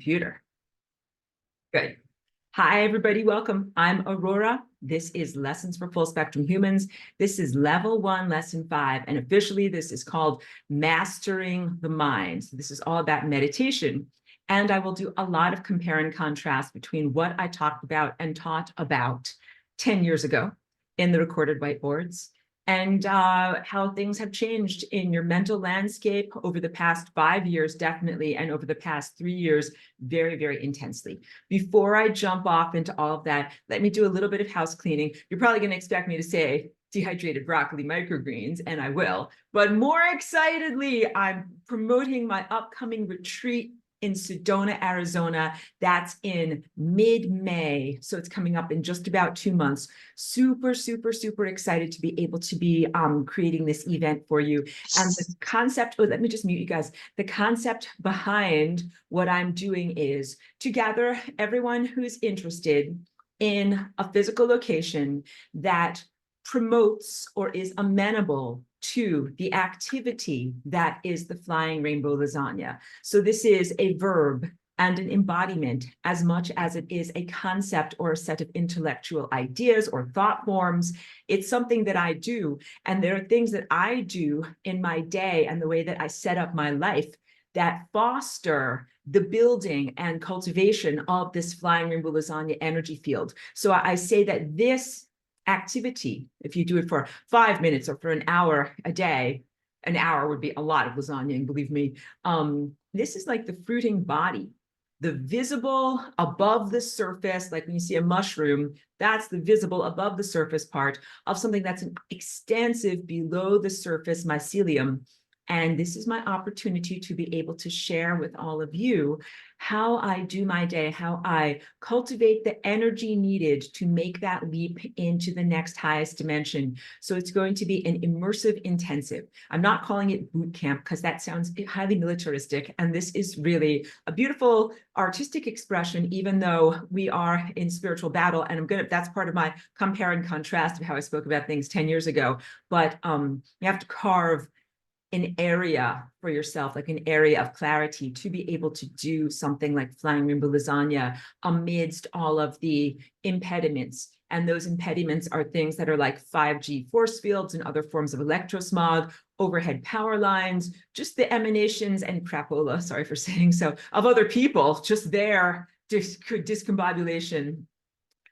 computer. Good. Hi, everybody. Welcome. I'm Aurora. This is Lessons for Full Spectrum Humans. This is level 1, lesson 5. And officially, this is called Mastering the Mind. So this is all about meditation. And I will do a lot of compare and contrast between what I talked about and taught about 10 years ago in the recorded whiteboards, and how things have changed in your mental landscape over the past 5 years, definitely, and over the past 3 years, very, very intensely. Before I jump off into all of that, let me do a little bit of house cleaning. You're probably going to expect me to say dehydrated broccoli microgreens, and I will. But more excitedly, I'm promoting my upcoming retreat in Sedona, Arizona. That's in mid-May. So it's coming up in just about 2 months. Super, super, super excited to be able to be creating this event for you. And the concept, let me just mute you guys. The concept behind what I'm doing is to gather everyone who's interested in a physical location that promotes or is amenable to the activity that is the flying rainbow lasagna. So this is a verb and an embodiment as much as it is a concept or a set of intellectual ideas or thought forms. It's something that I do, and there are things that I do in my day and the way that I set up my life that foster the building and cultivation of this flying rainbow lasagna energy field. So I say that this activity, if you do it for 5 minutes or for an hour a day, an hour would be a lot of lasagna, and believe me, this is like the fruiting body, the visible above the surface, like when you see a mushroom, that's the visible above the surface part of something that's an extensive below the surface mycelium. And this is my opportunity to be able to share with all of you how I do my day, how I cultivate the energy needed to make that leap into the next highest dimension. So it's going to be an immersive intensive. I'm not calling it boot camp because that sounds highly militaristic. And this is really a beautiful artistic expression, even though we are in spiritual battle. And that's part of my compare and contrast of how I spoke about things 10 years ago. But you have to carve an area for yourself, like an area of clarity, to be able to do something like flying rainbow lasagna amidst all of the impediments. And those impediments are things that are like 5G force fields and other forms of electrosmog, overhead power lines, just the emanations and crapola, sorry for saying so, of other people, just their discombobulation.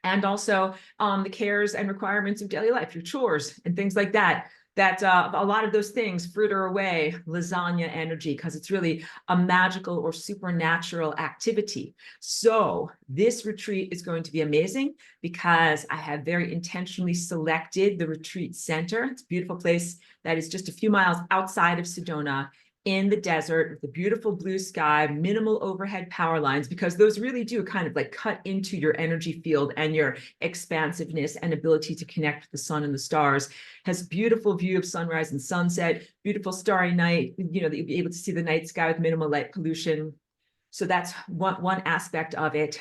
And also the cares and requirements of daily life, your chores and things like that. A lot of those things fritter away lasagna energy because it's really a magical or supernatural activity. So this retreat is going to be amazing because I have very intentionally selected the retreat center. It's a beautiful place that is just a few miles outside of Sedona, in the desert with the beautiful blue sky, minimal overhead power lines, because those really do kind of like cut into your energy field and your expansiveness and ability to connect with the sun and the stars. Has beautiful view of sunrise and sunset, beautiful starry night, you know, that you'll be able to see the night sky with minimal light pollution. So that's one aspect of it.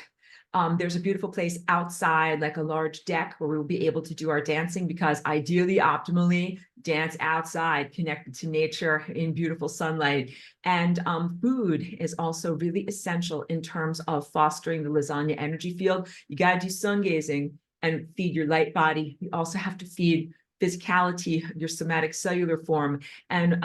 There's a beautiful place outside, like a large deck where we'll be able to do our dancing, because ideally, optimally, dance outside, connected to nature in beautiful sunlight. And food is also really essential in terms of fostering the lasagna energy field. You got to do sun gazing and feed your light body. You also have to feed physicality, your somatic cellular form. And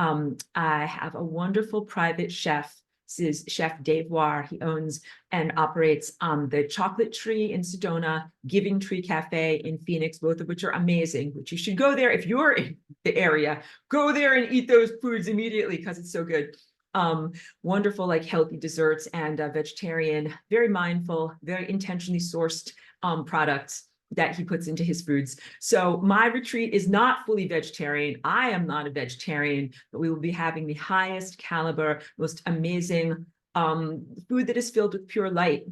I have a wonderful private chef. This is Chef Dave War. He owns and operates the Chocolate Tree in Sedona, Giving Tree Cafe in Phoenix, both of which are amazing, which you should go there if you're in the area. Go there and eat those foods immediately because it's so good. Wonderful, like healthy desserts and vegetarian, very mindful, very intentionally sourced products that he puts into his foods. So my retreat is not fully vegetarian. I am not a vegetarian, but we will be having the highest caliber, most amazing food that is filled with pure light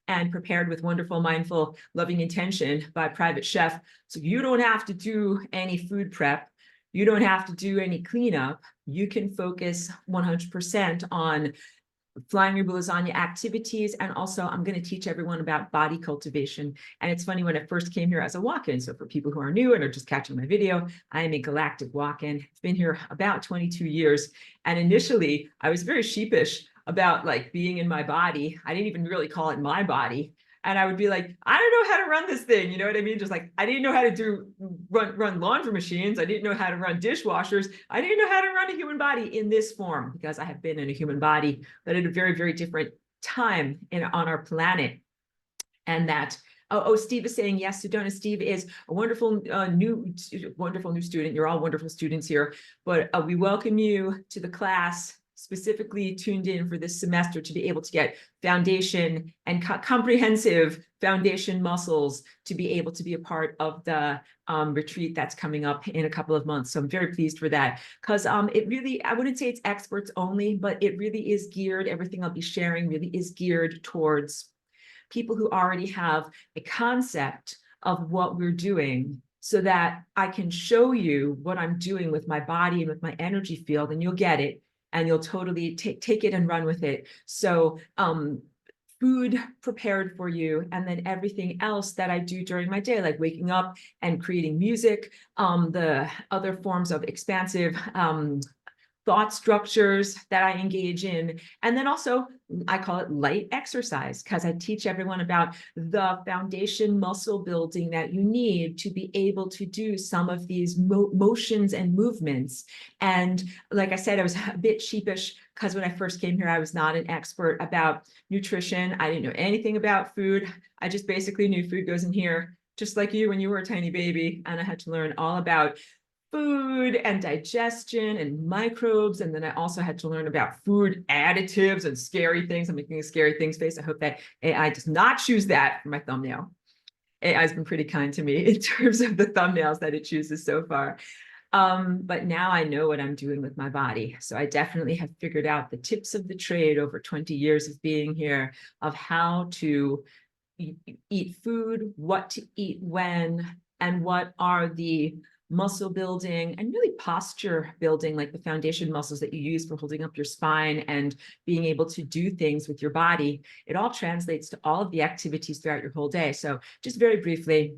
and prepared with wonderful, mindful, loving intention by a private chef. So you don't have to do any food prep. You don't have to do any cleanup. You can focus 100% on flying rainbow lasagna activities. And also I'm going to teach everyone about body cultivation. And it's funny, when I first came here as a walk-in, so for people who are new and are just catching my video, I am a galactic walk-in. I've been here about 22 years. And initially I was very sheepish about like being in my body. I didn't even really call it my body. And I would be like, I don't know how to run this thing. You know what I mean? Just like, I didn't know how to run laundry machines. I didn't know how to run dishwashers. I didn't know how to run a human body in this form, because I have been in a human body, but at a very, very different time on our planet. And that, Steve is saying yes. Sedona, Steve is a wonderful new student. You're all wonderful students here, but we welcome you to the class, specifically tuned in for this semester to be able to get foundation and comprehensive foundation muscles to be able to be a part of the retreat that's coming up in a couple of months. So I'm very pleased for that, because it really, I wouldn't say it's experts only, but it really is geared, everything I'll be sharing really is geared towards people who already have a concept of what we're doing, so that I can show you what I'm doing with my body and with my energy field, and you'll get it, and you'll totally take it and run with it. So food prepared for you, and then everything else that I do during my day, like waking up and creating music, the other forms of expansive thought structures that I engage in. And then also, I call it light exercise, because I teach everyone about the foundation muscle building that you need to be able to do some of these motions and movements. And like I said, I was a bit sheepish, because when I first came here, I was not an expert about nutrition. I didn't know anything about food. I just basically knew food goes in here, just like you when you were a tiny baby. And I had to learn all about food and digestion and microbes. And then I also had to learn about food additives and scary things. I'm making a scary things face. I hope that AI does not choose that for my thumbnail. AI has been pretty kind to me in terms of the thumbnails that it chooses so far. But now I know what I'm doing with my body. So I definitely have figured out the tips of the trade over 20 years of being here, of how to eat food, what to eat when, and what are the muscle building and really posture building, like the foundation muscles that you use for holding up your spine and being able to do things with your body. It all translates to all of the activities throughout your whole day. So just very briefly,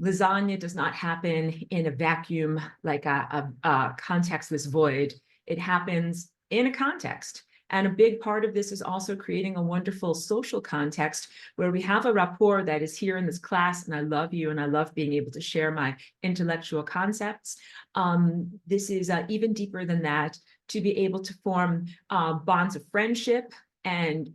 lasagna does not happen in a vacuum, like a contextless void. It happens in a context. And a big part of this is also creating a wonderful social context where we have a rapport that is here in this class. And I love you, and I love being able to share my intellectual concepts. This is even deeper than that, to be able to form bonds of friendship and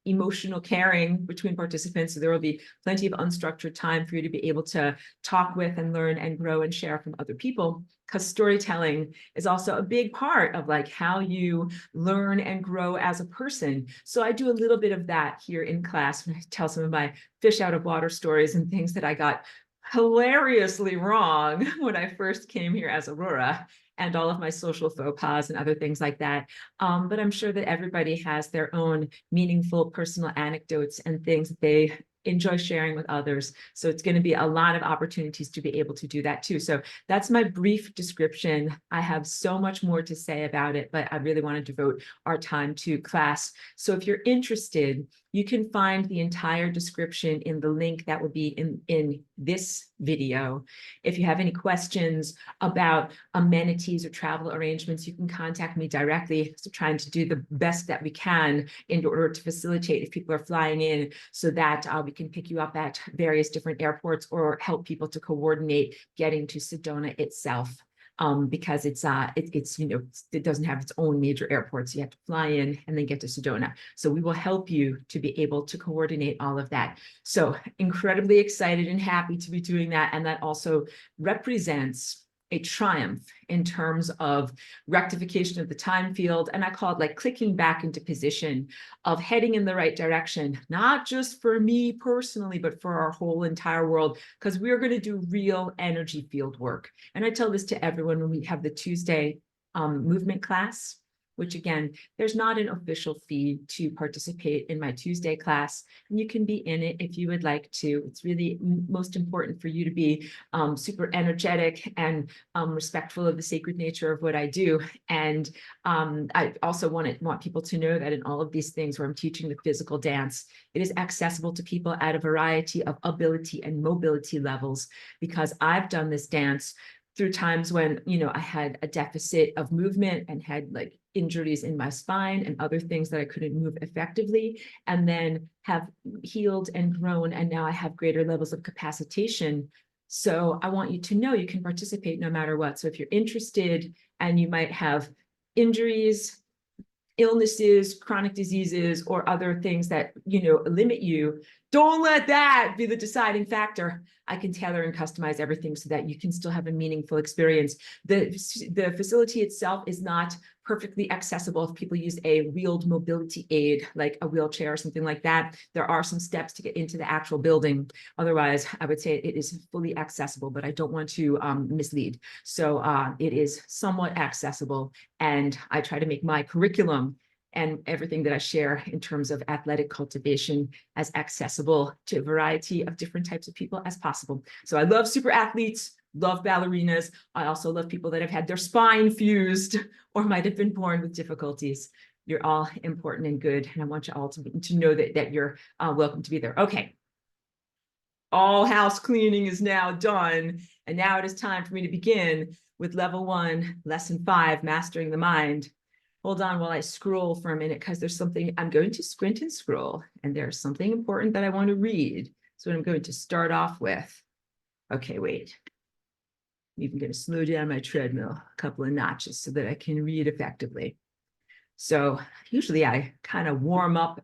emotional caring between participants. So there will be plenty of unstructured time for you to be able to talk with and learn and grow and share from other people, because storytelling is also a big part of like how you learn and grow as a person. So I do a little bit of that here in class when I tell some of my fish out of water stories and things that I got hilariously wrong when I first came here as Aurora, and all of my social faux pas and other things like that. But I'm sure that everybody has their own meaningful personal anecdotes and things that they enjoy sharing with others. So it's going to be a lot of opportunities to be able to do that too. So that's my brief description. I have so much more to say about it, but I really want to devote our time to class. So if you're interested, you can find the entire description in the link that will be in this video. If you have any questions about amenities or travel arrangements, you can contact me directly. So trying to do the best that we can in order to facilitate if people are flying in, so that we can pick you up at various different airports or help people to coordinate getting to Sedona itself. Because it doesn't have its own major airports. You have to fly in and then get to Sedona. So we will help you to be able to coordinate all of that. So incredibly excited and happy to be doing that. And that also represents a triumph in terms of rectification of the time field. And I call it like clicking back into position of heading in the right direction, not just for me personally, but for our whole entire world, because we're going to do real energy field work. And I tell this to everyone when we have the Tuesday movement class, which again, there's not an official fee to participate in my Tuesday class. And you can be in it if you would like to. It's really most important for you to be super energetic and respectful of the sacred nature of what I do. And I also want people to know that in all of these things where I'm teaching the physical dance, it is accessible to people at a variety of ability and mobility levels, because I've done this dance through times when, I had a deficit of movement and had like injuries in my spine and other things that I couldn't move effectively, and then have healed and grown, and now I have greater levels of capacitation. So I want you to know you can participate no matter what. So if you're interested and you might have injuries, illnesses, chronic diseases, or other things that, limit you, don't let that be the deciding factor. I can tailor and customize everything so that you can still have a meaningful experience. The facility itself is not perfectly accessible if people use a wheeled mobility aid, like a wheelchair or something like that. There are some steps to get into the actual building. Otherwise, I would say it is fully accessible, but I don't want to mislead. So it is somewhat accessible, and I try to make my curriculum and everything that I share in terms of athletic cultivation as accessible to a variety of different types of people as possible. So I love super athletes, love ballerinas. I also love people that have had their spine fused or might have been born with difficulties. You're all important and good, and I want you all to know that you're welcome to be there. Okay. All house cleaning is now done, and now it is time for me to begin with level 1, lesson 5, mastering the mind. Hold on while I scroll for a minute, because there's something I'm going to squint and scroll, and there's something important that I want to read. So I'm going to start off with. Okay, wait. I'm even going to slow down my treadmill a couple of notches so that I can read effectively. So usually I kind of warm up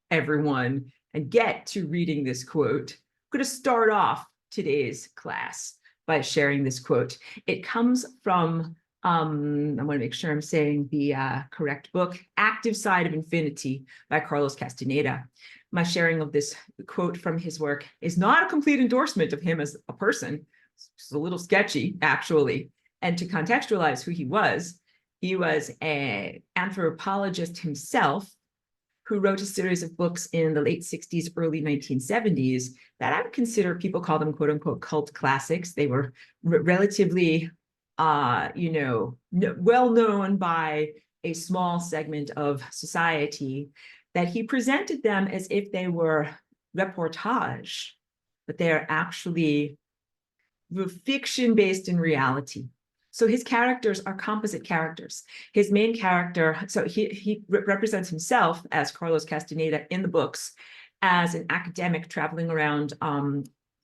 everyone and get to reading this quote. I'm going to start off today's class by sharing this quote. It comes from I want to make sure I'm saying the correct book, Active Side of Infinity by Carlos Castaneda. My sharing of this quote from his work is not a complete endorsement of him as a person. It's a little sketchy, actually. And to contextualize who he was an anthropologist himself who wrote a series of books in the late 60s, early 1970s that I would consider, people call them quote unquote cult classics. They were relatively well known by a small segment of society, that he presented them as if they were reportage, but they're actually fiction based in reality. So his characters are composite characters. His main character, so he represents himself as Carlos Castaneda in the books as an academic traveling around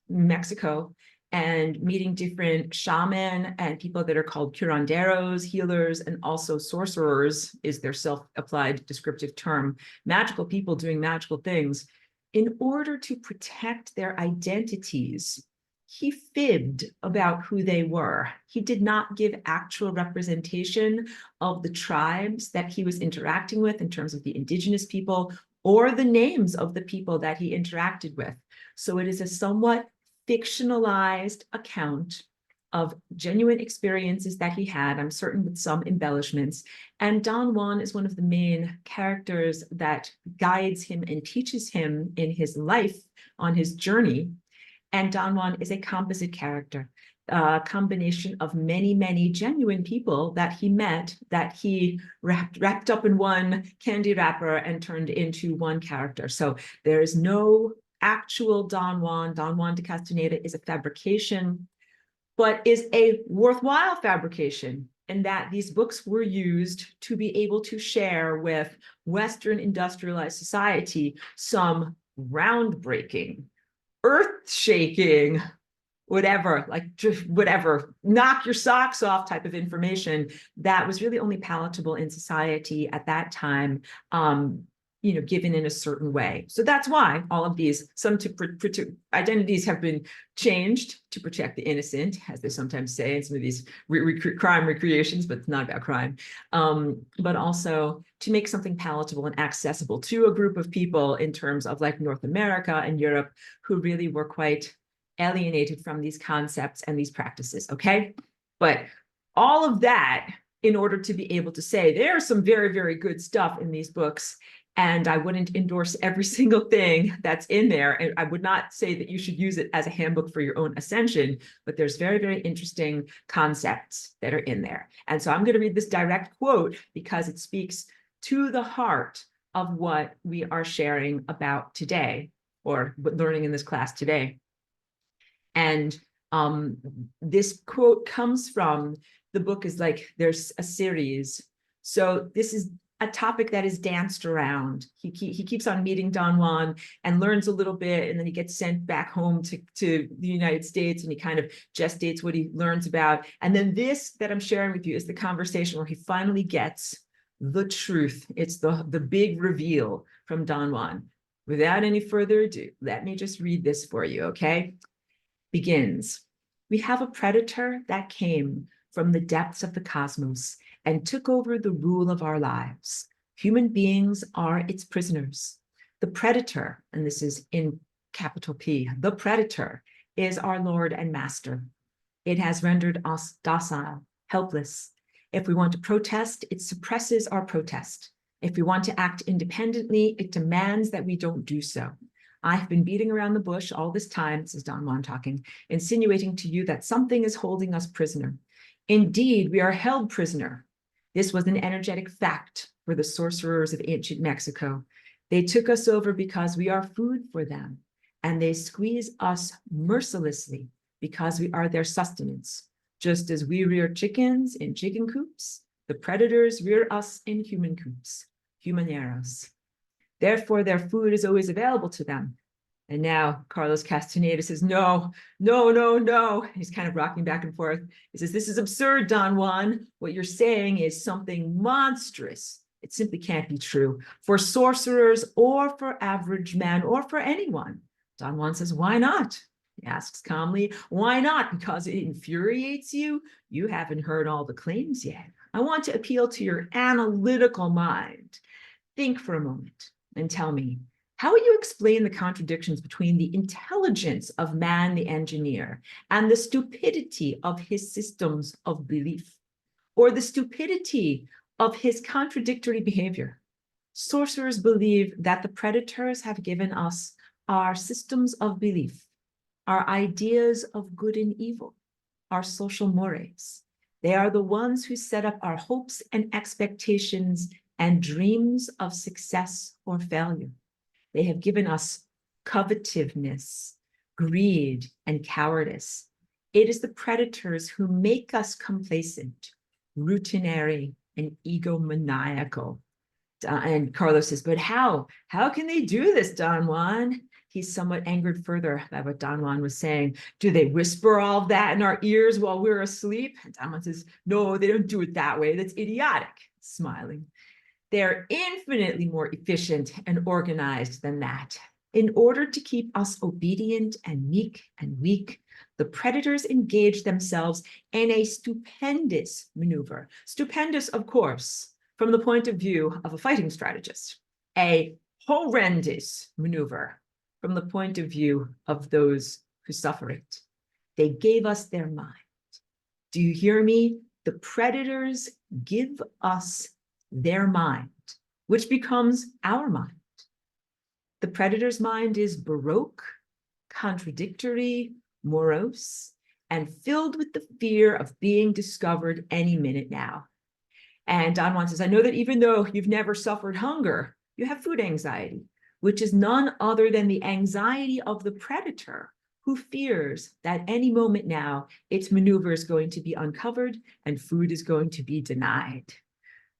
Mexico and meeting different shaman and people that are called curanderos, healers, and also sorcerers is their self-applied descriptive term, magical people doing magical things. In order to protect their identities, he fibbed about who they were. He did not give actual representation of the tribes that he was interacting with in terms of the indigenous people or the names of the people that he interacted with. So it is a somewhat fictionalized account of genuine experiences that he had, I'm certain with some embellishments. And Don Juan is one of the main characters that guides him and teaches him in his life on his journey. And Don Juan is a composite character, a combination of many, many genuine people that he met, that he wrapped up in one candy wrapper and turned into one character. So there is no actual Don Juan. Don Juan de Castaneda is a fabrication, but is a worthwhile fabrication, in that these books were used to be able to share with Western industrialized society some groundbreaking, earth-shaking, whatever, like just whatever, knock your socks off type of information that was really only palatable in society at that time, given in a certain way. So that's why all of these, some identities have been changed to protect the innocent, as they sometimes say in some of these crime recreations, but it's not about crime, but also to make something palatable and accessible to a group of people in terms of like North America and Europe, who really were quite alienated from these concepts and these practices, okay? But all of that in order to be able to say there's some very, very good stuff in these books, and I wouldn't endorse every single thing that's in there, and I would not say that you should use it as a handbook for your own ascension, but there's very, very interesting concepts that are in there. And so I'm going to read this direct quote because it speaks to the heart of what we are sharing about today, or learning in this class today. And this quote comes from, the book is like, there's a series So this is a topic that is danced around. He keeps on meeting Don Juan and learns a little bit, and then he gets sent back home to the United States, and he kind of gestates what he learns about. And then this that I'm sharing with you is the conversation where he finally gets the truth. It's the big reveal from Don Juan. Without any further ado, let me just read this for you, okay? Begins. We have a predator that came from the depths of the cosmos and took over the rule of our lives. Human beings are its prisoners. The predator, and this is in capital P, the predator is our Lord and Master. It has rendered us docile, helpless. If we want to protest, it suppresses our protest. If we want to act independently, it demands that we don't do so. I have been beating around the bush all this time, this is Don Juan talking, insinuating to you that something is holding us prisoner. Indeed, we are held prisoner. This was an energetic fact for the sorcerers of ancient Mexico. They took us over because we are food for them, and they squeeze us mercilessly because we are their sustenance. Just as we rear chickens in chicken coops, the predators rear us in human coops, humaneros. Therefore, their food is always available to them. And now Carlos Castaneda says, no, no, no, no. He's kind of rocking back and forth. He says, this is absurd, Don Juan. What you're saying is something monstrous. It simply can't be true for sorcerers or for average men or for anyone. Don Juan says, why not? He asks calmly, why not? Because it infuriates you? You haven't heard all the claims yet. I want to appeal to your analytical mind. Think for a moment and tell me, how would you explain the contradictions between the intelligence of man, the engineer, and the stupidity of his systems of belief, or the stupidity of his contradictory behavior? Sorcerers believe that the predators have given us our systems of belief, our ideas of good and evil, our social mores. They are the ones who set up our hopes and expectations and dreams of success or failure. They have given us covetousness, greed, and cowardice. It is the predators who make us complacent, routinary, and egomaniacal. And Carlos says, but how? How can they do this, Don Juan? He's somewhat angered further by what Don Juan was saying. Do they whisper all of that in our ears while we're asleep? And Don Juan says, no, they don't do it that way. That's idiotic. Smiling. They're infinitely more efficient and organized than that. In order to keep us obedient and meek and weak, the predators engage themselves in a stupendous maneuver. Stupendous, of course, from the point of view of a fighting strategist. A horrendous maneuver from the point of view of those who suffer it. They gave us their mind. Do you hear me? The predators give us their mind, which becomes our mind. The predator's mind is baroque, contradictory, morose, and filled with the fear of being discovered any minute now. And Don Juan says, I know that even though you've never suffered hunger, you have food anxiety, which is none other than the anxiety of the predator who fears that any moment now, its maneuver is going to be uncovered and food is going to be denied.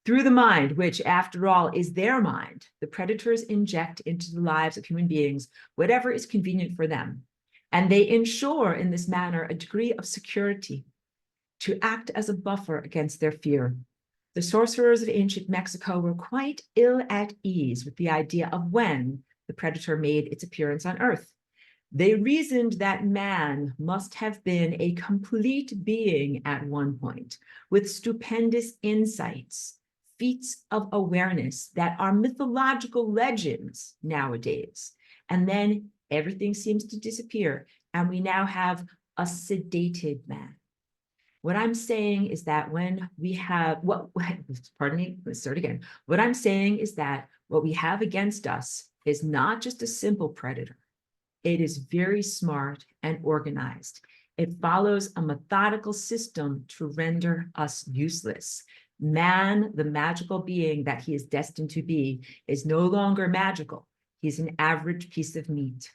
Through the mind, which after all is their mind, the predators inject into the lives of human beings whatever is convenient for them. And they ensure in this manner a degree of security to act as a buffer against their fear. The sorcerers of ancient Mexico were quite ill at ease with the idea of when the predator made its appearance on Earth. They reasoned that man must have been a complete being at one point, with stupendous insights, feats of awareness that are mythological legends nowadays. And then everything seems to disappear, and we now have a sedated man. What I'm saying is that when we have, pardon me, let's start again. What I'm saying is that what we have against us is not just a simple predator. It is very smart and organized. It follows a methodical system to render us useless. Man, the magical being that he is destined to be, is no longer magical. He's an average piece of meat.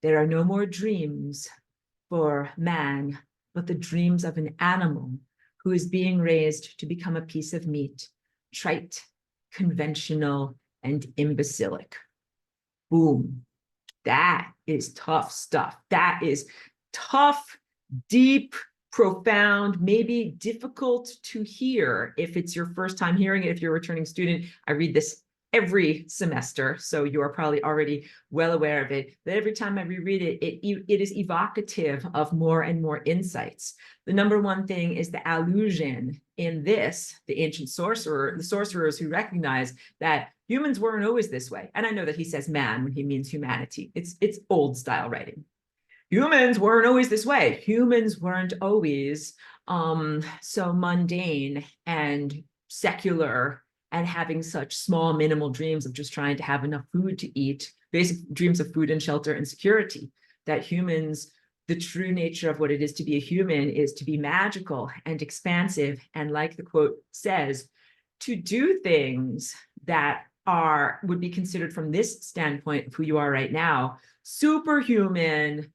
There are no more dreams for man, but the dreams of an animal who is being raised to become a piece of meat. trite, conventional, and imbecilic. Boom. That is tough stuff. That is tough, deep, profound, maybe difficult to hear if it's your first time hearing it. If you're a returning student, I read this every semester, so you are probably already well aware of it. But every time I reread it, it is evocative of more and more insights. The number one thing is the allusion in this, the ancient sorcerer, the sorcerers who recognize that humans weren't always this way. And I know that he says man when he means humanity. It's old style writing. Humans weren't always this way. Humans weren't always so mundane and secular and having such small, minimal dreams of just trying to have enough food to eat, basic dreams of food and shelter and security. That humans, the true nature of what it is to be a human is to be magical and expansive. And like the quote says, to do things that would be considered from this standpoint of who you are right now, superhuman,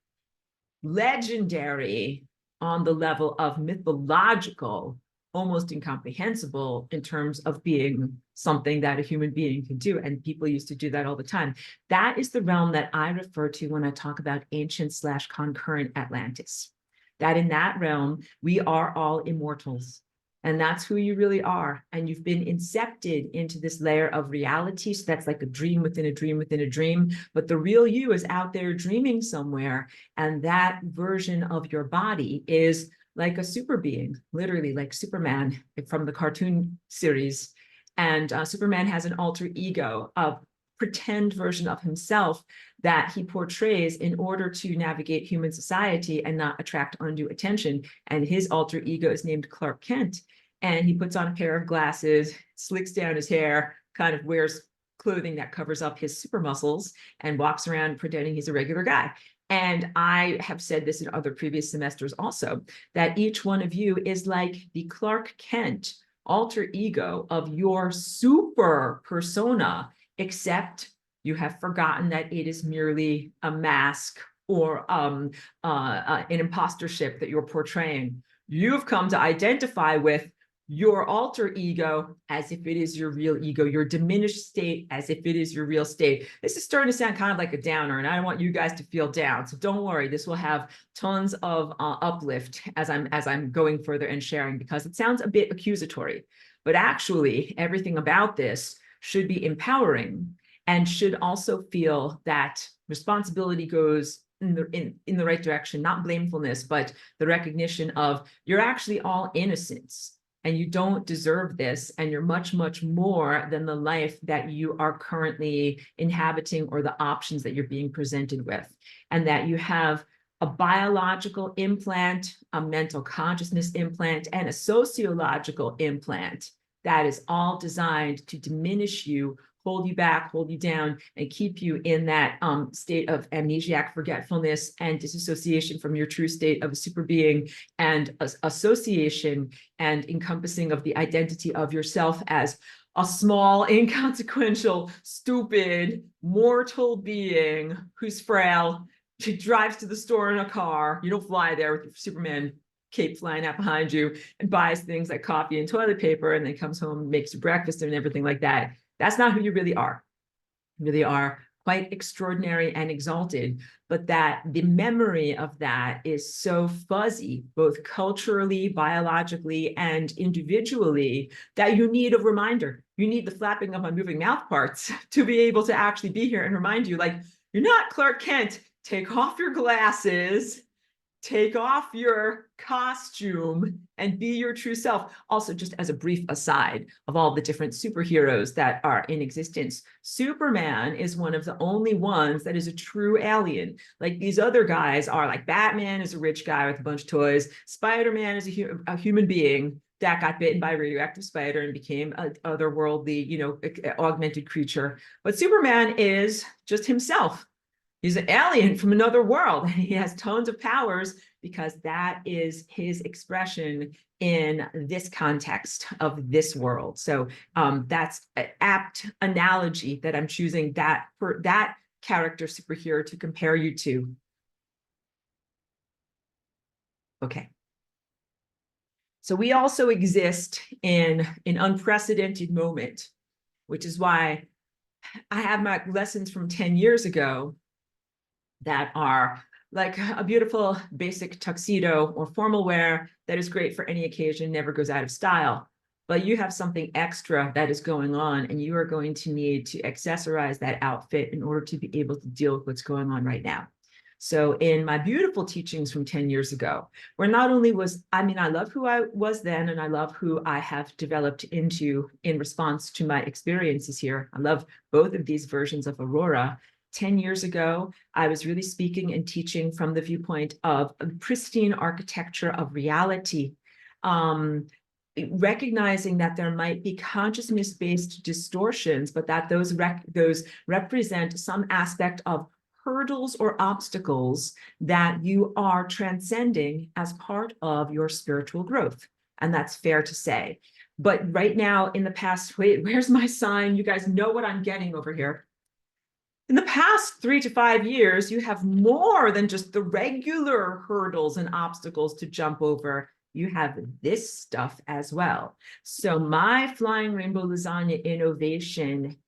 legendary on the level of mythological, almost incomprehensible in terms of being something that a human being can do. And people used to do that all the time. That is the realm that I refer to when I talk about ancient/concurrent Atlantis. That in that realm, we are all immortals. And that's who you really are. And you've been incepted into this layer of reality. So that's like a dream within a dream within a dream. But the real you is out there dreaming somewhere. And that version of your body is like a super being, literally like Superman from the cartoon series. And Superman has an alter ego, a pretend version of himself that he portrays in order to navigate human society and not attract undue attention. And his alter ego is named Clark Kent. And he puts on a pair of glasses, slicks down his hair, kind of wears clothing that covers up his super muscles and walks around pretending he's a regular guy. And I have said this in other previous semesters also, that each one of you is like the Clark Kent alter ego of your super persona, except you have forgotten that it is merely a mask or an impostorship that you're portraying. You've come to identify with your alter ego as if it is your real ego, your diminished state as if it is your real state. This is starting to sound kind of like a downer, and I don't want you guys to feel down. So don't worry, this will have tons of uplift as I'm going further and sharing, because it sounds a bit accusatory. But actually, everything about this should be empowering and should also feel that responsibility goes in the right direction, not blamefulness, but the recognition of you're actually all innocents. And you don't deserve this, and you're much, much more than the life that you are currently inhabiting or the options that you're being presented with. And that you have a biological implant, a mental consciousness implant, and a sociological implant that is all designed to diminish you, hold you back, hold you down, and keep you in that state of amnesiac forgetfulness and disassociation from your true state of a super being, and association and encompassing of the identity of yourself as a small, inconsequential, stupid, mortal being who's frail. She drives to the store in a car. You don't fly there with your Superman cape flying out behind you and buys things like coffee and toilet paper, and then comes home and makes breakfast and everything like that. That's not who you really are. You really are quite extraordinary and exalted, but that the memory of that is so fuzzy, both culturally, biologically, and individually, that you need a reminder. You need the flapping of my moving mouth parts to be able to actually be here and remind you, like, you're not Clark Kent. Take off your glasses, take off your costume, and be your true self. Also, just as a brief aside of all the different superheroes that are in existence, Superman is one of the only ones that is a true alien. Like, these other guys are like, Batman is a rich guy with a bunch of toys. Spider-Man is a human being that got bitten by a radioactive spider and became an otherworldly, augmented creature. But Superman is just himself. He's an alien from another world, and he has tons of powers because that is his expression in this context of this world. So that's an apt analogy that I'm choosing that for that character superhero to compare you to. Okay. So we also exist in an unprecedented moment, which is why I have my lessons from 10 years ago that are like a beautiful basic tuxedo or formal wear that is great for any occasion, never goes out of style. But you have something extra that is going on, and you are going to need to accessorize that outfit in order to be able to deal with what's going on right now. So in my beautiful teachings from 10 years ago, where not only was, I mean, I love who I was then, and I love who I have developed into in response to my experiences here. I love both of these versions of Aurora. 10 years ago, I was really speaking and teaching from the viewpoint of a pristine architecture of reality, recognizing that there might be consciousness-based distortions, but that those represent some aspect of hurdles or obstacles that you are transcending as part of your spiritual growth. And that's fair to say. But right now in the past, wait, where's my sign? You guys know what I'm getting over here. In the past 3 to 5 years, you have more than just the regular hurdles and obstacles to jump over. You have this stuff as well. So my Flying Rainbow Lasagna innovation,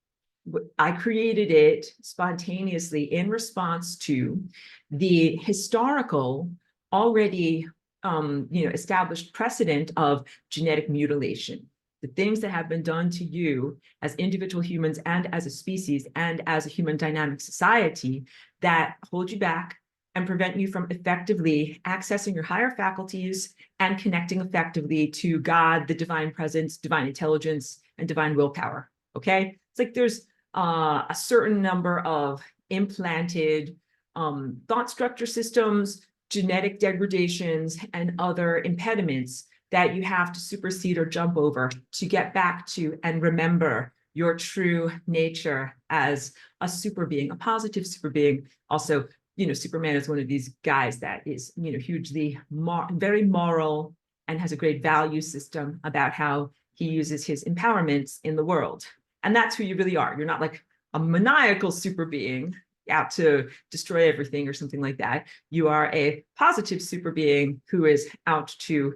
I created it spontaneously in response to the historical, already established precedent of genetic mutilation. The things that have been done to you as individual humans and as a species and as a human dynamic society that hold you back and prevent you from effectively accessing your higher faculties and connecting effectively to God, the divine presence, divine intelligence, and divine willpower. Okay? It's like there's a certain number of implanted thought structure systems, genetic degradations, and other impediments that you have to supersede or jump over to get back to and remember your true nature as a super being, a positive super being. Also, Superman is one of these guys that is, hugely very moral and has a great value system about how he uses his empowerments in the world. And that's who you really are. You're not like a maniacal super being out to destroy everything or something like that. You are a positive super being who is out to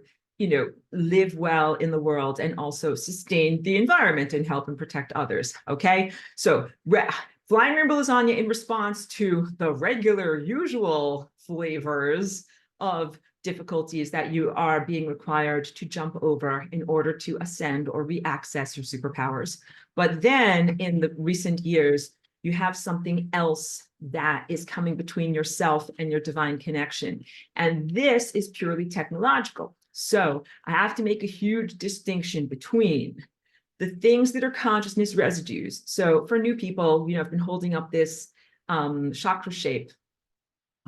live well in the world and also sustain the environment and help and protect others. Okay, so Flying Rainbow Lasagna in response to the regular, usual flavors of difficulties that you are being required to jump over in order to ascend or re-access your superpowers. But then in the recent years, you have something else that is coming between yourself and your divine connection. And this is purely technological. So I have to make a huge distinction between the things that are consciousness residues. So for new people, I've been holding up this chakra shape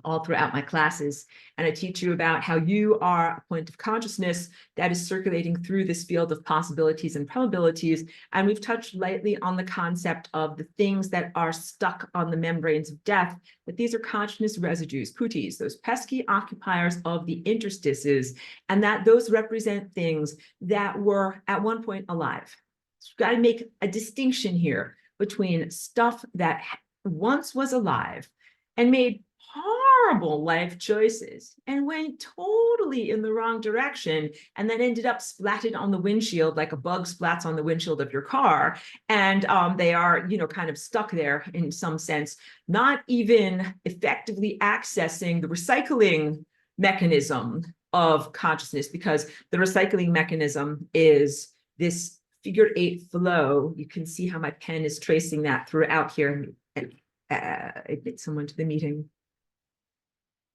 all throughout my classes, and I teach you about how you are a point of consciousness that is circulating through this field of possibilities and probabilities. And we've touched lightly on the concept of the things that are stuck on the membranes of death, that these are consciousness residues, putis, those pesky occupiers of the interstices, and that those represent things that were at one point alive. So you've got to make a distinction here between stuff that once was alive and made horrible life choices and went totally in the wrong direction and then ended up splatted on the windshield like a bug splats on the windshield of your car. And they are, kind of stuck there in some sense, not even effectively accessing the recycling mechanism of consciousness, because the recycling mechanism is this figure 8 flow. You can see how my pen is tracing that throughout here. Admit someone to the meeting.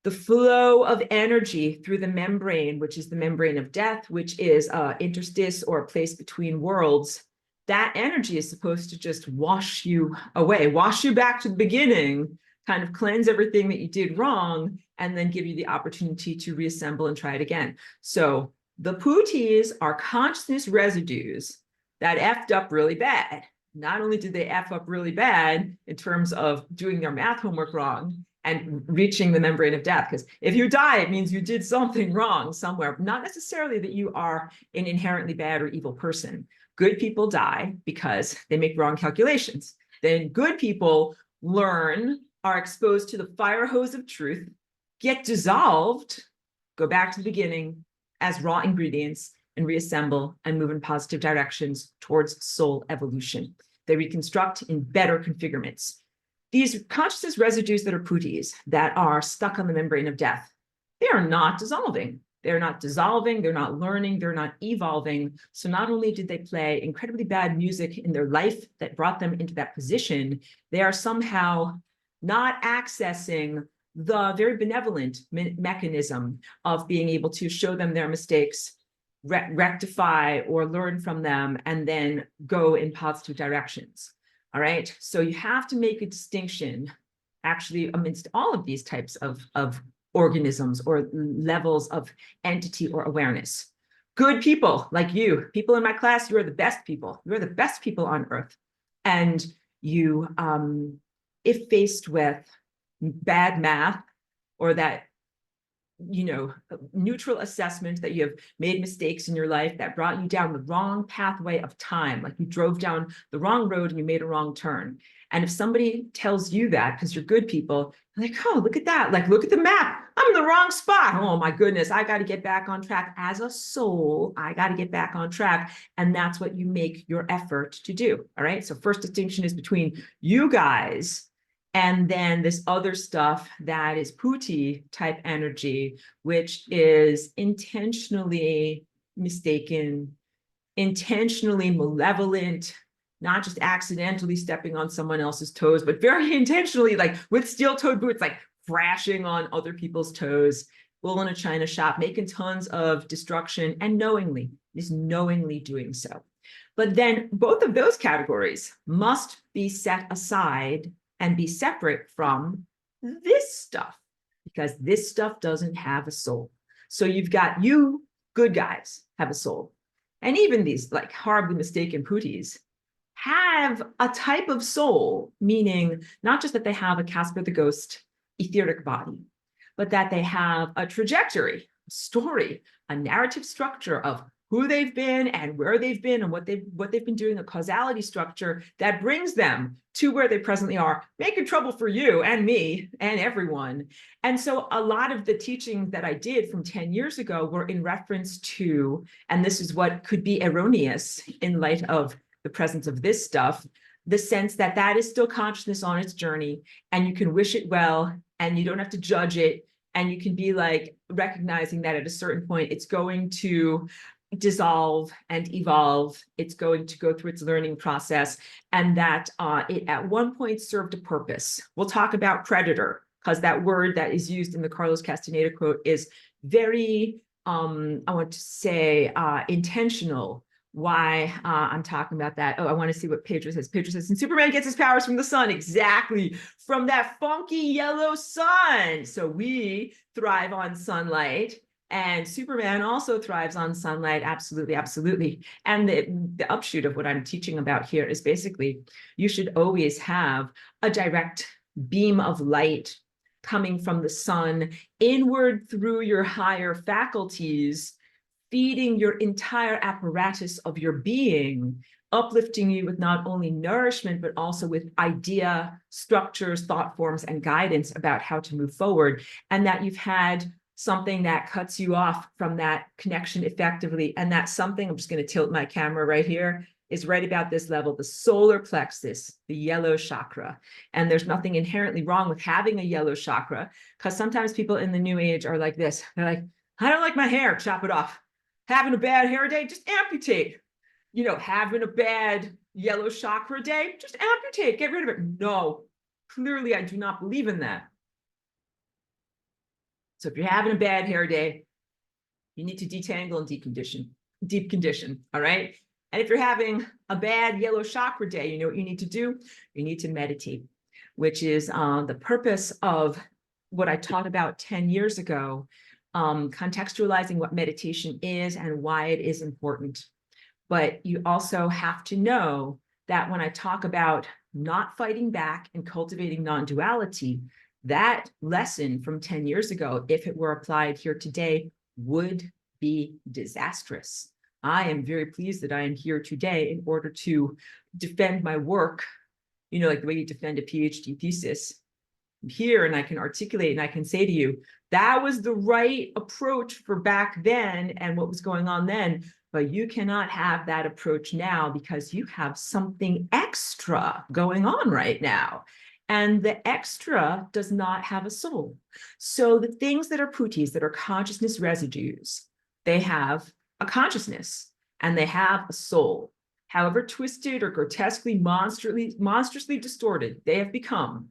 The flow of energy through the membrane, which is the membrane of death, which is interstice or a place between worlds. That energy is supposed to just wash you away, wash you back to the beginning, kind of cleanse everything that you did wrong, and then give you the opportunity to reassemble and try it again. So the putis are consciousness residues that effed up really bad. Not only did they F up really bad in terms of doing their math homework wrong and reaching the membrane of death, because if you die, it means you did something wrong somewhere, not necessarily that you are an inherently bad or evil person. Good people die because they make wrong calculations. Then good people learn, are exposed to the fire hose of truth, get dissolved, go back to the beginning as raw ingredients, and reassemble and move in positive directions towards soul evolution. They reconstruct in better configurements. These consciousness residues that are putis, that are stuck on the membrane of death, they are not dissolving. They're not dissolving, they're not learning, they're not evolving. So not only did they play incredibly bad music in their life that brought them into that position, they are somehow not accessing the very benevolent mechanism of being able to show them their mistakes, rectify or learn from them, and then go in positive directions. All right, so you have to make a distinction actually amidst all of these types of organisms or levels of entity or awareness. Good people like you, people in my class, you are the best people. You are the best people on earth. And you, if faced with bad math or that, neutral assessment that you have made mistakes in your life that brought you down the wrong pathway of time, like you drove down the wrong road and you made a wrong turn. And if somebody tells you that, because you're good people, you're like, oh, look at that. Like, look at the map. I'm in the wrong spot. Oh my goodness, I got to get back on track. As a soul, I got to get back on track. And that's what you make your effort to do. All right. So first distinction is between you guys and then this other stuff that is puti type energy, which is intentionally mistaken, intentionally malevolent, not just accidentally stepping on someone else's toes, but very intentionally, like with steel-toed boots, like thrashing on other people's toes, bull in a china shop, making tons of destruction, and knowingly doing so. But then both of those categories must be set aside and be separate from this stuff, because this stuff doesn't have a soul. So you've got you, good guys, have a soul. And even these like horribly mistaken putis have a type of soul, meaning not just that they have a Casper the Ghost etheric body, but that they have a trajectory, a story, a narrative structure of who they've been and where they've been and what they've been doing, a causality structure that brings them to where they presently are, making trouble for you and me and everyone. And so a lot of the teaching that I did from 10 years ago were in reference to, and this is what could be erroneous in light of the presence of this stuff, the sense that that is still consciousness on its journey, and you can wish it well, and you don't have to judge it, and you can be like recognizing that at a certain point, it's going to dissolve and evolve. It's going to go through its learning process, and that it at one point served a purpose. We'll talk about predator, because that word that is used in the Carlos Castaneda quote is very, I want to say, intentional. Why I'm talking about that. Oh, I want to see what Pedro says. Pedro says, and Superman gets his powers from the sun. Exactly. From that funky yellow sun. So we thrive on sunlight. And Superman also thrives on sunlight. Absolutely, absolutely. And the upshoot of what I'm teaching about here is basically you should always have a direct beam of light coming from the sun inward through your higher faculties, feeding your entire apparatus of your being, uplifting you with not only nourishment, but also with idea, structures, thought forms, and guidance about how to move forward. And that you've had something that cuts you off from that connection effectively. And that something, I'm just going to tilt my camera right here, is right about this level, the solar plexus, the yellow chakra. And there's nothing inherently wrong with having a yellow chakra, because sometimes people in the new age are like this. They're like, I don't like my hair, chop it off. Having a bad hair day, just amputate. Having a bad yellow chakra day, just amputate, get rid of it. No, clearly I do not believe in that. So if you're having a bad hair day, you need to detangle and deep condition, all right? And if you're having a bad yellow chakra day, you know what you need to do? You need to meditate, which is the purpose of what I taught about 10 years ago, contextualizing what meditation is and why it is important. But you also have to know that when I talk about not fighting back and cultivating non-duality, that lesson from 10 years ago, if it were applied here today, would be disastrous. I am very pleased that I am here today in order to defend my work, like the way you defend a PhD thesis. I'm here and I can articulate and I can say to you, that was the right approach for back then and what was going on then. But you cannot have that approach now because you have something extra going on right now. And the extra does not have a soul. So the things that are putis, that are consciousness residues, they have a consciousness and they have a soul. However twisted or grotesquely, monstrously distorted they have become,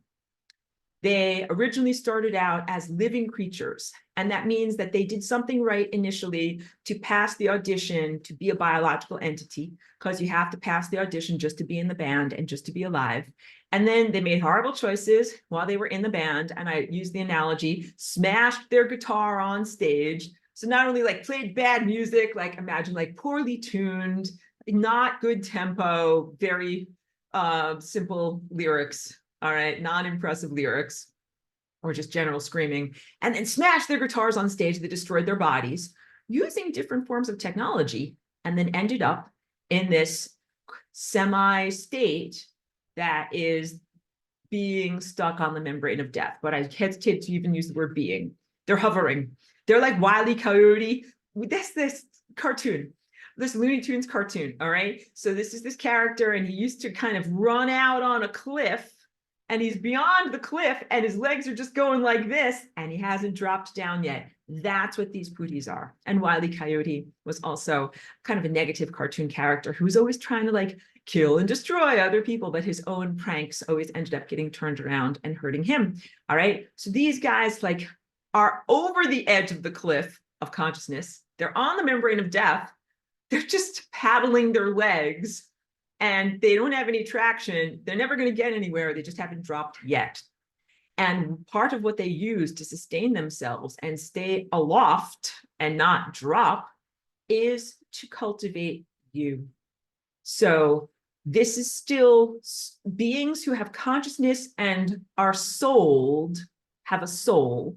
they originally started out as living creatures. And that means that they did something right initially to pass the audition to be a biological entity, because you have to pass the audition just to be in the band and just to be alive. And then they made horrible choices while they were in the band. And I use the analogy, smashed their guitar on stage. So not only like played bad music, like imagine like poorly tuned, not good tempo, very simple lyrics. All right, non-impressive lyrics or just general screaming, and then smashed their guitars on stage that destroyed their bodies using different forms of technology, and then ended up in this semi-state that is being stuck on the membrane of death. But I hesitate to even use the word being. They're hovering. They're like Wile E. Coyote. This cartoon. This Looney Tunes cartoon, all right? So this is this character, and he used to kind of run out on a cliff, and he's beyond the cliff, and his legs are just going like this, and he hasn't dropped down yet. That's what these putis are. And Wile E. Coyote was also kind of a negative cartoon character who was always trying to like kill and destroy other people, but his own pranks always ended up getting turned around and hurting him, all right? So these guys like are over the edge of the cliff of consciousness. They're on the membrane of death. They're just paddling their legs, and they don't have any traction. They're never going to get anywhere. They just haven't dropped yet. And part of what they use to sustain themselves and stay aloft and not drop is to cultivate you. So this is still beings who have consciousness and are souled, have a soul,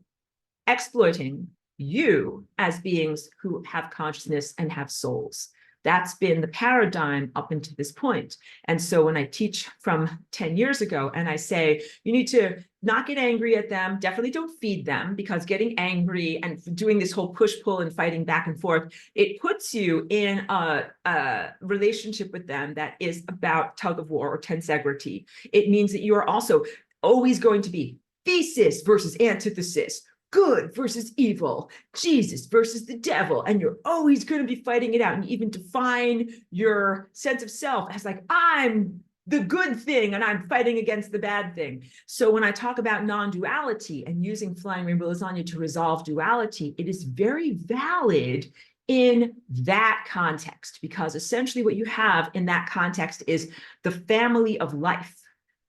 exploiting you as beings who have consciousness and have souls. That's been the paradigm up until this point. And so when I teach from 10 years ago and I say, you need to not get angry at them, definitely don't feed them, because getting angry and doing this whole push-pull and fighting back and forth, it puts you in a relationship with them that is about tug of war or tensegrity. It means that you are also always going to be thesis versus antithesis, good versus evil, Jesus versus the devil, and you're always going to be fighting it out. And you even define your sense of self as like, I'm the good thing and I'm fighting against the bad thing. So when I talk about non-duality and using Flying Rainbow Lasagna to resolve duality, it is very valid in that context, because essentially what you have in that context is the family of life,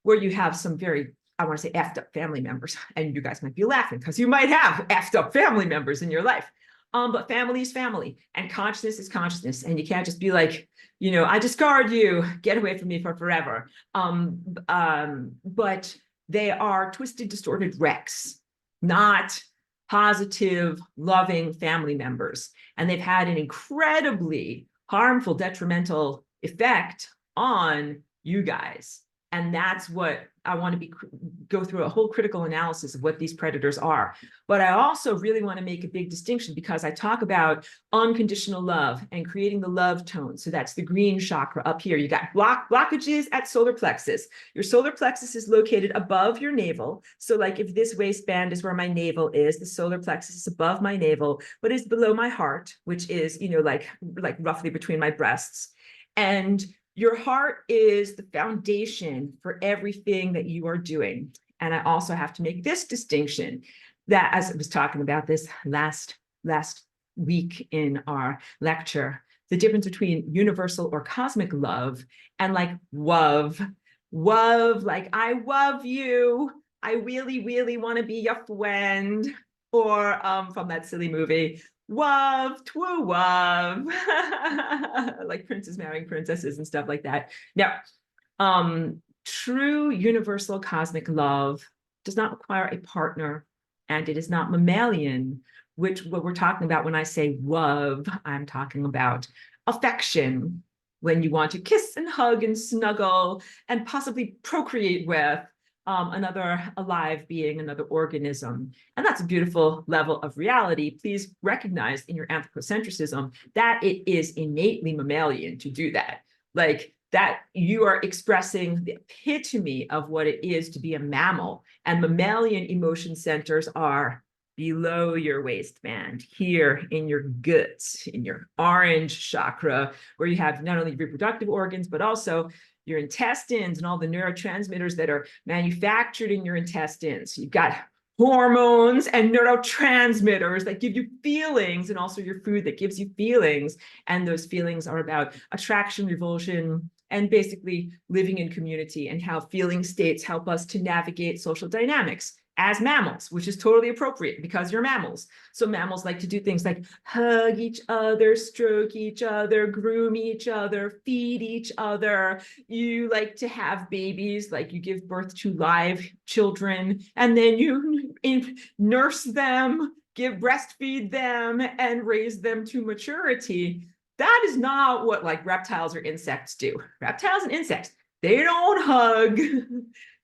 where you have some very, I want to say effed up family members, and you guys might be laughing because you might have effed up family members in your life. But family is family, and consciousness is consciousness, and you can't just be like, you know, I discard you, get away from me for forever. But they are twisted, distorted wrecks, not positive, loving family members, and they've had an incredibly harmful, detrimental effect on you guys. And that's what I want to go through a whole critical analysis of what these predators are. But I also really want to make a big distinction, because I talk about unconditional love and creating the love tone. So that's the green chakra up here. You got blockages at solar plexus. Your solar plexus is located above your navel. So like if this waistband is where my navel is, the solar plexus is above my navel, but it's below my heart, which is, you know, like roughly between my breasts. And your heart is the foundation for everything that you are doing. And I also have to make this distinction that, as I was talking about this last week in our lecture, the difference between universal or cosmic love and like love, like I love you, I really, really want to be your friend, or from that silly movie, Wov, twoo wov, like princes marrying princesses and stuff like that. Now, true universal cosmic love does not require a partner, and it is not mammalian, which what we're talking about when I say love, I'm talking about affection, when you want to kiss and hug and snuggle and possibly procreate with another alive being, another organism. And that's a beautiful level of reality. Please recognize in your anthropocentrism that it is innately mammalian to do that. Like that you are expressing the epitome of what it is to be a mammal. And mammalian emotion centers are below your waistband, here in your guts, in your orange chakra, where you have not only reproductive organs, but also your intestines and all the neurotransmitters that are manufactured in your intestines. You've got hormones and neurotransmitters that give you feelings, and also your food that gives you feelings. And those feelings are about attraction, revulsion, and basically living in community, and how feeling states help us to navigate social dynamics as mammals, which is totally appropriate because you're mammals. So mammals like to do things like hug each other, stroke each other, groom each other, feed each other. You like to have babies, like you give birth to live children, and then you nurse them, breastfeed them, and raise them to maturity. That is not what like reptiles or insects do. Reptiles and insects, they don't hug,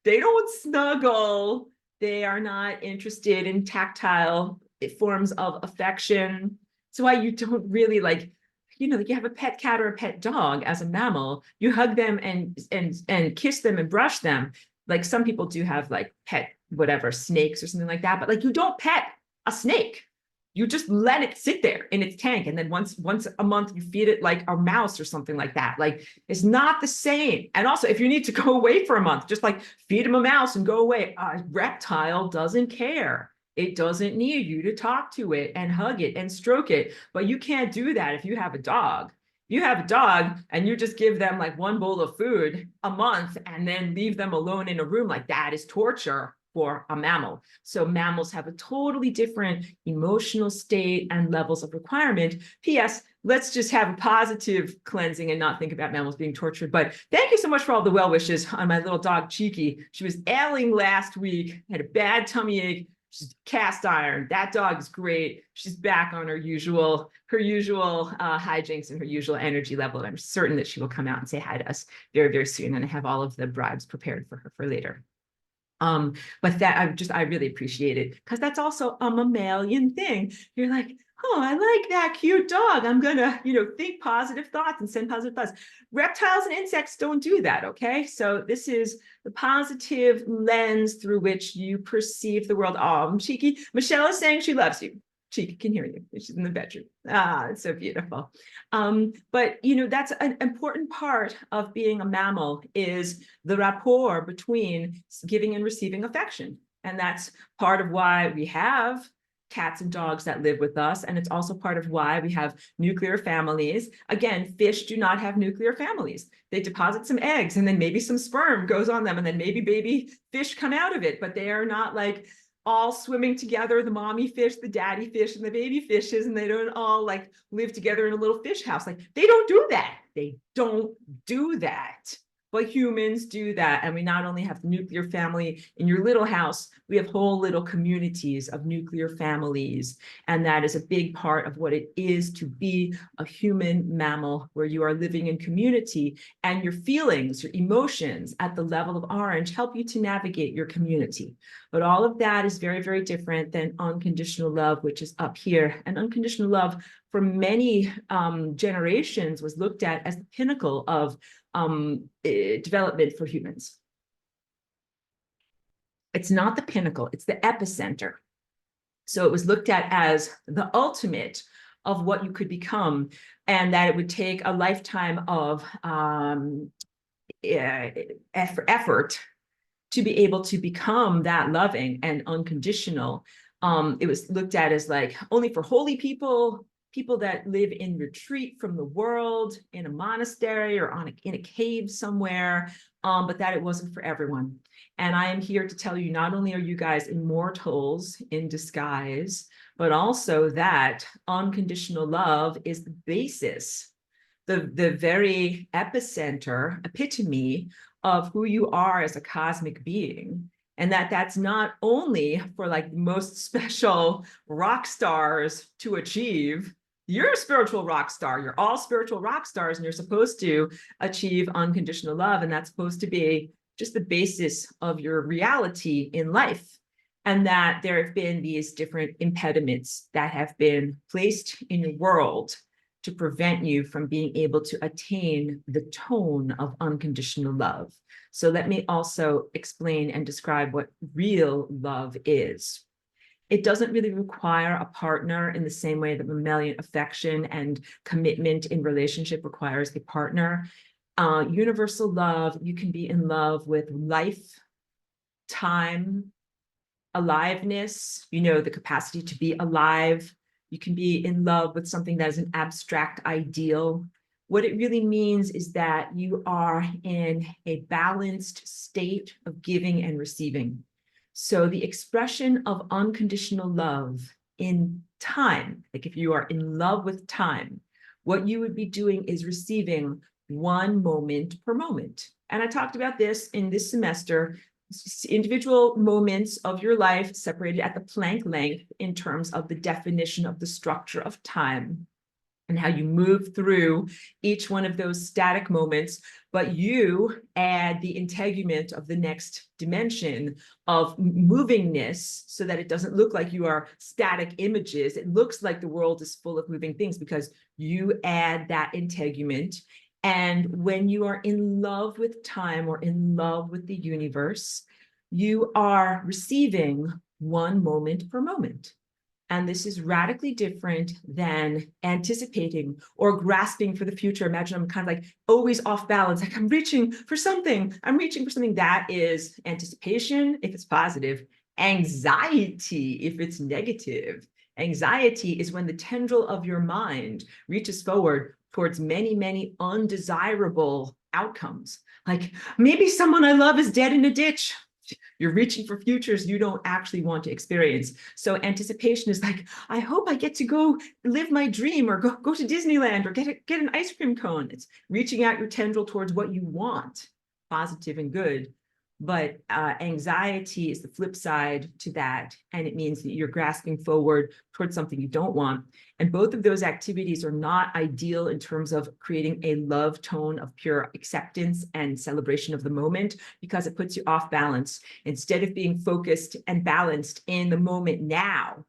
they don't snuggle, they are not interested in tactile forms of affection. So why you don't really like, like you have a pet cat or a pet dog as a mammal, you hug them and kiss them and brush them. Like some people do have like pet whatever snakes or something like that, but like you don't pet a snake. You just let it sit there in its tank, and then once a month you feed it like a mouse or something like that. Like it's not the same. And also, if you need to go away for a month, just like feed him a mouse and go away. A reptile doesn't care. It doesn't need you to talk to it and hug it and stroke it. But you can't do that if you have a dog. You have a dog and you just give them like one bowl of food a month and then leave them alone in a room, like that is torture for a mammal. So mammals have a totally different emotional state and levels of requirement. P.S. Let's just have a positive cleansing and not think about mammals being tortured. But thank you so much for all the well wishes on my little dog, Cheeky. She was ailing last week, had a bad tummy ache. She's cast iron. That dog is great. She's back on her usual hijinks and her usual energy level. And I'm certain that she will come out and say hi to us very, very soon. And I have all of the bribes prepared for her for later. But that I really appreciate it, because that's also a mammalian thing. You're like, oh, I like that cute dog. I'm gonna, think positive thoughts and send positive thoughts. Reptiles and insects don't do that, okay? So this is the positive lens through which you perceive the world. Oh, Cheeky, Michelle is saying she loves you. Cheeky can hear you. She's in the bedroom. It's so beautiful. But that's an important part of being a mammal, is the rapport between giving and receiving affection. And that's part of why we have cats and dogs that live with us. And it's also part of why we have nuclear families. Again, fish do not have nuclear families. They deposit some eggs and then maybe some sperm goes on them and then maybe baby fish come out of it, but they are not like all swimming together, the mommy fish, the daddy fish, and the baby fishes, and they don't all like live together in a little fish house. Like they don't do that. They don't do that. But humans do that. And we not only have the nuclear family in your little house, we have whole little communities of nuclear families. And that is a big part of what it is to be a human mammal, where you are living in community, and your feelings, your emotions at the level of orange help you to navigate your community. But all of that is very, very different than unconditional love, which is up here. And unconditional love for many generations was looked at as the pinnacle of development for humans. It's not the pinnacle, it's the epicenter. So it was looked at as the ultimate of what you could become, and that it would take a lifetime of effort to be able to become that loving and unconditional. It was looked at as like only for holy people, people that live in retreat from the world, in a monastery or in a cave somewhere, but that it wasn't for everyone. And I am here to tell you, not only are you guys immortals in disguise, but also that unconditional love is the basis, the very epitome of who you are as a cosmic being. And that's not only for like most special rock stars to achieve. You're a spiritual rock star. You're all spiritual rock stars, and you're supposed to achieve unconditional love. And that's supposed to be just the basis of your reality in life. And that there have been these different impediments that have been placed in your world to prevent you from being able to attain the tone of unconditional love. So let me also explain and describe what real love is. It doesn't really require a partner in the same way that mammalian affection and commitment in relationship requires a partner. Universal love, you can be in love with life, time, aliveness, the capacity to be alive. You can be in love with something that is an abstract ideal. What it really means is that you are in a balanced state of giving and receiving. So the expression of unconditional love in time, like if you are in love with time, what you would be doing is receiving one moment per moment. And I talked about this in this semester, individual moments of your life separated at the Planck length in terms of the definition of the structure of time and how you move through each one of those static moments, but you add the integument of the next dimension of movingness so that it doesn't look like you are static images. It looks like the world is full of moving things because you add that integument. And when you are in love with time or in love with the universe, you are receiving one moment per moment. And this is radically different than anticipating or grasping for the future. Imagine I'm kind of like always off balance, like I'm reaching for something. That is anticipation if it's positive, anxiety if it's negative. Anxiety is when the tendril of your mind reaches forward towards many, many undesirable outcomes. Like maybe someone I love is dead in a ditch. You're reaching for futures you don't actually want to experience. So anticipation is like, I hope I get to go live my dream or go to Disneyland or get an ice cream cone. It's reaching out your tendril towards what you want, positive and good. But anxiety is the flip side to that. And it means that you're grasping forward towards something you don't want. And both of those activities are not ideal in terms of creating a love tone of pure acceptance and celebration of the moment, because it puts you off balance. Instead of being focused and balanced in the moment now,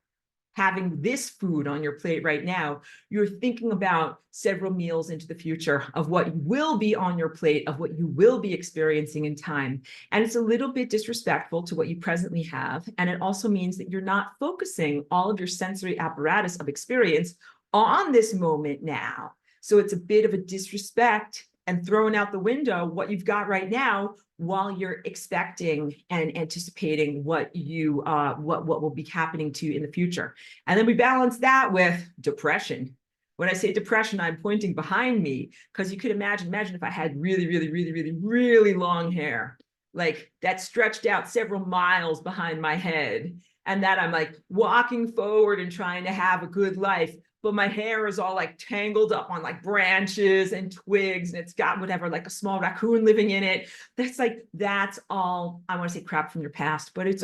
having this food on your plate right now, you're thinking about several meals into the future of what will be on your plate, of what you will be experiencing in time. And it's a little bit disrespectful to what you presently have. And it also means that you're not focusing all of your sensory apparatus of experience on this moment now. So it's a bit of a disrespect and throwing out the window what you've got right now while you're expecting and anticipating what will be happening to you in the future. And then we balance that with depression. When I say depression, I'm pointing behind me because you could imagine if I had really long hair, like that stretched out several miles behind my head, and that I'm like walking forward and trying to have a good life, but my hair is all like tangled up on like branches and twigs, and it's got whatever, like a small raccoon living in it. That's all, I want to say, crap from your past, but it's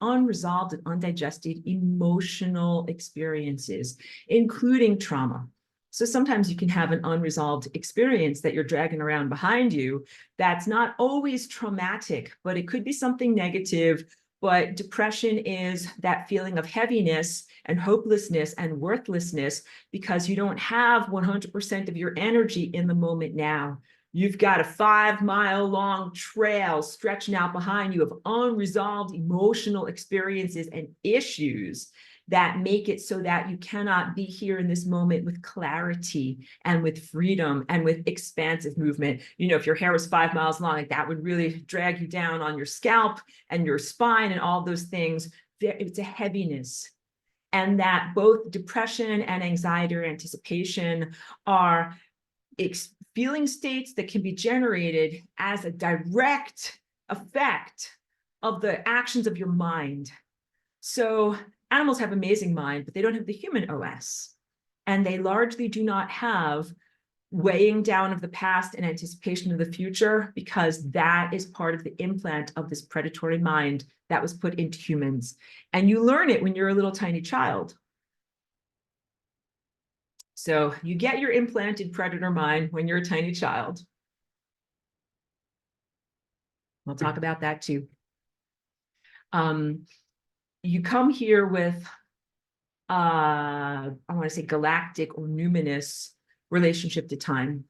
unresolved and undigested emotional experiences, including trauma. So sometimes you can have an unresolved experience that you're dragging around behind you that's not always traumatic, but it could be something negative. But depression is that feeling of heaviness and hopelessness and worthlessness because you don't have 100% of your energy in the moment now. You've got a 5-mile long trail stretching out behind you of unresolved emotional experiences and issues that make it so that you cannot be here in this moment with clarity and with freedom and with expansive movement. If your hair was 5 miles long, like that would really drag you down on your scalp and your spine and all those things. It's a heaviness. And that both depression and anxiety or anticipation are feeling states that can be generated as a direct effect of the actions of your mind. So animals have amazing mind, but they don't have the human OS. And they largely do not have weighing down of the past and anticipation of the future, because that is part of the implant of this predatory mind that was put into humans. And you learn it when you're a little tiny child. So you get your implanted predator mind when you're a tiny child. We'll talk about that too. You come here with, I want to say galactic or numinous relationship to time.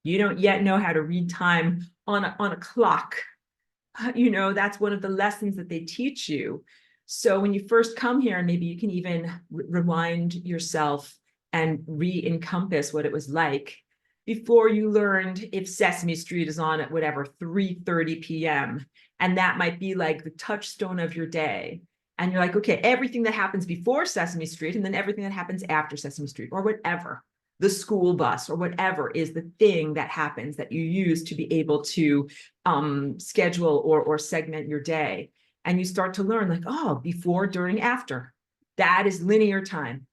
You don't yet know how to read time on a clock. You know, that's one of the lessons that they teach you. So when you first come here, maybe you can even rewind yourself and re-encompass what it was like before you learned if Sesame Street is on at whatever 3:30 p.m. And that might be like the touchstone of your day. And you're like, okay, everything that happens before Sesame Street and then everything that happens after Sesame Street or whatever, the school bus or whatever is the thing that happens that you use to be able to schedule or segment your day. And you start to learn like, oh, before, during, after. That is linear time.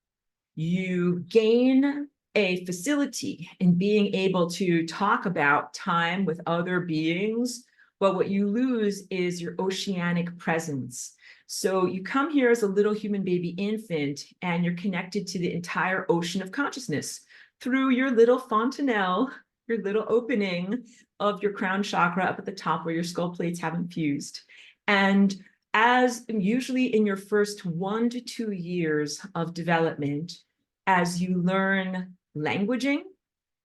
You gain a facility in being able to talk about time with other beings, but what you lose is your oceanic presence. So you come here as a little human baby infant and you're connected to the entire ocean of consciousness through your little fontanelle, your little opening of your crown chakra up at the top where your skull plates haven't fused. And as usually in your first 1 to 2 years of development, as you learn languaging,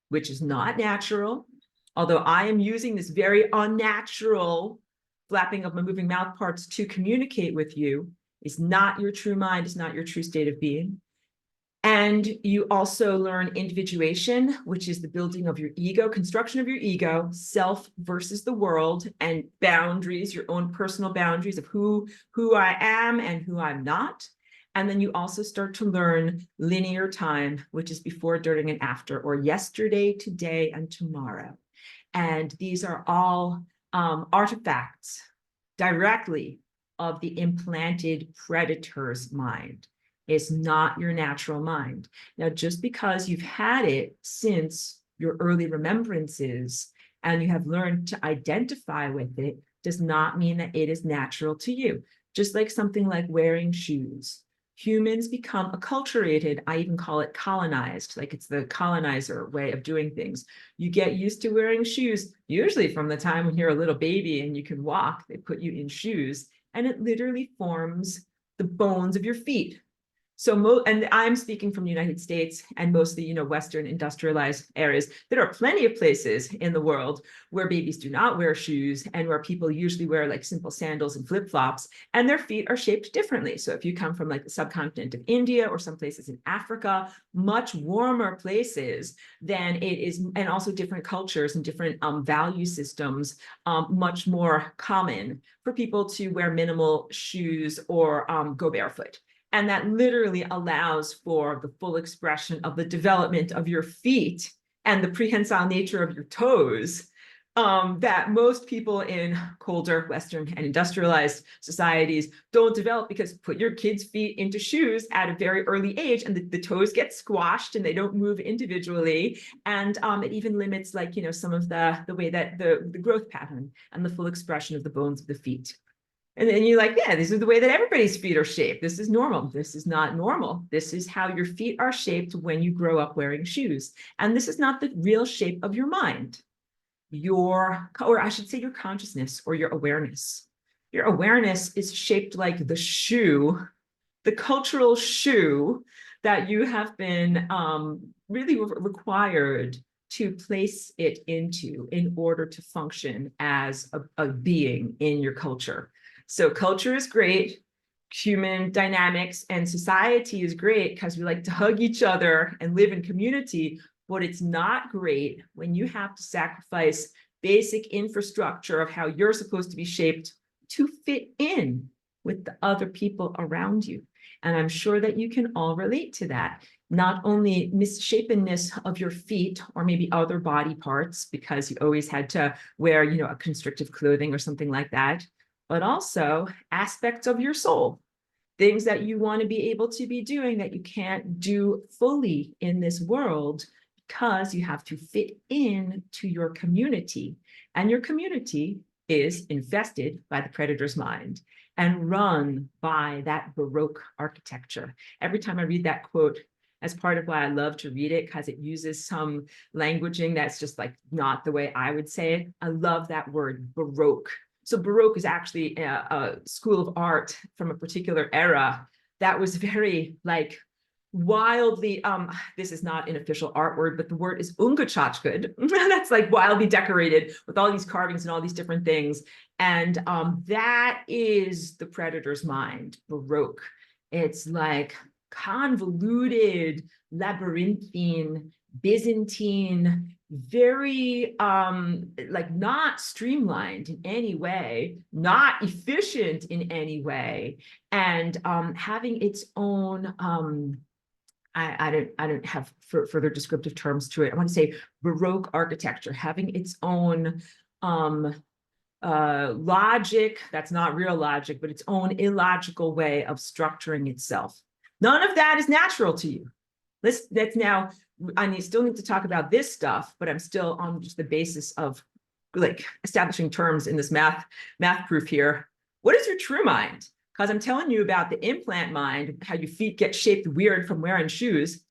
which is not natural, although I am using this very unnatural flapping of my moving mouth parts to communicate with you, is not your true mind, is not your true state of being. And you also learn individuation, which is the building of your ego, construction of your ego, self versus the world, and boundaries, your own personal boundaries of who I am and who I'm not. And then you also start to learn linear time, which is before, during, and after, or yesterday, today, and tomorrow. And these are all artifacts directly of the implanted predator's mind. It's not your natural mind. Now, just because you've had it since your early remembrances and you have learned to identify with it does not mean that it is natural to you. Just like something like wearing shoes. Humans become acculturated. I even call it colonized, like it's the colonizer way of doing things. You get used to wearing shoes, usually from the time when you're a little baby and you can walk, they put you in shoes, and it literally forms the bones of your feet. So, and I'm speaking from the United States and mostly, Western industrialized areas. There are plenty of places in the world where babies do not wear shoes and where people usually wear like simple sandals and flip-flops, and their feet are shaped differently. So if you come from like the subcontinent of India or some places in Africa, much warmer places than it is, and also different cultures and different value systems, much more common for people to wear minimal shoes or go barefoot. And that literally allows for the full expression of the development of your feet and the prehensile nature of your toes that most people in colder Western and industrialized societies don't develop, because put your kids' feet into shoes at a very early age and the toes get squashed and they don't move individually. And it even limits some of the way that the growth pattern and the full expression of the bones of the feet. And then you're like, yeah, this is the way that everybody's feet are shaped. This is normal. This is not normal. This is how your feet are shaped when you grow up wearing shoes. And this is not the real shape of your mind. Or I should say your consciousness or your awareness. Your awareness is shaped like the shoe, the cultural shoe that you have been really required to place it into in order to function as a being in your culture. So culture is great, human dynamics and society is great because we like to hug each other and live in community, but it's not great when you have to sacrifice basic infrastructure of how you're supposed to be shaped to fit in with the other people around you. And I'm sure that you can all relate to that. Not only misshapenness of your feet or maybe other body parts because you always had to wear, a constrictive clothing or something like that, but also aspects of your soul, things that you want to be able to be doing that you can't do fully in this world because you have to fit in to your community. And your community is infested by the predator's mind and run by that Baroque architecture. Every time I read that quote, as part of why I love to read it, because it uses some languaging that's just like not the way I would say it. I love that word, Baroque. So Baroque is actually a school of art from a particular era that was very like wildly, this is not an official art word, but the word is ungechachkud. That's like wildly decorated with all these carvings and all these different things. And that is the predator's mind, Baroque. It's like convoluted, labyrinthine, Byzantine, very like not streamlined in any way, not efficient in any way, and having its own I don't have further descriptive terms to it. I want to say Baroque architecture, having its own logic, that's not real logic, but its own illogical way of structuring itself. None of that is natural to you. That's now, still need to talk about this stuff, but I'm still on just the basis of like establishing terms in this math proof here. What is your true mind? Because I'm telling you about the implant mind, how your feet get shaped weird from wearing shoes.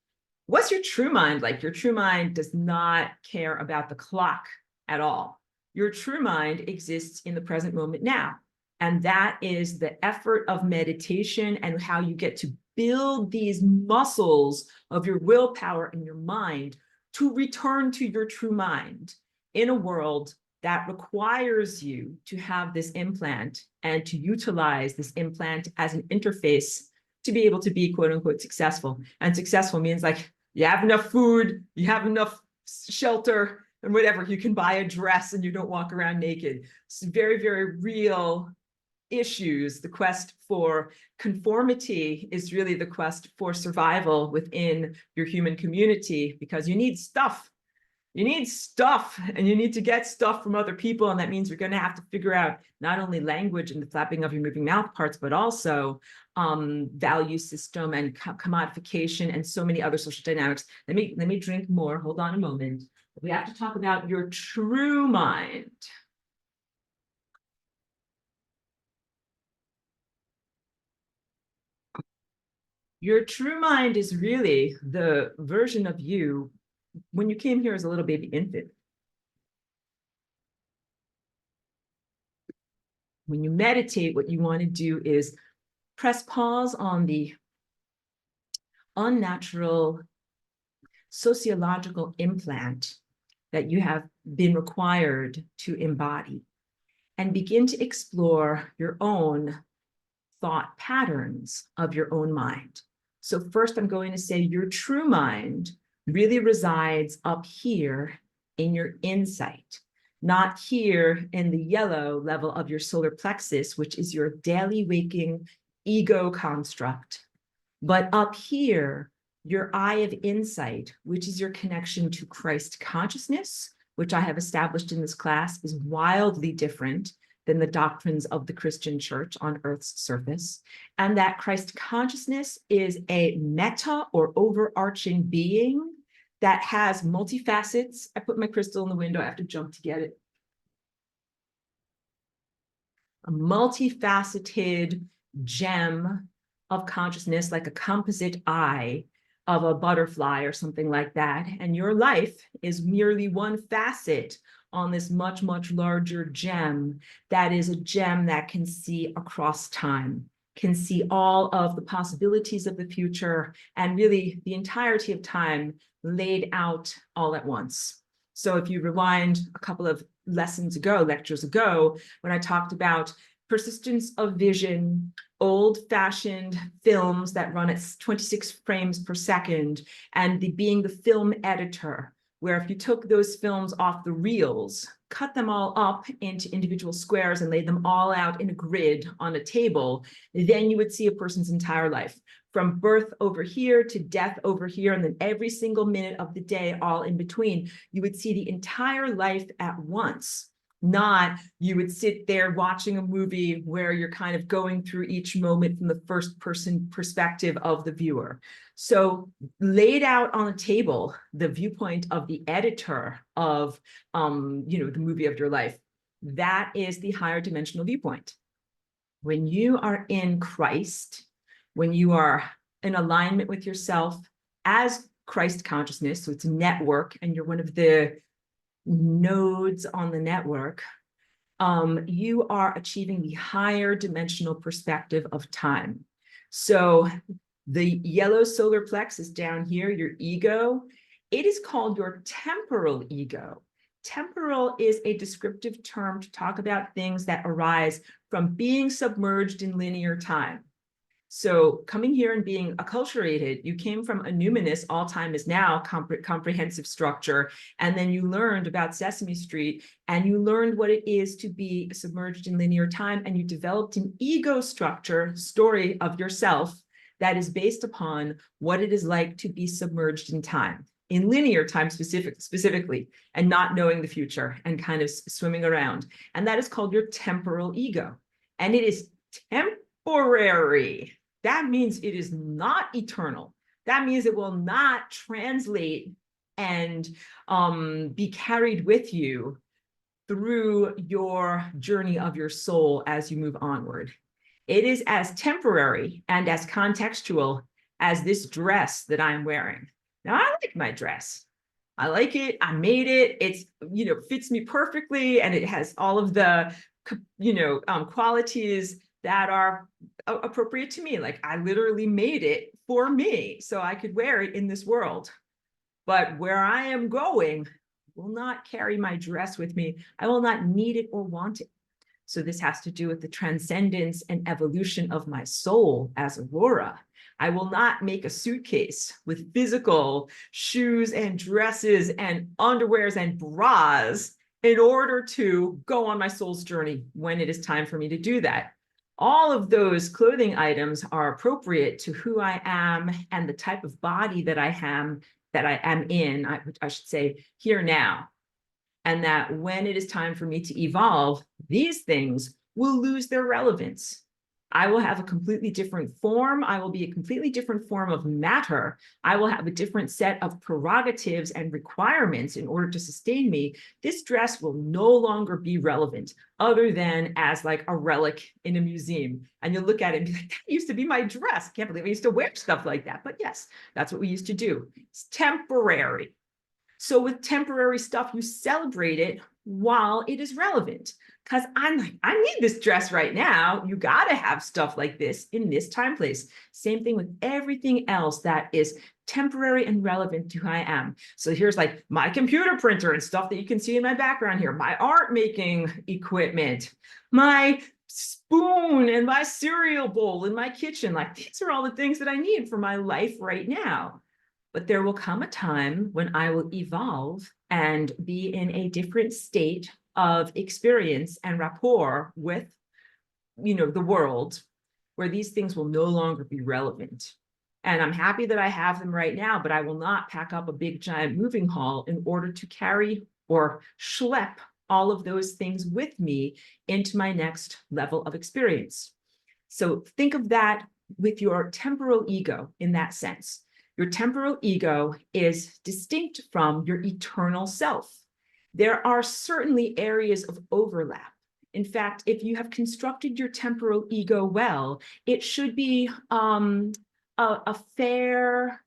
What's your true mind like? Your true mind does not care about the clock at all. Your true mind exists in the present moment now. And that is the effort of meditation and how you get to build these muscles of your willpower and your mind to return to your true mind in a world that requires you to have this implant and to utilize this implant as an interface to be able to be quote unquote successful. And successful means like you have enough food, you have enough shelter and whatever, you can buy a dress and you don't walk around naked. It's very, very real issues. The quest for conformity is really the quest for survival within your human community, because you need stuff. You need stuff, and you need to get stuff from other people. And that means you're going to have to figure out not only language and the flapping of your moving mouth parts, but also value system and commodification and so many other social dynamics. Let me drink more. Hold on a moment. We have to talk about your true mind. Your true mind is really the version of you when you came here as a little baby infant. When you meditate, what you want to do is press pause on the unnatural sociological implant that you have been required to embody and begin to explore your own thought patterns of your own mind. So first, I'm going to say your true mind really resides up here in your insight, not here in the yellow level of your solar plexus, which is your daily waking ego construct, but up here, your eye of insight, which is your connection to Christ consciousness, which I have established in this class is wildly different than the doctrines of the Christian church on Earth's surface, and that Christ consciousness is a meta or overarching being that has multifacets. I put my crystal in the window. I have to jump to get it. A multifaceted gem of consciousness, like a composite eye of a butterfly or something like that. And your life is merely one facet on this much, much larger gem that is a gem that can see across time, can see all of the possibilities of the future and really the entirety of time laid out all at once. So if you rewind a couple of lectures ago, when I talked about persistence of vision, old-fashioned films that run at 26 frames per second, and being the film editor, where if you took those films off the reels, cut them all up into individual squares and laid them all out in a grid on a table, then you would see a person's entire life, from birth over here to death over here, and then every single minute of the day, all in between. You would see the entire life at once. Not you would sit there watching a movie where you're kind of going through each moment from the first person perspective of the viewer. So laid out on a table, the viewpoint of the editor of the movie of your life, that is the higher dimensional viewpoint. When you are in Christ, when you are in alignment with yourself as Christ consciousness, so it's a network and you're one of the nodes on the network, you are achieving the higher dimensional perspective of time. So the yellow solar plex is down here, your ego. It is called your temporal ego. Temporal is a descriptive term to talk about things that arise from being submerged in linear time. So coming here and being acculturated, you came from a numinous, all time is now comprehensive structure. And then you learned about Sesame Street and you learned what it is to be submerged in linear time. And you developed an ego structure story of yourself that is based upon what it is like to be submerged in time, in linear time specifically, and not knowing the future and kind of swimming around. And that is called your temporal ego. And it is temporary. That means it is not eternal. That means it will not translate and be carried with you through your journey of your soul as you move onward. It is as temporary and as contextual as this dress that I'm wearing. Now, I like my dress. I like it. I made it. It's, fits me perfectly. And it has all of the, qualities that are appropriate to me. Like I literally made it for me so I could wear it in this world. But where I am going will not carry my dress with me. I will not need it or want it. So this has to do with the transcendence and evolution of my soul as Aurora. I will not make a suitcase with physical shoes and dresses and underwears and bras in order to go on my soul's journey when it is time for me to do that. All of those clothing items are appropriate to who I am and the type of body that I am in, I should say, here now. And that when it is time for me to evolve, these things will lose their relevance. I will have a completely different form. I will be a completely different form of matter. I will have a different set of prerogatives and requirements in order to sustain me. This dress will no longer be relevant other than as like a relic in a museum. And you'll look at it and be like, that used to be my dress. I can't believe I used to wear stuff like that. But yes, that's what we used to do. It's temporary. So with temporary stuff, you celebrate it while it is relevant. Because I'm like, I need this dress right now. You got to have stuff like this in this time place. Same thing with everything else that is temporary and relevant to who I am. So here's like my computer printer and stuff that you can see in my background here, my art making equipment, my spoon and my cereal bowl in my kitchen. Like these are all the things that I need for my life right now. But there will come a time when I will evolve and be in a different state of experience and rapport with, the world, where these things will no longer be relevant. And I'm happy that I have them right now, but I will not pack up a big giant moving haul in order to carry or schlep all of those things with me into my next level of experience. So think of that with your temporal ego in that sense. Your temporal ego is distinct from your eternal self. There are certainly areas of overlap. In fact, if you have constructed your temporal ego well, it should be a fair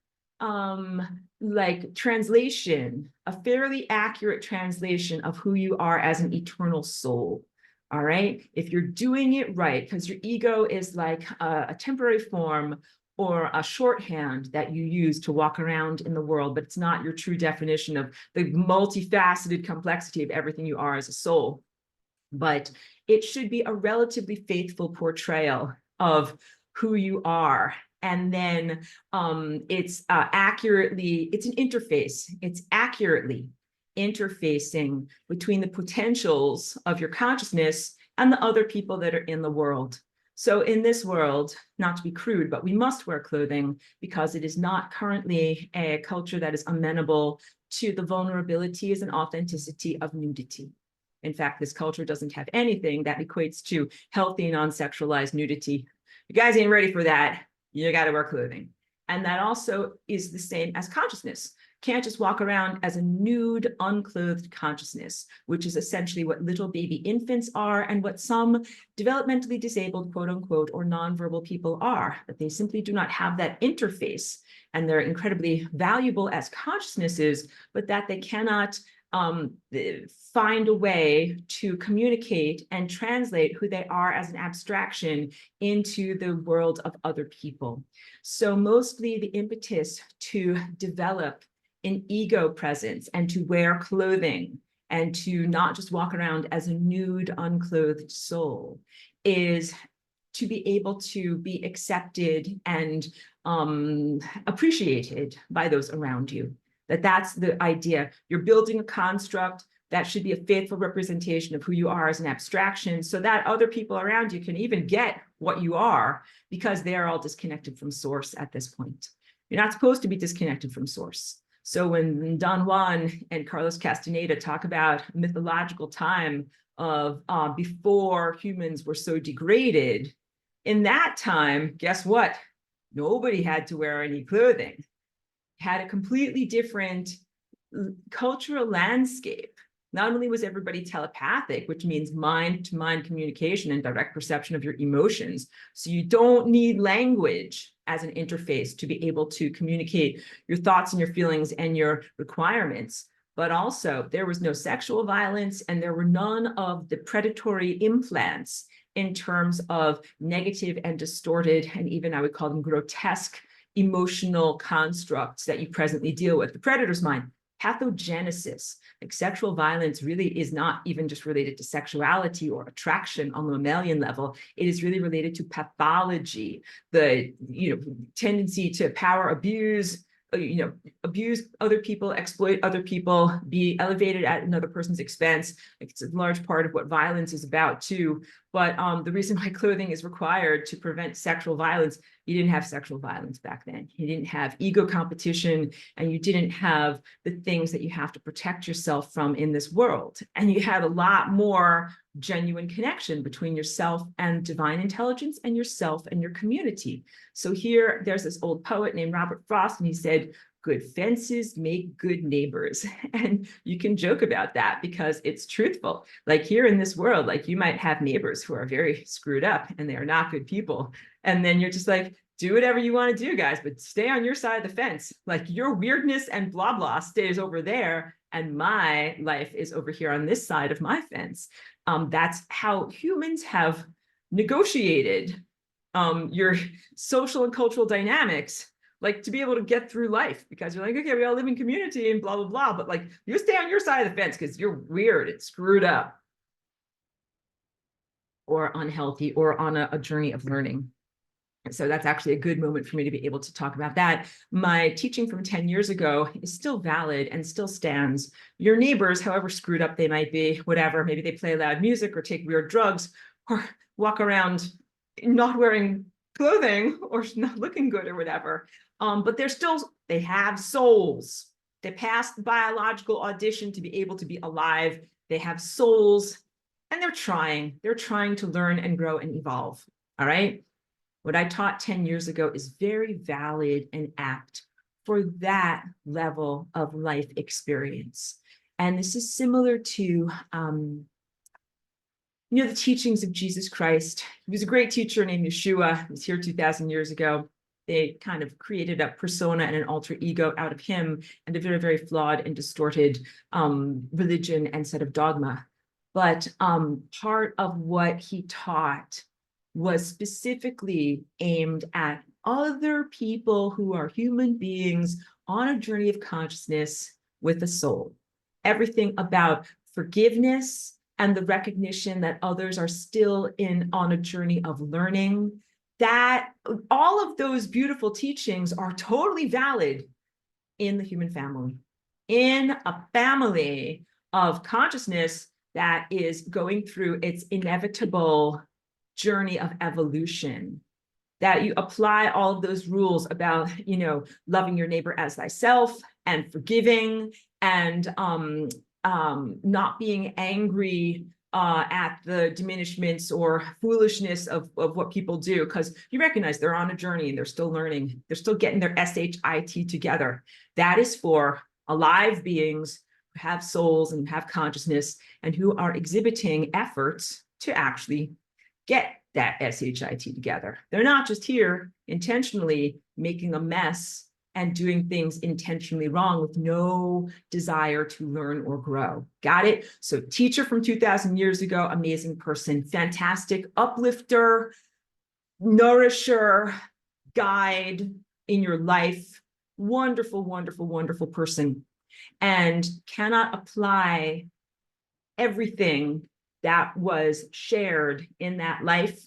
translation, a fairly accurate translation of who you are as an eternal soul. All right. If you're doing it right, because your ego is like a temporary form or a shorthand that you use to walk around in the world, but it's not your true definition of the multifaceted complexity of everything you are as a soul. But it should be a relatively faithful portrayal of who you are. And then it's an interface. It's accurately interfacing between the potentials of your consciousness and the other people that are in the world. So in this world, not to be crude, but we must wear clothing because it is not currently a culture that is amenable to the vulnerabilities and authenticity of nudity. In fact, this culture doesn't have anything that equates to healthy, non-sexualized nudity. You guys ain't ready for that. You got to wear clothing. And that also is the same as consciousness. Can't just walk around as a nude, unclothed consciousness, which is essentially what little baby infants are and what some developmentally disabled, quote unquote, or nonverbal people are, but they simply do not have that interface. And they're incredibly valuable as consciousnesses, but that they cannot find a way to communicate and translate who they are as an abstraction into the world of other people. So mostly the impetus to develop an ego presence and to wear clothing and to not just walk around as a nude, unclothed soul is to be able to be accepted and appreciated by those around you. That's the idea. You're building a construct that should be a faithful representation of who you are as an abstraction so that other people around you can even get what you are because they are all disconnected from source at this point. You're not supposed to be disconnected from source. So when Don Juan and Carlos Castaneda talk about mythological time of before humans were so degraded, in that time, guess what? Nobody had to wear any clothing. Had a completely different cultural landscape. Not only was everybody telepathic, which means mind-to-mind communication and direct perception of your emotions. So you don't need language as an interface to be able to communicate your thoughts and your feelings and your requirements. But also there was no sexual violence and there were none of the predatory implants in terms of negative and distorted, and even I would call them grotesque emotional constructs that you presently deal with. The predator's mind, pathogenesis, like sexual violence really is not even just related to sexuality or attraction on the mammalian level. It is really related to pathology, the tendency to power abuse, abuse other people, exploit other people, be elevated at another person's expense. It's a large part of what violence is about too. But the reason why clothing is required to prevent sexual violence, you didn't have sexual violence back then. You didn't have ego competition, and you didn't have the things that you have to protect yourself from in this world. And you had a lot more genuine connection between yourself and divine intelligence and yourself and your community. So here, there's this old poet named Robert Frost, and he said, "Good fences make good neighbors." And you can joke about that because it's truthful. Like here in this world, like you might have neighbors who are very screwed up and they are not good people. And then you're just like, do whatever you want to do, guys, but stay on your side of the fence. Like your weirdness and blah, blah stays over there. And my life is over here on this side of my fence. That's how humans have negotiated your social and cultural dynamics, like to be able to get through life, because you're like, okay, we all live in community and blah, blah, blah. But like you stay on your side of the fence because you're weird, it's screwed up or unhealthy or on a journey of learning. So that's actually a good moment for me to be able to talk about that. My teaching from 10 years ago is still valid and still stands. Your neighbors, however screwed up they might be, whatever, maybe they play loud music or take weird drugs or walk around not wearing clothing or not looking good or whatever. But they have souls. They passed the biological audition to be able to be alive. They have souls and they're trying to learn and grow and evolve. All right. What I taught 10 years ago is very valid and apt for that level of life experience. And this is similar to, the teachings of Jesus Christ. He was a great teacher named Yeshua. He was here 2,000 years ago. They kind of created a persona and an alter ego out of him and a very, very flawed and distorted religion and set of dogma. But part of what he taught was specifically aimed at other people who are human beings on a journey of consciousness with a soul. Everything about forgiveness and the recognition that others are still on a journey of learning, that all of those beautiful teachings are totally valid in the human family, in a family of consciousness that is going through its inevitable journey of evolution, that you apply all of those rules about, loving your neighbor as thyself and forgiving and not being angry at the diminishments or foolishness of what people do, because you recognize they're on a journey and they're still learning. They're still getting their SHIT together. That is for alive beings who have souls and have consciousness and who are exhibiting efforts to actually get that SHIT together. They're not just here intentionally making a mess and doing things intentionally wrong with no desire to learn or grow. Got it? So teacher from 2000 years ago, amazing person, fantastic uplifter, nourisher, guide in your life, wonderful, wonderful, wonderful person, and cannot apply everything that was shared in that life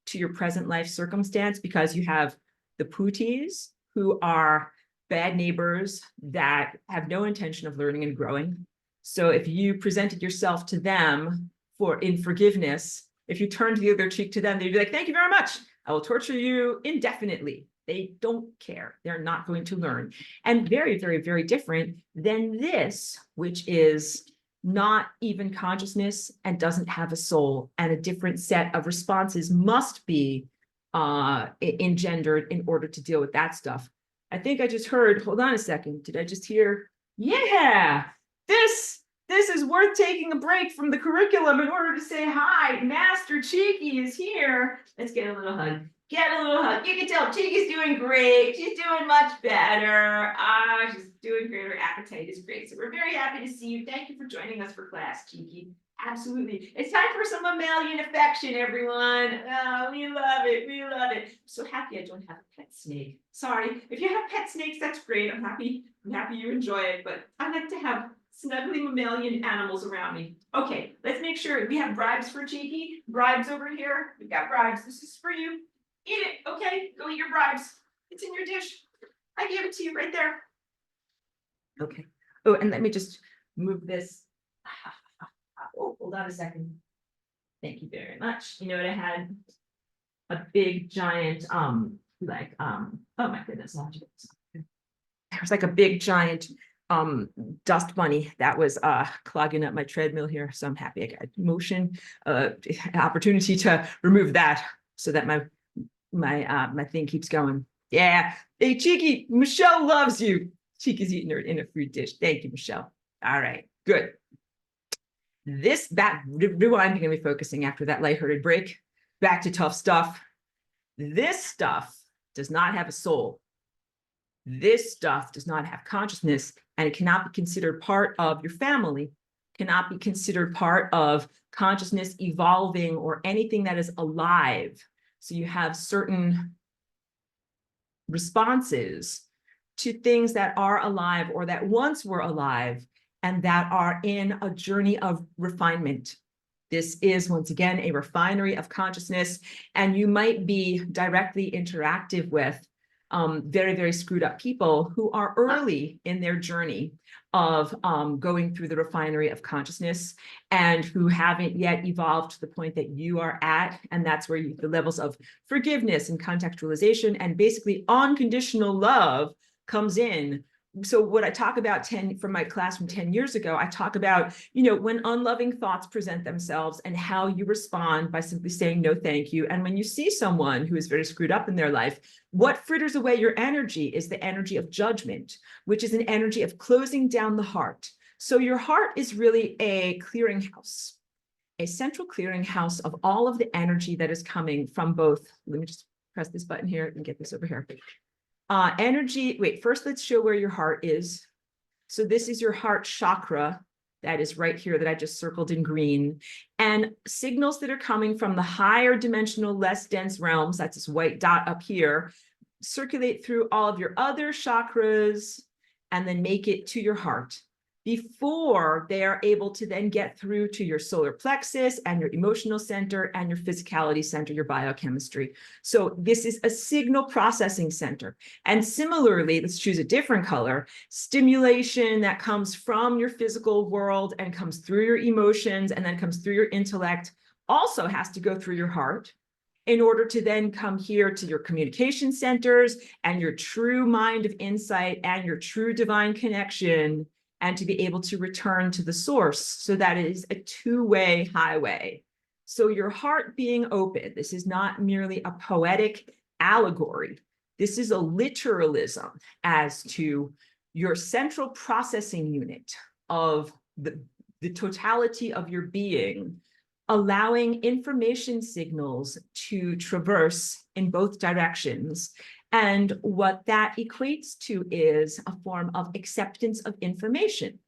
to your present life circumstance, because you have the pooties who are bad neighbors that have no intention of learning and growing. So if you presented yourself to them in forgiveness, if you turned the other cheek to them, they'd be like, thank you very much. I will torture you indefinitely. They don't care. They're not going to learn. And very, very, very different than this, which is not even consciousness and doesn't have a soul, and a different set of responses must be engendered in order to deal with that stuff. I think I just heard, hold on a second, did I just hear, yeah, this is worth taking a break from the curriculum in order to say hi. Master Cheeky is here. Let's get a little hug. Get a little hug. You can tell Cheeky's doing great. She's doing much better. She's doing great. Her appetite is great. So we're very happy to see you. Thank you for joining us for class, Cheeky. Absolutely. It's time for some mammalian affection, everyone. Oh, we love it. We love it. I'm so happy I don't have a pet snake. Sorry. If you have pet snakes, that's great. I'm happy you enjoy it. But I like to have snuggly mammalian animals around me. Okay, let's make sure we have bribes for Cheeky. Bribes over here. We've got bribes. This is for you. Eat it. Okay, go eat your bribes. It's in your dish. I gave it to you right there. Okay. Oh, and let me just move this. Oh, hold on a second. Thank you very much. You know what I had? A big giant, oh my goodness. There was like a big giant dust bunny that was clogging up my treadmill here. So I'm happy I got motion, opportunity to remove that so that my thing keeps going. Yeah. Hey, Cheeky, Michelle loves you. Cheeky's eating her in a food dish. Thank you, Michelle. All right, good. Rewind, I'm going to be focusing after that lighthearted break. Back to tough stuff. This stuff does not have a soul. This stuff does not have consciousness, and it cannot be considered part of your family, cannot be considered part of consciousness evolving or anything that is alive. So you have certain responses to things that are alive or that once were alive and that are in a journey of refinement. This is, once again, a refinery of consciousness, and you might be directly interactive with very, very screwed up people who are early in their journey of going through the refinery of consciousness and who haven't yet evolved to the point that you are at. And that's where the levels of forgiveness and contextualization and basically unconditional love comes in. So what I talk about from my class from 10 years ago, I talk about, when unloving thoughts present themselves and how you respond by simply saying no, thank you. And when you see someone who is very screwed up in their life, what fritters away your energy is the energy of judgment, which is an energy of closing down the heart. So your heart is really a clearinghouse, a central clearinghouse of all of the energy that is coming from both. Let me just press this button here and get this over here. Energy, first let's show where your heart is. So this is your heart chakra that is right here that I just circled in green. And signals that are coming from the higher dimensional, less dense realms, that's this white dot up here, circulate through all of your other chakras and then make it to your heart before they are able to then get through to your solar plexus and your emotional center and your physicality center, your biochemistry. So this is a signal processing center. And similarly, let's choose a different color, stimulation that comes from your physical world and comes through your emotions and then comes through your intellect also has to go through your heart in order to then come here to your communication centers and your true mind of insight and your true divine connection, and to be able to return to the source so that it is a two-way highway. So your heart being open, this is not merely a poetic allegory. This is a literalism as to your central processing unit of the totality of your being, allowing information signals to traverse in both directions And what that equates to is a form of acceptance of information.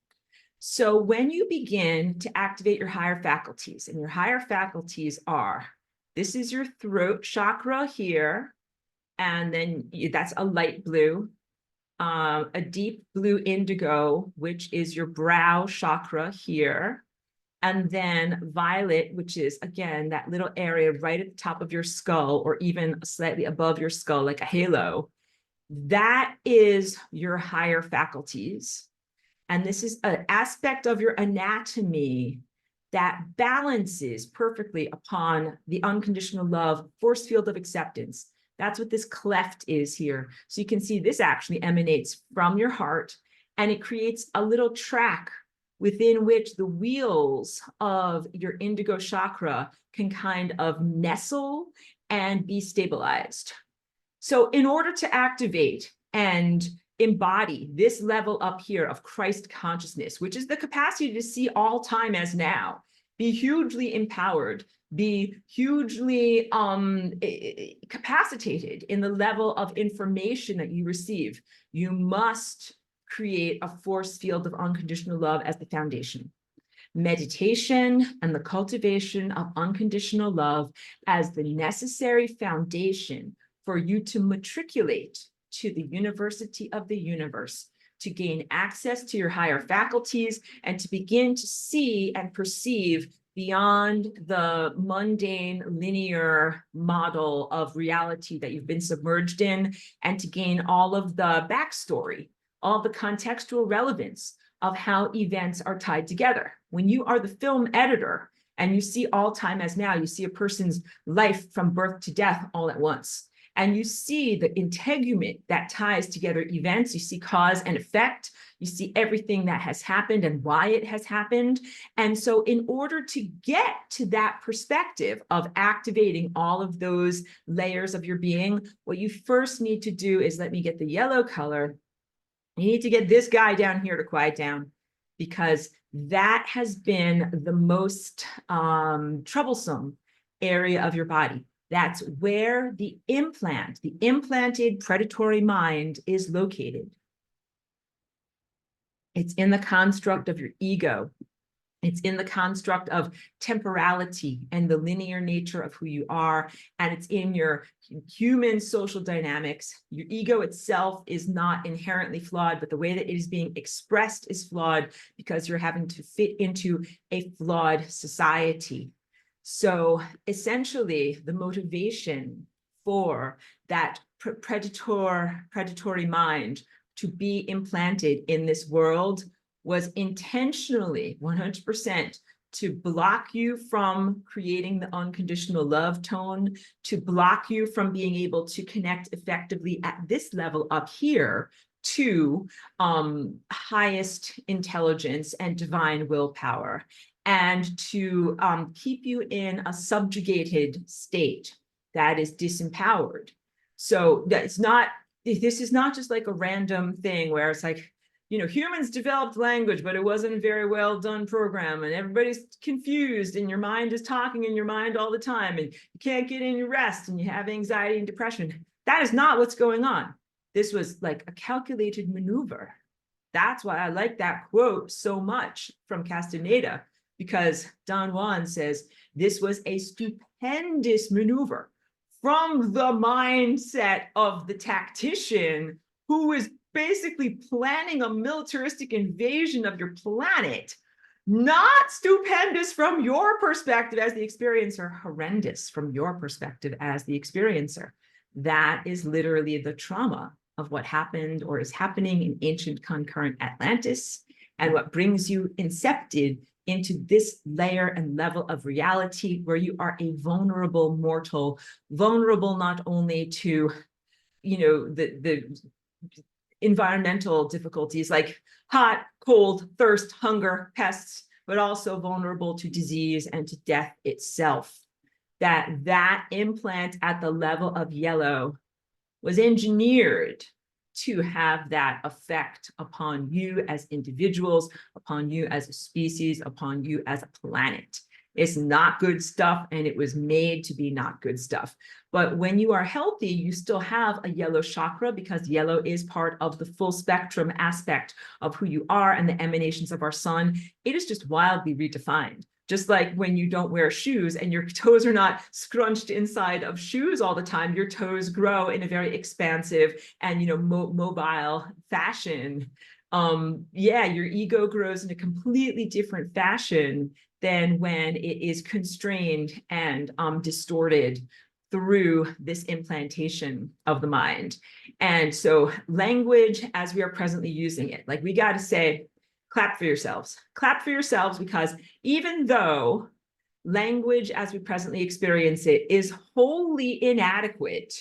So when you begin to activate your higher faculties, and your higher faculties are, this is your throat chakra here, and then that's a light blue, a deep blue indigo, which is your brow chakra here, and then violet, which is, again, that little area right at the top of your skull, or even slightly above your skull, like a halo. That is your higher faculties. And this is an aspect of your anatomy that balances perfectly upon the unconditional love force field of acceptance. That's what this cleft is here. So you can see this actually emanates from your heart, and it creates a little track within which the wheels of your indigo chakra can kind of nestle and be stabilized. So in order to activate and embody this level up here of Christ consciousness, which is the capacity to see all time as now, be hugely empowered, be hugely capacitated in the level of information that you receive, you must create a force field of unconditional love as the foundation. Meditation and the cultivation of unconditional love as the necessary foundation for you to matriculate to the university of the universe, to gain access to your higher faculties, and to begin to see and perceive beyond the mundane, linear model of reality that you've been submerged in, and to gain all of the backstory, all the contextual relevance of how events are tied together. When you are the film editor and you see all time as now, you see a person's life from birth to death all at once. And you see the integument that ties together events. You see cause and effect. You see everything that has happened and why it has happened. And so in order to get to that perspective of activating all of those layers of your being, what you first need to do is, let me get the yellow color. You need to get this guy down here to quiet down, because that has been the most troublesome area of your body. That's where the implanted predatory mind is located. It's in the construct of your ego. It's in the construct of temporality and the linear nature of who you are. And it's in your human social dynamics. Your ego itself is not inherently flawed, but the way that it is being expressed is flawed because you're having to fit into a flawed society. So essentially, the motivation for that predatory mind to be implanted in this world was intentionally 100% to block you from creating the unconditional love tone, to block you from being able to connect effectively at this level up here to highest intelligence and divine willpower, and to keep you in a subjugated state that is disempowered. So that's not, this is not just like a random thing where it's like, you know, humans developed language, but it wasn't a very well done program, and everybody's confused, and your mind is talking in your mind all the time, and you can't get any rest, and you have anxiety and depression. That is not what's going on. This was like a calculated maneuver. That's why I like that quote so much from Castaneda, because Don Juan says this was a stupendous maneuver from the mindset of the tactician who is basically planning a militaristic invasion of your planet. Not stupendous from your perspective as the experiencer, horrendous from your perspective as the experiencer. That is literally the trauma of what happened or is happening in ancient concurrent Atlantis, and what brings you incepted into this layer and level of reality where you are a vulnerable mortal, vulnerable not only to, you know, the environmental difficulties like hot, cold, thirst, hunger, pests, but also vulnerable to disease and to death itself. That implant at the level of yellow was engineered to have that effect upon you as individuals, upon you as a species, upon you as a planet. It's not good stuff, and it was made to be not good stuff. But when you are healthy, you still have a yellow chakra, because yellow is part of the full spectrum aspect of who you are and the emanations of our sun. It is just wildly redefined. Just like when you don't wear shoes and your toes are not scrunched inside of shoes all the time, your toes grow in a very expansive and, you know, mobile fashion. Yeah, your ego grows in a completely different fashion than when it is constrained and distorted through this implantation of the mind. And so language, as we are presently using it, like, we got to say, clap for yourselves. Clap for yourselves, because even though language as we presently experience it is wholly inadequate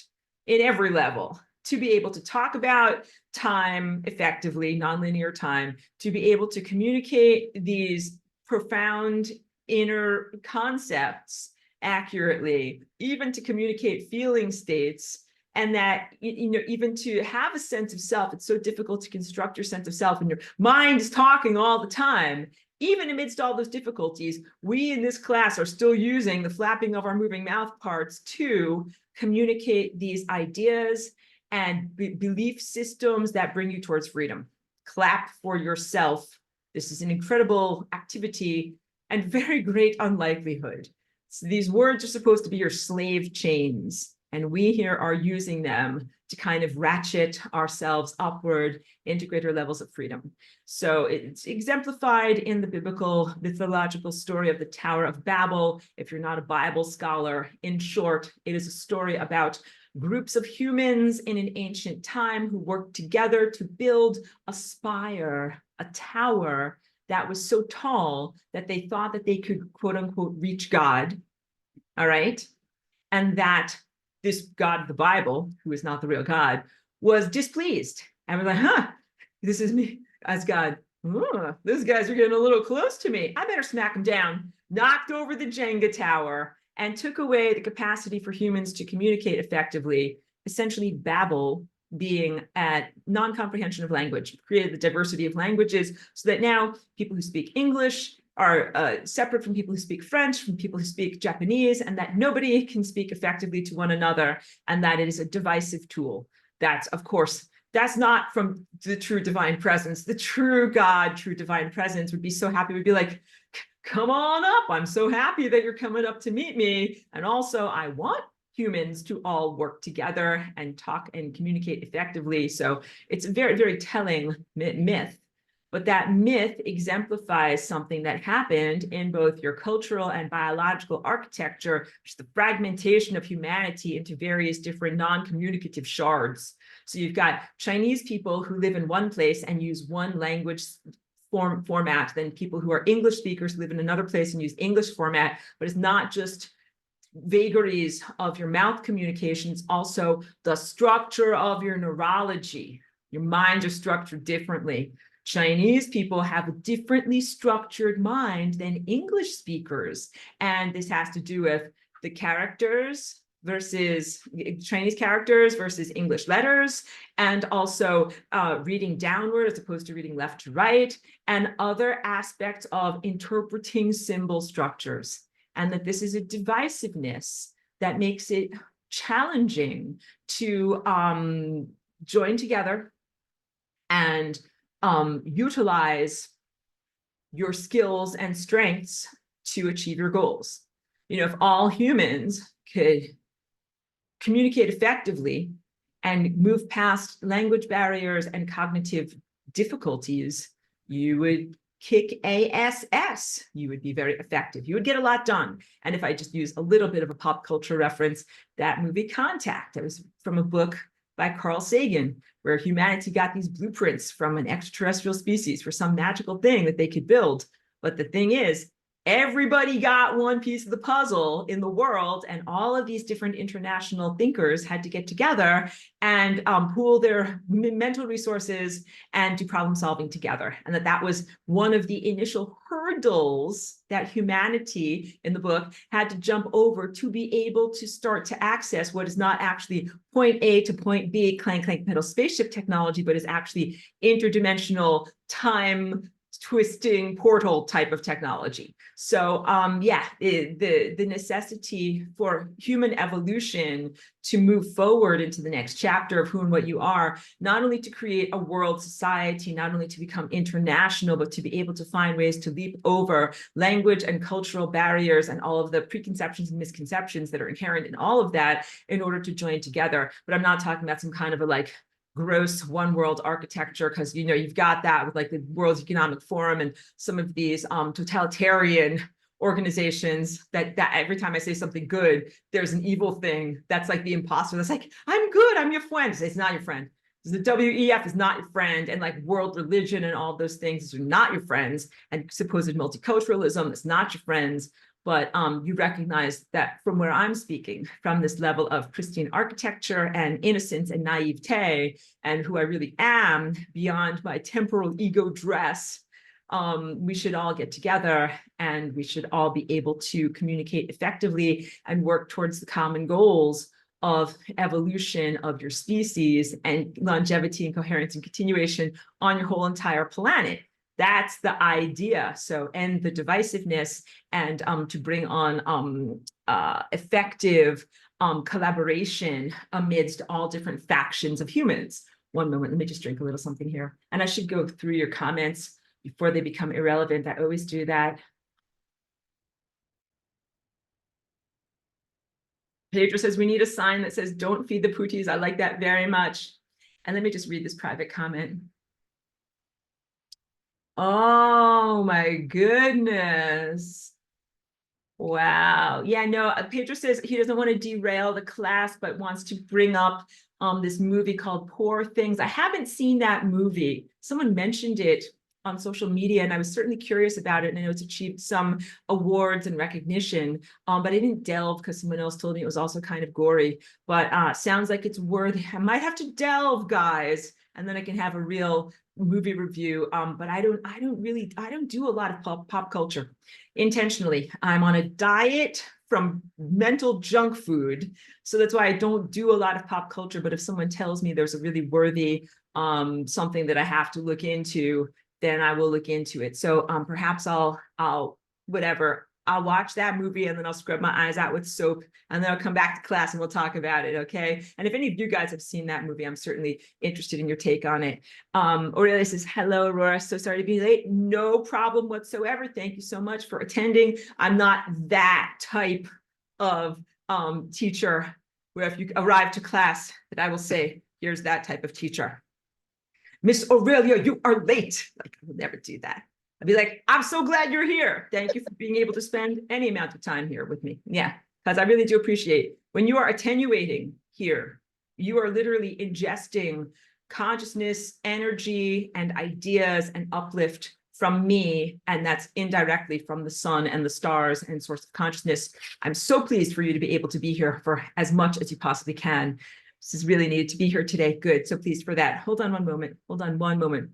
in every level to be able to talk about time effectively, nonlinear time, to be able to communicate these profound inner concepts accurately, even to communicate feeling states, and that, you know, even to have a sense of self, it's so difficult to construct your sense of self, and your mind is talking all the time. Even amidst all those difficulties, we in this class are still using the flapping of our moving mouth parts to communicate these ideas and belief systems that bring you towards freedom. Clap for yourself. This is an incredible activity and very great unlikelihood. So these words are supposed to be your slave chains, and we here are using them to kind of ratchet ourselves upward into greater levels of freedom. So it's exemplified in the biblical mythological story of the Tower of Babel. If you're not a Bible scholar, in short, it is a story about groups of humans in an ancient time who worked together to build a spire, a tower that was so tall that they thought that they could, quote unquote, reach God. All right. And that this God of the Bible, who is not the real God, was displeased. And we're like, huh, this is me as God. Oh, these guys are getting a little close to me. I better smack them down. Knocked over the Jenga tower and took away the capacity for humans to communicate effectively. Essentially, Babel being at non-comprehension of language, created the diversity of languages so that now people who speak English are separate from people who speak French, from people who speak Japanese, and that nobody can speak effectively to one another, and that it is a divisive tool. That's, of course, that's not from the true divine presence. The true God, true divine presence would be so happy, would be like, come on up. I'm so happy that you're coming up to meet me. And also, I want humans to all work together and talk and communicate effectively. So it's a very, very telling myth. But that myth exemplifies something that happened in both your cultural and biological architecture, which is the fragmentation of humanity into various different non-communicative shards. So you've got Chinese people who live in one place and use one language format, then people who are English speakers live in another place and use English format. But it's not just vagaries of your mouth communications, also the structure of your neurology. Your minds are structured differently. Chinese people have a differently structured mind than English speakers. And this has to do with the characters versus Chinese characters versus English letters, and also reading downward as opposed to reading left to right, and other aspects of interpreting symbol structures. And that this is a divisiveness that makes it challenging to join together and utilize your skills and strengths to achieve your goals. You know, if all humans could communicate effectively and move past language barriers and cognitive difficulties, you would kick ass. You would be very effective. You would get a lot done. And if I just use a little bit of a pop culture reference, that movie Contact, it was from a book by Carl Sagan, where humanity got these blueprints from an extraterrestrial species for some magical thing that they could build. But the thing is, everybody got one piece of the puzzle in the world, and all of these different international thinkers had to get together and pool their mental resources and do problem solving together. And that was one of the initial hurdles that humanity in the book had to jump over to be able to start to access what is not actually point A to point B, clank, clank, pedal spaceship technology, but is actually interdimensional time twisting portal type of technology. So yeah, the necessity for human evolution to move forward into the next chapter of who and what you are, not only to create a world society, not only to become international, but to be able to find ways to leap over language and cultural barriers and all of the preconceptions and misconceptions that are inherent in all of that in order to join together. But I'm not talking about some kind of a like gross one world architecture, because you know you've got that with like the World Economic Forum and some of these totalitarian organizations that every time I say something good, there's an evil thing that's like the imposter that's like, I'm good, I'm your friend. It's not your friend. The WEF is not your friend, and like world religion and all those things are not your friends, and supposed multiculturalism is not your friends. But you recognize that from where I'm speaking, from this level of pristine architecture and innocence and naivete, and who I really am beyond my temporal ego dress, we should all get together and we should all be able to communicate effectively and work towards the common goals of evolution of your species and longevity and coherence and continuation on your whole entire planet. That's the idea. So end the divisiveness and to bring on effective collaboration amidst all different factions of humans. One moment, let me just drink a little something here. And I should go through your comments before they become irrelevant. I always do that. Pedro says, we need a sign that says, don't feed the pooties. I like that very much. And let me just read this private comment. Oh my goodness. Wow. Yeah, no, Pedro says he doesn't want to derail the class, but wants to bring up this movie called Poor Things. I haven't seen that movie. Someone mentioned it on social media, and I was certainly curious about it. And I know it's achieved some awards and recognition, but I didn't delve because someone else told me it was also kind of gory. But sounds like it's worthy. I might have to delve, guys, and then I can have a real movie review. But I don't do a lot of pop culture intentionally. I'm on a diet from mental junk food, so that's why I don't do a lot of pop culture. But if someone tells me there's a really worthy something that I have to look into, then I will look into it. So perhaps I'll watch that movie and then I'll scrub my eyes out with soap and then I'll come back to class and we'll talk about it, okay? And if any of you guys have seen that movie, I'm certainly interested in your take on it. Aurelia says, hello, Aurora, so sorry to be late. No problem whatsoever. Thank you so much for attending. I'm not that type of teacher where if you arrive to class that I will say, here's that type of teacher. Miss Aurelia, you are late. Like, I would never do that. I'd be like, I'm so glad you're here. Thank you for being able to spend any amount of time here with me. Yeah, because I really do appreciate when you are attenuating here, you are literally ingesting consciousness, energy, and ideas and uplift from me. And that's indirectly from the sun and the stars and source of consciousness. I'm so pleased for you to be able to be here for as much as you possibly can. This is really needed to be here today. Good. So pleased for that. Hold on one moment. Hold on one moment.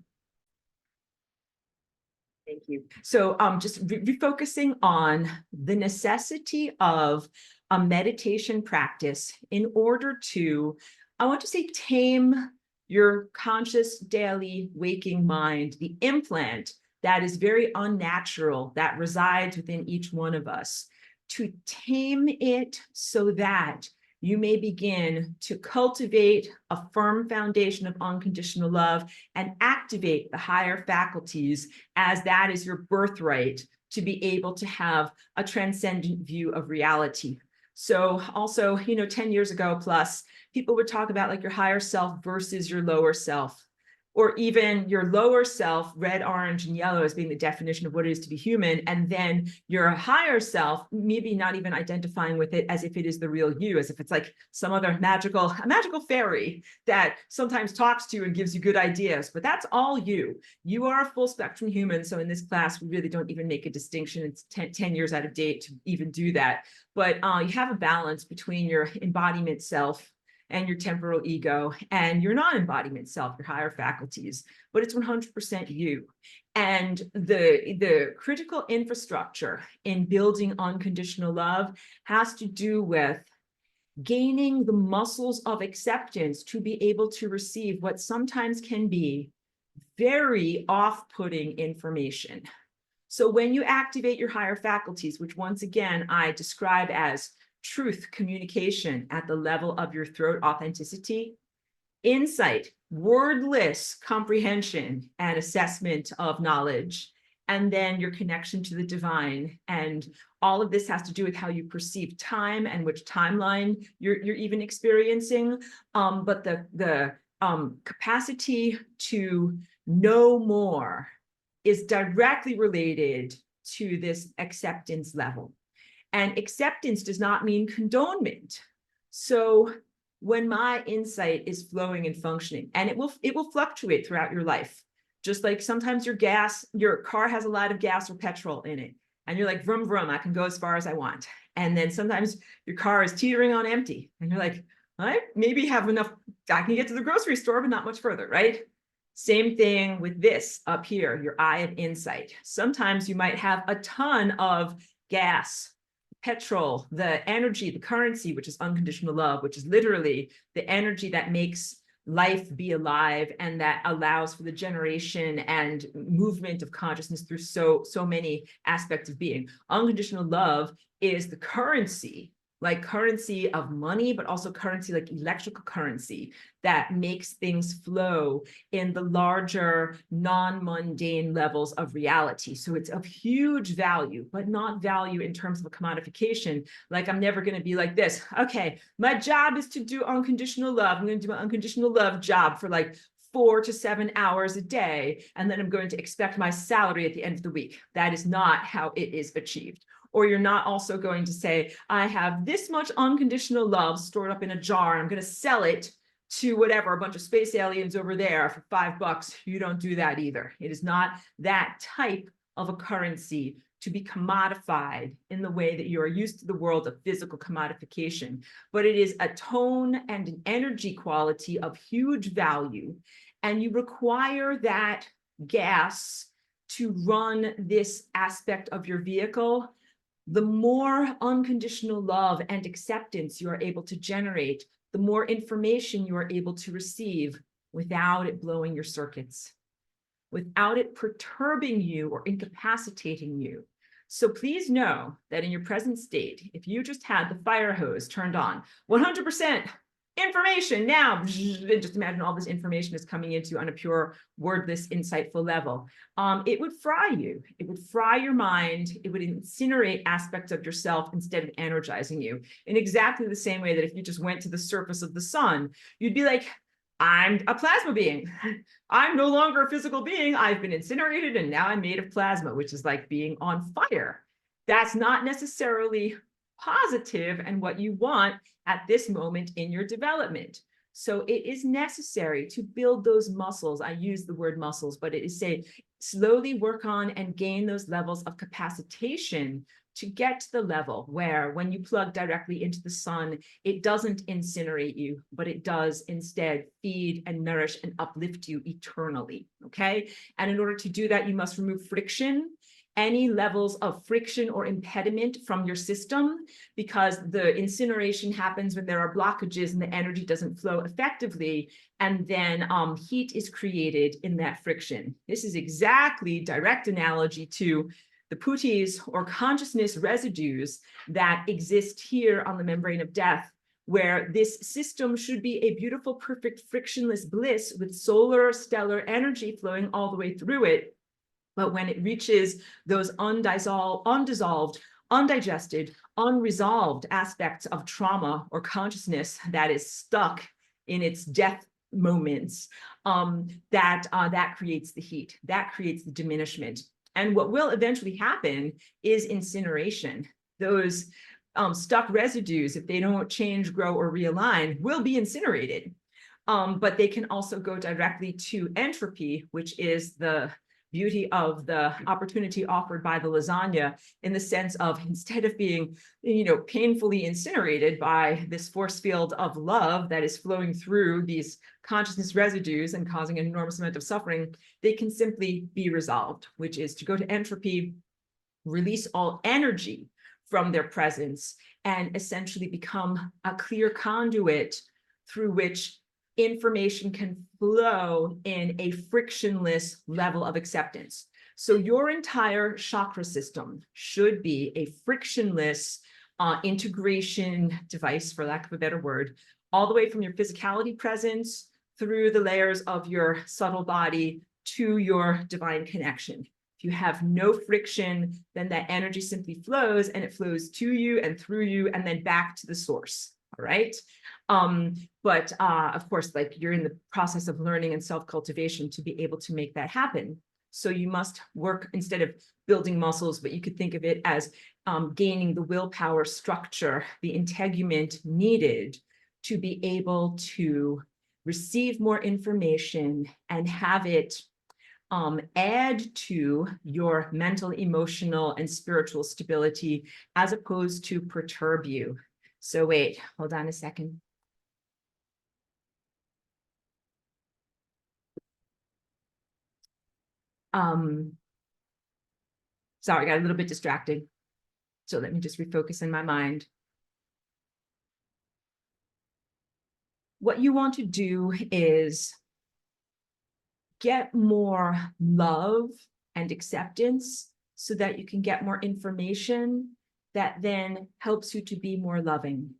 Thank you. So just refocusing on the necessity of a meditation practice in order to, I want to say, tame your conscious daily waking mind, the implant that is very unnatural that resides within each one of us, to tame it so that you may begin to cultivate a firm foundation of unconditional love and activate the higher faculties, as that is your birthright to be able to have a transcendent view of reality. So also, 10 years ago plus, people would talk about like your higher self versus your lower self, or even your lower self, red, orange, and yellow as being the definition of what it is to be human. And then your higher self, maybe not even identifying with it as if it is the real you, as if it's like some other magical fairy that sometimes talks to you and gives you good ideas, but that's all you. You are a full spectrum human. So in this class, we really don't even make a distinction. It's 10 years out of date to even do that. But you have a balance between your embodiment self and your temporal ego, and your non-embodiment self, your higher faculties, but it's 100% you. And the critical infrastructure in building unconditional love has to do with gaining the muscles of acceptance to be able to receive what sometimes can be very off-putting information. So when you activate your higher faculties, which once again, I describe as truth communication at the level of your throat authenticity, insight, wordless comprehension and assessment of knowledge, and then your connection to the divine. And all of this has to do with how you perceive time and which timeline you're even experiencing. But the capacity to know more is directly related to this acceptance level. And acceptance does not mean condonement. So when my insight is flowing and functioning, and it will fluctuate throughout your life, just like sometimes your car has a lot of gas or petrol in it, and you're like, vroom, vroom, I can go as far as I want. And then sometimes your car is teetering on empty, and you're like, I maybe have enough, I can get to the grocery store, but not much further, right? Same thing with this up here, your eye of insight. Sometimes you might have a ton of gas, petrol, the energy, the currency, which is unconditional love, which is literally the energy that makes life be alive and that allows for the generation and movement of consciousness through so many aspects of being. Unconditional love is the currency, like currency of money, but also currency like electrical currency that makes things flow in the larger non-mundane levels of reality. So it's of huge value, but not value in terms of a commodification. Like I'm never going to be like this. Okay, my job is to do unconditional love. I'm going to do an unconditional love job for like 4 to 7 hours a day. And then I'm going to expect my salary at the end of the week. That is not how it is achieved. Or you're not also going to say, I have this much unconditional love stored up in a jar, and I'm going to sell it to whatever, a bunch of space aliens over there for $5. You don't do that either. It is not that type of a currency to be commodified in the way that you are used to the world of physical commodification, but it is a tone and an energy quality of huge value. And you require that gas to run this aspect of your vehicle. The more unconditional love and acceptance you are able to generate, the more information you are able to receive without it blowing your circuits, without it perturbing you or incapacitating you. So please know that in your present state, if you just had the fire hose turned on, 100% information now, just imagine all this information is coming into you on a pure, wordless, insightful level. It would fry you. It would fry your mind. It would incinerate aspects of yourself instead of energizing you in exactly the same way that if you just went to the surface of the sun, you'd be like, I'm a plasma being. I'm no longer a physical being. I've been incinerated and now I'm made of plasma, which is like being on fire. That's not necessarily positive and what you want at this moment in your development. So it is necessary to build those muscles. I use the word muscles, but it is say slowly work on and gain those levels of capacitation to get to the level where when you plug directly into the sun, it doesn't incinerate you, but it does instead feed and nourish and uplift you eternally, okay? And in order to do that, you must remove friction, any levels of friction or impediment from your system, because the incineration happens when there are blockages and the energy doesn't flow effectively, and then heat is created in that friction. This is exactly direct analogy to the putis or consciousness residues that exist here on the membrane of death, where this system should be a beautiful, perfect, frictionless bliss with solar stellar energy flowing all the way through it. But when it reaches those undissolved, undigested, unresolved aspects of trauma or consciousness that is stuck in its death moments, that creates the heat, that creates the diminishment. And what will eventually happen is incineration. Those stuck residues, if they don't change, grow, or realign, will be incinerated. But they can also go directly to entropy, which is the beauty of the opportunity offered by the lasagna, in the sense of instead of being, painfully incinerated by this force field of love that is flowing through these consciousness residues and causing an enormous amount of suffering, they can simply be resolved, which is to go to entropy, release all energy from their presence, and essentially become a clear conduit through which information can flow in a frictionless level of acceptance. So your entire chakra system should be a frictionless integration device, for lack of a better word, all the way from your physicality presence through the layers of your subtle body to your divine connection. If you have no friction, then that energy simply flows, and it flows to you and through you and then back to the source. All right. But of course, like, you're in the process of learning and self-cultivation to be able to make that happen. So you must work, instead of building muscles, but you could think of it as gaining the willpower structure, the integument needed to be able to receive more information and have it add to your mental, emotional, and spiritual stability, as opposed to perturb you. So wait, hold on a second. Sorry, I got a little bit distracted. So let me just refocus in my mind. What you want to do is get more love and acceptance so that you can get more information that then helps you to be more loving.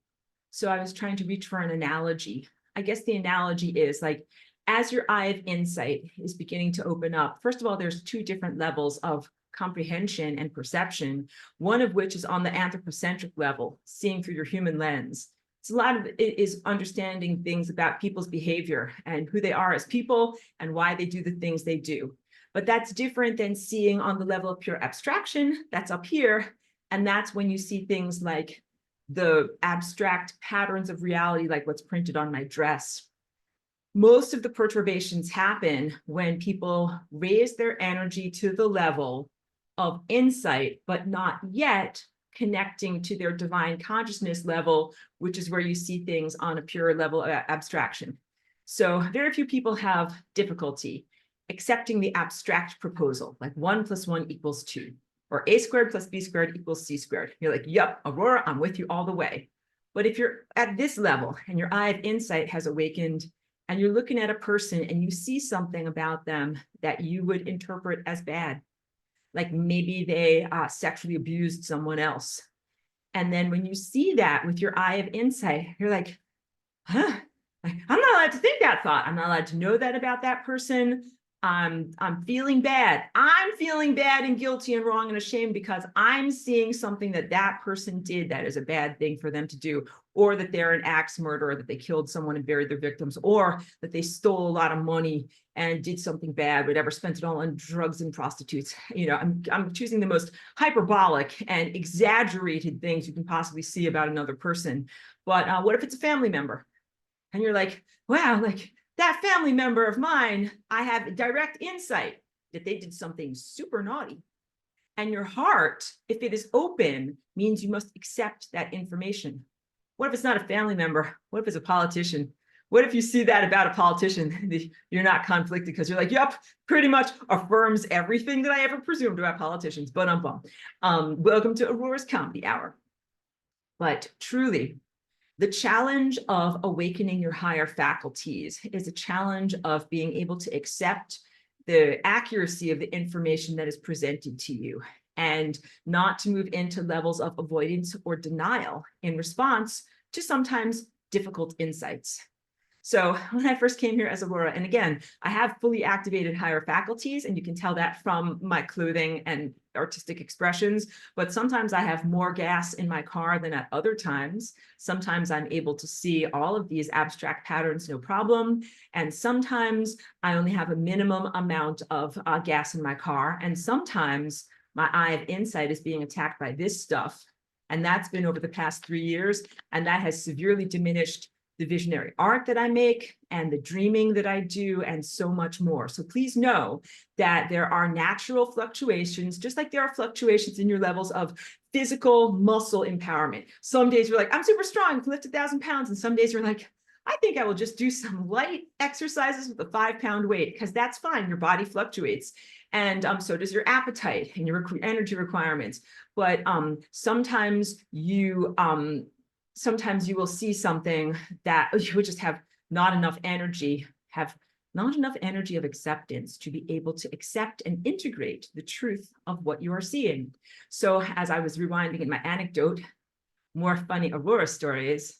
So I was trying to reach for an analogy. I guess the analogy is like, as your eye of insight is beginning to open up, first of all, there's two different levels of comprehension and perception, one of which is on the anthropocentric level, seeing through your human lens. It's a lot of it is understanding things about people's behavior and who they are as people and why they do the things they do. But that's different than seeing on the level of pure abstraction. That's up here. And that's when you see things like the abstract patterns of reality, like what's printed on my dress. Most of the perturbations happen when people raise their energy to the level of insight, but not yet connecting to their divine consciousness level, which is where you see things on a pure level of abstraction. So very few people have difficulty accepting the abstract proposal, like 1 + 1 = 2, or a² + b² = c². You're like, yep, Aurora, I'm with you all the way. But if you're at this level and your eye of insight has awakened, and you're looking at a person and you see something about them that you would interpret as bad, like maybe they sexually abused someone else. And then when you see that with your eye of insight, you're like, huh, like, I'm not allowed to think that thought. I'm not allowed to know that about that person. I'm feeling bad. I'm feeling bad and guilty and wrong and ashamed because I'm seeing something that that person did that is a bad thing for them to do, or that they're an axe murderer, that they killed someone and buried their victims, or that they stole a lot of money and did something bad, whatever, spent it all on drugs and prostitutes. You know, I'm choosing the most hyperbolic and exaggerated things you can possibly see about another person. But what if it's a family member? And you're like, wow, like, that family member of mine, I have direct insight that they did something super naughty. And your heart, if it is open, means you must accept that information. What if it's not a family member? What if it's a politician? What if you see that about a politician? You're not conflicted because you're like, yep, pretty much affirms everything that I ever presumed about politicians. But welcome to Aurora's Comedy Hour. But truly, the challenge of awakening your higher faculties is a challenge of being able to accept the accuracy of the information that is presented to you, and not to move into levels of avoidance or denial in response to sometimes difficult insights. So when I first came here as Aurora, and again, I have fully activated higher faculties, and you can tell that from my clothing and artistic expressions, but sometimes I have more gas in my car than at other times. Sometimes I'm able to see all of these abstract patterns, no problem. And sometimes I only have a minimum amount of gas in my car. And sometimes my eye of insight is being attacked by this stuff. And that's been over the past 3 years. And that has severely diminished the visionary art that I make and the dreaming that I do, and so much more. So please know that there are natural fluctuations, just like there are fluctuations in your levels of physical muscle empowerment. Some days you're like, I'm super strong, I can lift 1,000 pounds. And some days you're like, I think I will just do some light exercises with a 5-pound weight, because that's fine. Your body fluctuates. And so does your appetite and your energy requirements. But sometimes you will see something that you would just have not enough energy, have not enough energy of acceptance to be able to accept and integrate the truth of what you are seeing. So as I was rewinding in my anecdote, more funny Aurora stories.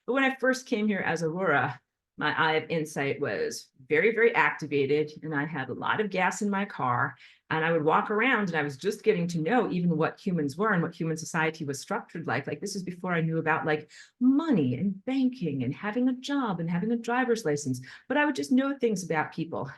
But when I first came here as Aurora, my eye of insight was very, very activated, and I had a lot of gas in my car. And I would walk around, and I was just getting to know even what humans were and what human society was structured like. Like, this is before I knew about like money and banking and having a job and having a driver's license. But I would just know things about people.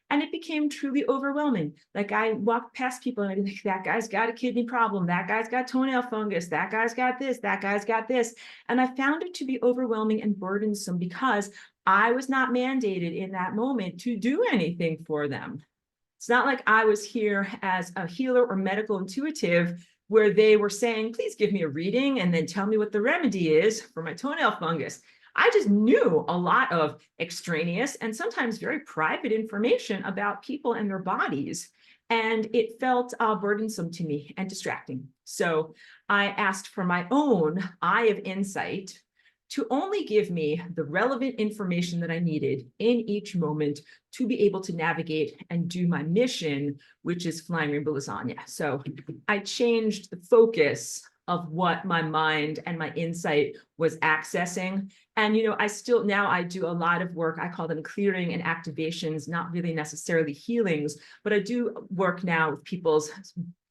And it became truly overwhelming. Like, I walked past people and I'd be like, that guy's got a kidney problem. That guy's got toenail fungus. That guy's got this. That guy's got this. And I found it to be overwhelming and burdensome because I was not mandated in that moment to do anything for them. It's not like I was here as a healer or medical intuitive where they were saying, please give me a reading and then tell me what the remedy is for my toenail fungus. I just knew a lot of extraneous and sometimes very private information about people and their bodies. And it felt burdensome to me and distracting. So I asked for my own eye of insight to only give me the relevant information that I needed in each moment to be able to navigate and do my mission, which is flying rainbow lasagna. So I changed the focus of what my mind and my insight was accessing. And, you know, now I do a lot of work. I call them clearing and activations, not really necessarily healings, but I do work now with people's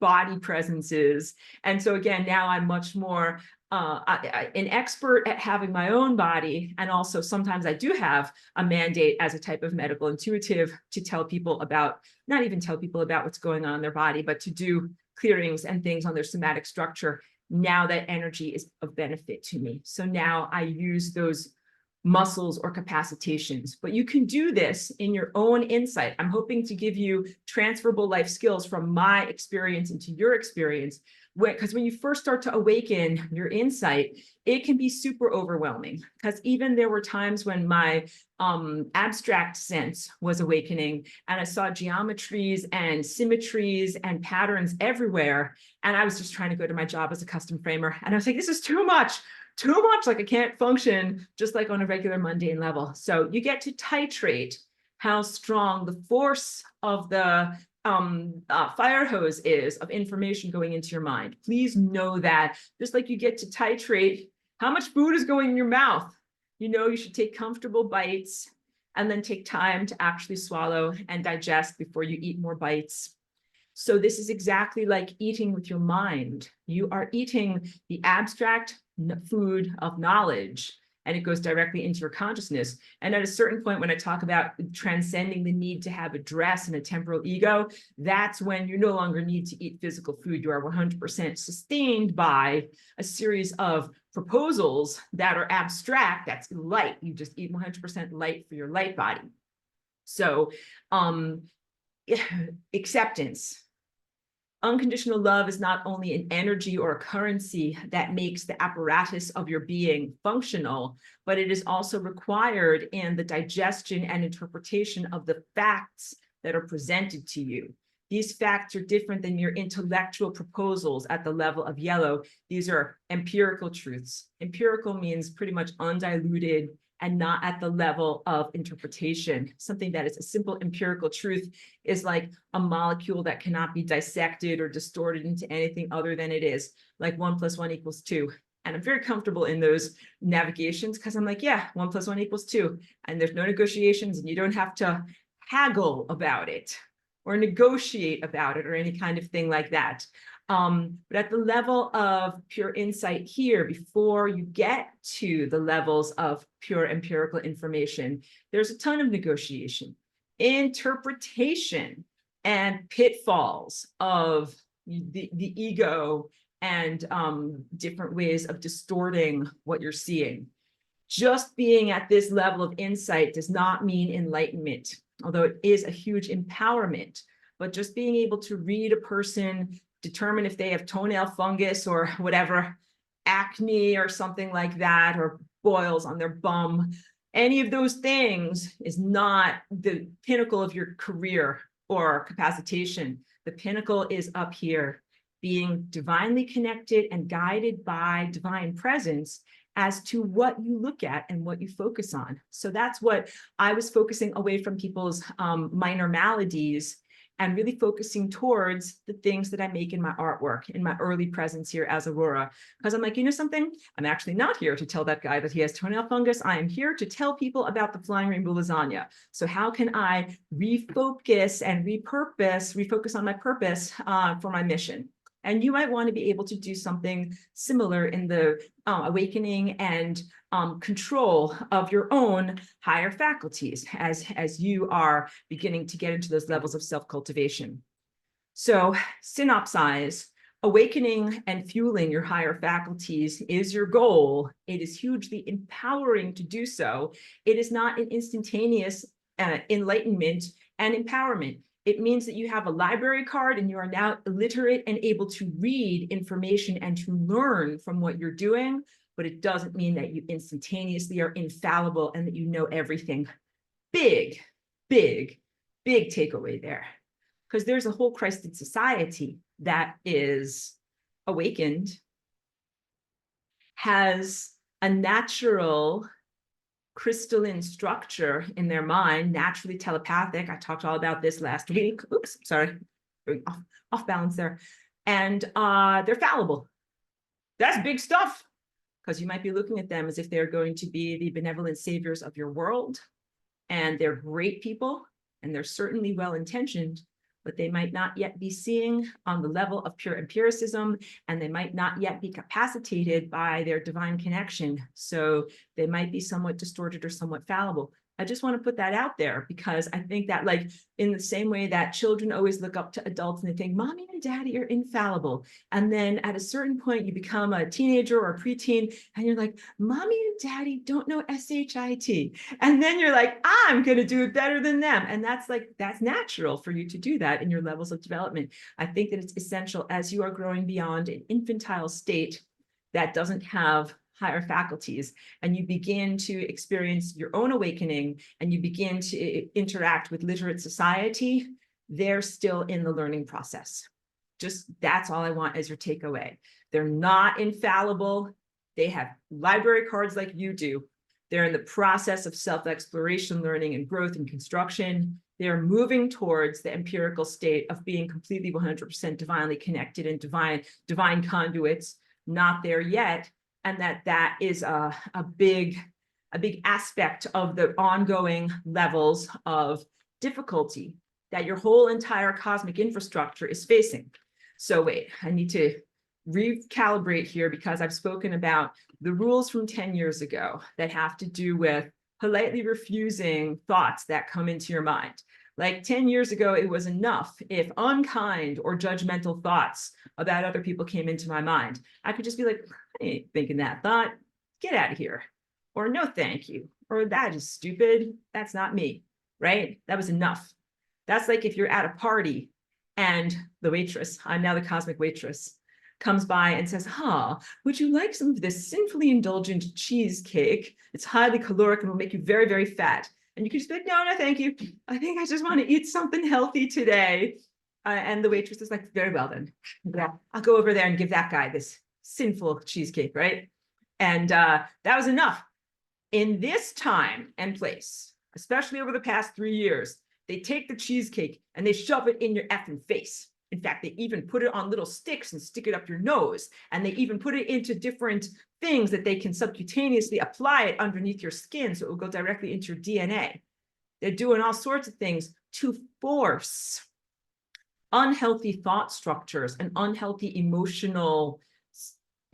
body presences. And so again, now I'm much more an expert at having my own body. And also sometimes I do have a mandate as a type of medical intuitive to tell people about, not even tell people about what's going on in their body, but to do clearings and things on their somatic structure. Now that energy is of benefit to me. So now I use those muscles or capacitations, but you can do this in your own insight. I'm hoping to give you transferable life skills from my experience into your experience, because when you first start to awaken your insight, it can be super overwhelming. Because even there were times when my abstract sense was awakening and I saw geometries and symmetries and patterns everywhere. And I was just trying to go to my job as a custom framer. And I was like, this is too much. Like I can't function just like on a regular mundane level. So you get to titrate how strong the force of the fire hose is of information going into your mind. Please know that, just like you get to titrate how much food is going in your mouth. You know, you should take comfortable bites and then take time to actually swallow and digest before you eat more bites. So this is exactly like eating with your mind. You are eating the abstract food of knowledge, and it goes directly into your consciousness. And at a certain point, when I talk about transcending the need to have a dress and a temporal ego, that's when you no longer need to eat physical food. You are 100% sustained by a series of proposals that are abstract. That's light. You just eat 100% light for your light body. So acceptance. Unconditional love is not only an energy or a currency that makes the apparatus of your being functional, but it is also required in the digestion and interpretation of the facts that are presented to you. These facts are different than your intellectual proposals at the level of yellow. These are empirical truths. Empirical means pretty much undiluted and not at the level of interpretation. Something that is a simple empirical truth is like a molecule that cannot be dissected or distorted into anything other than it is, like 1 + 1 = 2. And I'm very comfortable in those navigations because I'm like, yeah, 1 + 1 = 2. And there's no negotiations and you don't have to haggle about it or negotiate about it or any kind of thing like that. But at the level of pure insight here, before you get to the levels of pure empirical information, there's a ton of negotiation, interpretation, and pitfalls of the ego and different ways of distorting what you're seeing. Just being at this level of insight does not mean enlightenment, although it is a huge empowerment. But just being able to read a person, determine if they have toenail fungus or whatever, acne or something like that, or boils on their bum, any of those things is not the pinnacle of your career or capacitation. The pinnacle is up here, being divinely connected and guided by divine presence as to what you look at and what you focus on. So that's what I was focusing away from people's minor maladies and really focusing towards the things that I make in my artwork, in my early presence here as Aurora. Because I'm like, you know something? I'm actually not here to tell that guy that he has toenail fungus. I am here to tell people about the flying rainbow lasagna. So how can I refocus and refocus on my purpose for my mission? And you might want to be able to do something similar in the awakening and control of your own higher faculties as you are beginning to get into those levels of self-cultivation. So synopsize, awakening and fueling your higher faculties is your goal. It is hugely empowering to do so. It is not an instantaneous enlightenment and empowerment. It means that you have a library card and you are now literate and able to read information and to learn from what you're doing, but it doesn't mean that you instantaneously are infallible and that you know everything. Big, big, big takeaway there. Because there's a whole Christed society that is awakened, has a natural crystalline structure in their mind, naturally telepathic. I talked all about this last week. Oops, sorry, off balance there. And they're fallible. That's big stuff, because you might be looking at them as if they're going to be the benevolent saviors of your world. And they're great people, and they're certainly well-intentioned, but they might not yet be seeing on the level of pure empiricism, and they might not yet be capacitated by their divine connection. So they might be somewhat distorted or somewhat fallible. I just want to put that out there because I think that, like, in the same way that children always look up to adults and they think, mommy and daddy are infallible. And then at a certain point, you become a teenager or a preteen and you're like, mommy and daddy don't know SHIT. And then you're like, I'm going to do it better than them. And that's natural for you to do that in your levels of development. I think that it's essential as you are growing beyond an infantile state that doesn't have higher faculties, and you begin to experience your own awakening, and you begin to interact with literate society, they're still in the learning process. Just that's all I want as your takeaway. They're not infallible. They have library cards like you do. They're in the process of self-exploration, learning, and growth and construction. They're moving towards the empirical state of being completely 100% divinely connected and divine conduits. Not there yet. And that is a big aspect of the ongoing levels of difficulty that your whole entire cosmic infrastructure is facing. So wait, I need to recalibrate here because I've spoken about the rules from 10 years ago that have to do with politely refusing thoughts that come into your mind. Like 10 years ago, it was enough if unkind or judgmental thoughts about other people came into my mind. I could just be like, I ain't thinking that thought, get out of here. Or no, thank you. Or that is stupid. That's not me, right? That was enough. That's like if you're at a party and the waitress, I'm now the cosmic waitress, comes by and says, would you like some of this sinfully indulgent cheesecake? It's highly caloric and will make you very, very fat. And you can just be like, no, thank you. I think I just want to eat something healthy today. And the waitress is like, very well then. Yeah, I'll go over there and give that guy this sinful cheesecake, right? And that was enough. In this time and place, especially over the past 3 years, they take the cheesecake and they shove it in your effing face. In fact, they even put it on little sticks and stick it up your nose. And they even put it into different things that they can subcutaneously apply it underneath your skin so it will go directly into your DNA. They're doing all sorts of things to force unhealthy thought structures and unhealthy emotional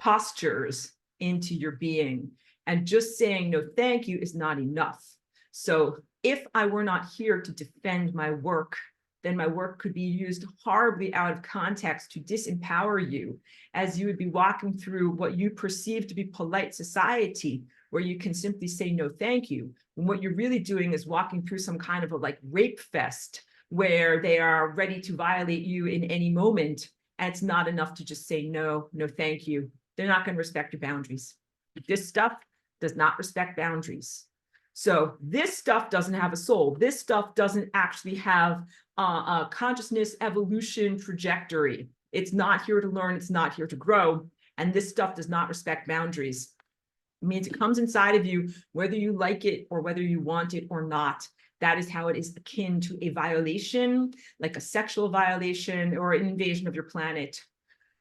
postures into your being. And just saying no thank you is not enough. So if I were not here to defend my work, then my work could be used horribly out of context to disempower you, as you would be walking through what you perceive to be polite society, where you can simply say no thank you. And what you're really doing is walking through some kind of a like rape fest where they are ready to violate you in any moment. And it's not enough to just say no thank you. They're not going to respect your boundaries. This stuff does not respect boundaries. So this stuff doesn't have a soul. This stuff doesn't actually have a consciousness evolution trajectory. It's not here to learn. It's not here to grow. And this stuff does not respect boundaries. It means it comes inside of you, whether you like it or whether you want it or not. That is how it is akin to a violation, like a sexual violation or an invasion of your planet.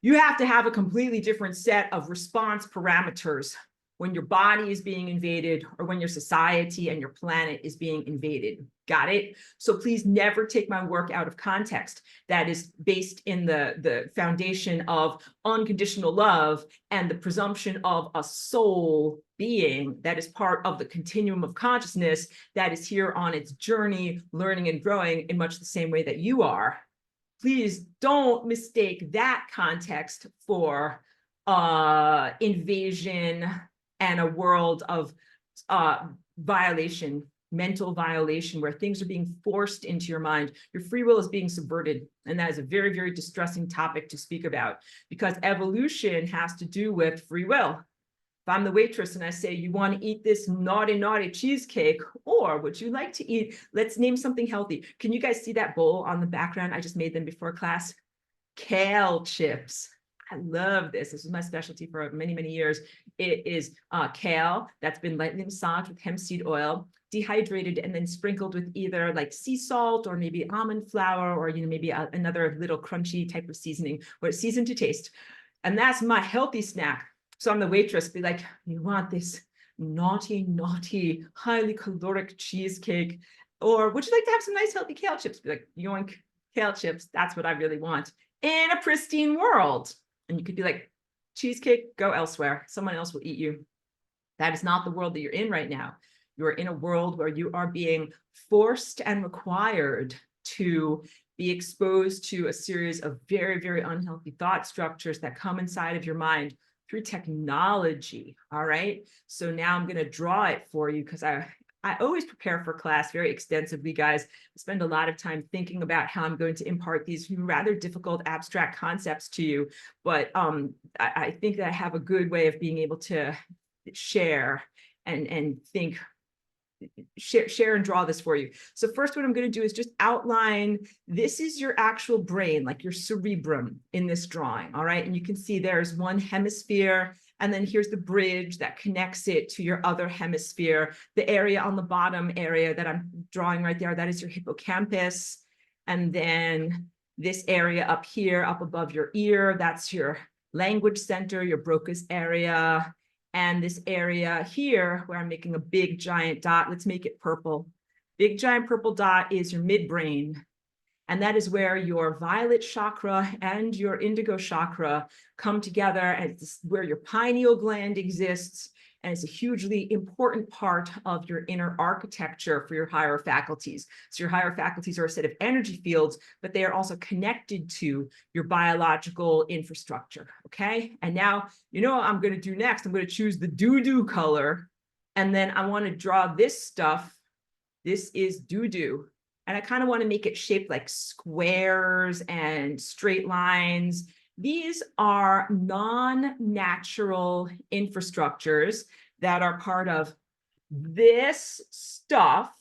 You have to have a completely different set of response parameters when your body is being invaded or when your society and your planet is being invaded. Got it? So please never take my work out of context. That is based in the foundation of unconditional love and the presumption of a soul being that is part of the continuum of consciousness that is here on its journey, learning and growing in much the same way that you are. Please don't mistake that context for invasion and a world of violation, mental violation, where things are being forced into your mind. Your free will is being subverted. And that is a very, very distressing topic to speak about, because evolution has to do with free will. If I'm the waitress and I say, you want to eat this naughty, naughty cheesecake, or would you like to eat, let's name something healthy. Can you guys see that bowl on the background? I just made them before class. Kale chips. I love this. This was my specialty for many, many years. It is kale that's been lightly massaged with hemp seed oil, dehydrated, and then sprinkled with either like sea salt or maybe almond flour, or maybe another little crunchy type of seasoning, or it's seasoned to taste. And that's my healthy snack. So I'm the waitress, be like, you want this naughty, naughty, highly caloric cheesecake, or would you like to have some nice healthy kale chips? Be like, yoink, kale chips. That's what I really want in a pristine world. And you could be like, cheesecake, go elsewhere. Someone else will eat you. That is not the world that you're in right now. You're in a world where you are being forced and required to be exposed to a series of very, very unhealthy thought structures that come inside of your mind through technology. All right. So now I'm going to draw it for you, because I always prepare for class very extensively, guys. I spend a lot of time thinking about how I'm going to impart these rather difficult abstract concepts to you. But I think that I have a good way of being able to share and think, share and draw this for you. So first, what I'm going to do is just outline, this is your actual brain, like your cerebrum in this drawing. All right. And you can see there's one hemisphere, and then here's the bridge that connects it to your other hemisphere. The area on the bottom area that I'm drawing right there, that is your hippocampus. And then this area up here, up above your ear, that's your language center, your Broca's area. And this area here, where I'm making a big giant dot, let's make it purple. Big giant purple dot is your midbrain. And that is where your violet chakra and your indigo chakra come together. And it's where your pineal gland exists. And it's a hugely important part of your inner architecture for your higher faculties. So your higher faculties are a set of energy fields, but they are also connected to your biological infrastructure. Okay. And now, you know what I'm going to do next? I'm going to choose the doo-doo color. And then I want to draw this stuff. This is doo-doo. And I kind of want to make it shaped like squares and straight lines. These are non-natural infrastructures that are part of this stuff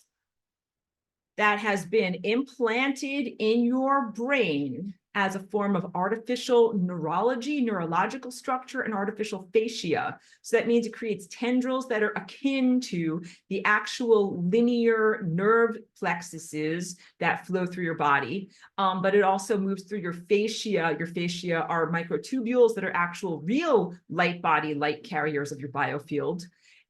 that has been implanted in your brain as a form of artificial neurological structure, and artificial fascia. So that means it creates tendrils that are akin to the actual linear nerve plexuses that flow through your body. But it also moves through your fascia. Your fascia are microtubules that are actual real light body light carriers of your biofield.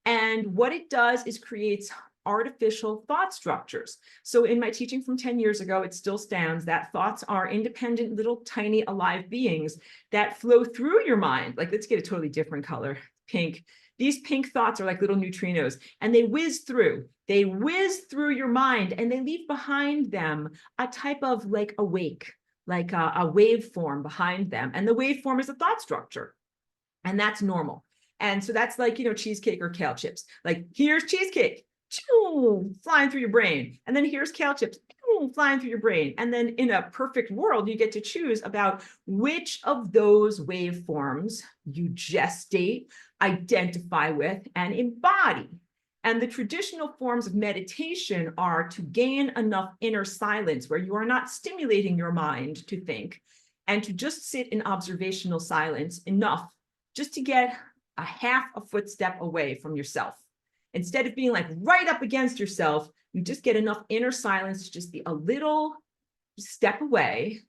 And what it does is creates artificial thought structures. So in my teaching from 10 years ago, it still stands that thoughts are independent, little tiny alive beings that flow through your mind. Like, let's get a totally different color, pink. These pink thoughts are like little neutrinos, and they whiz through your mind, and they leave behind them a type of like a wake, like a waveform behind them. And the waveform is a thought structure, and that's normal. And so that's like, cheesecake or kale chips. Like, here's cheesecake, flying through your brain. And then here's kale chips, flying through your brain. And then in a perfect world, you get to choose about which of those waveforms you gestate, identify with, and embody. And the traditional forms of meditation are to gain enough inner silence where you are not stimulating your mind to think, and to just sit in observational silence enough just to get a half a footstep away from yourself. Instead of being like right up against yourself, you just get enough inner silence to just be a little step away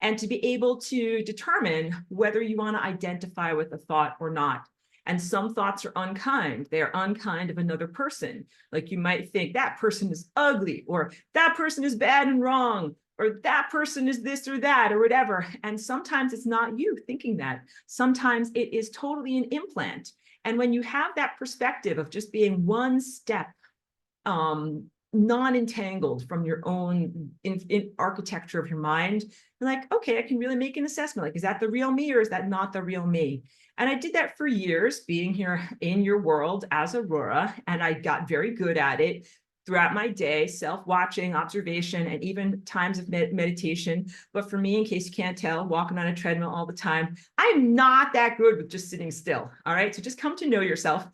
and to be able to determine whether you want to identify with a thought or not. And some thoughts are unkind. They are unkind of another person. Like you might think that person is ugly, or that person is bad and wrong, or that person is this or that, or whatever. And sometimes it's not you thinking that. Sometimes it is totally an implant. And when you have that perspective of just being one step non-entangled from your own in architecture of your mind, you're like, okay, I can really make an assessment. Like, is that the real me or is that not the real me? And I did that for years, being here in your world as Aurora, and I got very good at it throughout my day, self-watching, observation, and even times of meditation. But for me, in case you can't tell, walking on a treadmill all the time, I'm not that good with just sitting still. All right, so just come to know yourself.